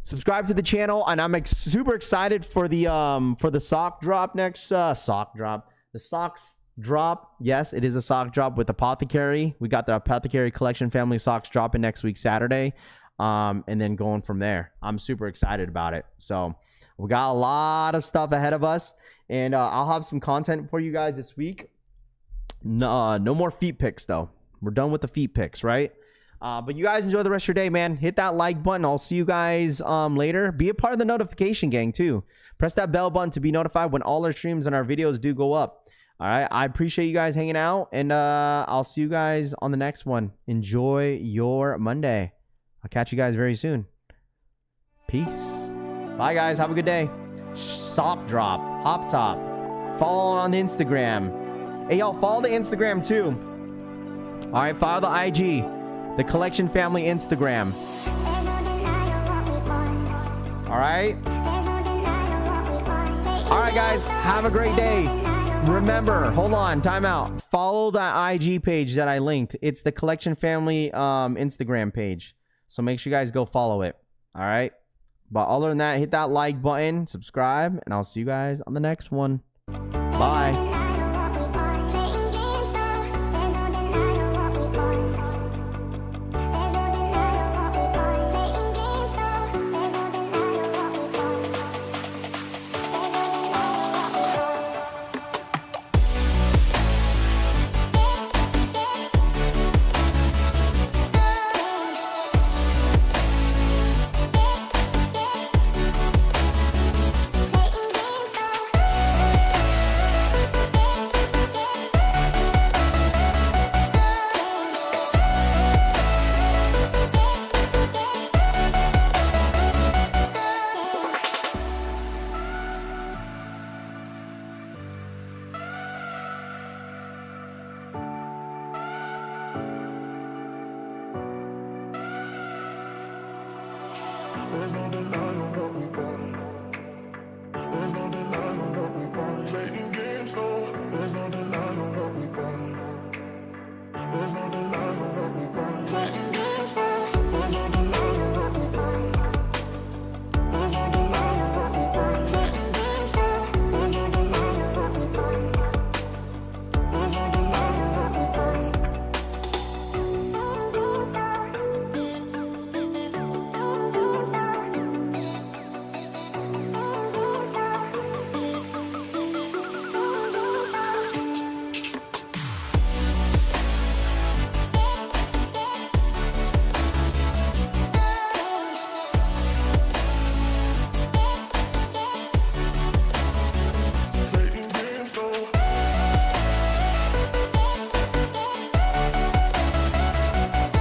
Subscribe to the channel, and I'm super excited for the sock drop next. The socks drop. Yes, it is a sock drop with Apothecary. We got the Apothecary Collection Family socks dropping next week, Saturday. And then going from there. I'm super excited about it. So we got a lot of stuff ahead of us, and I'll have some content for you guys this week. No more feet pics though. We're done with the feet pics, right? But you guys enjoy the rest of your day, man. Hit that like button. I'll see you guys later. Be a part of the notification gang too. Press that bell button to be notified when all our streams and our videos do go up. All right, I appreciate you guys hanging out, and I'll see you guys on the next one. Enjoy your Monday. I'll catch you guys very soon. Peace. Bye, guys. Have a good day. Sock drop. Hop top. Follow on the Instagram. Hey, y'all, follow the Instagram, too. All right, follow the IG. The Collection Family Instagram. All right? All right, guys. Have a great day. Remember, hold on. Time out. Follow that IG page that I linked. It's the Collection Family Instagram page. So make sure you guys go follow it. All right. But other than that, hit that like button, subscribe, and I'll see you guys on the next one. Bye. There's no denying what we want.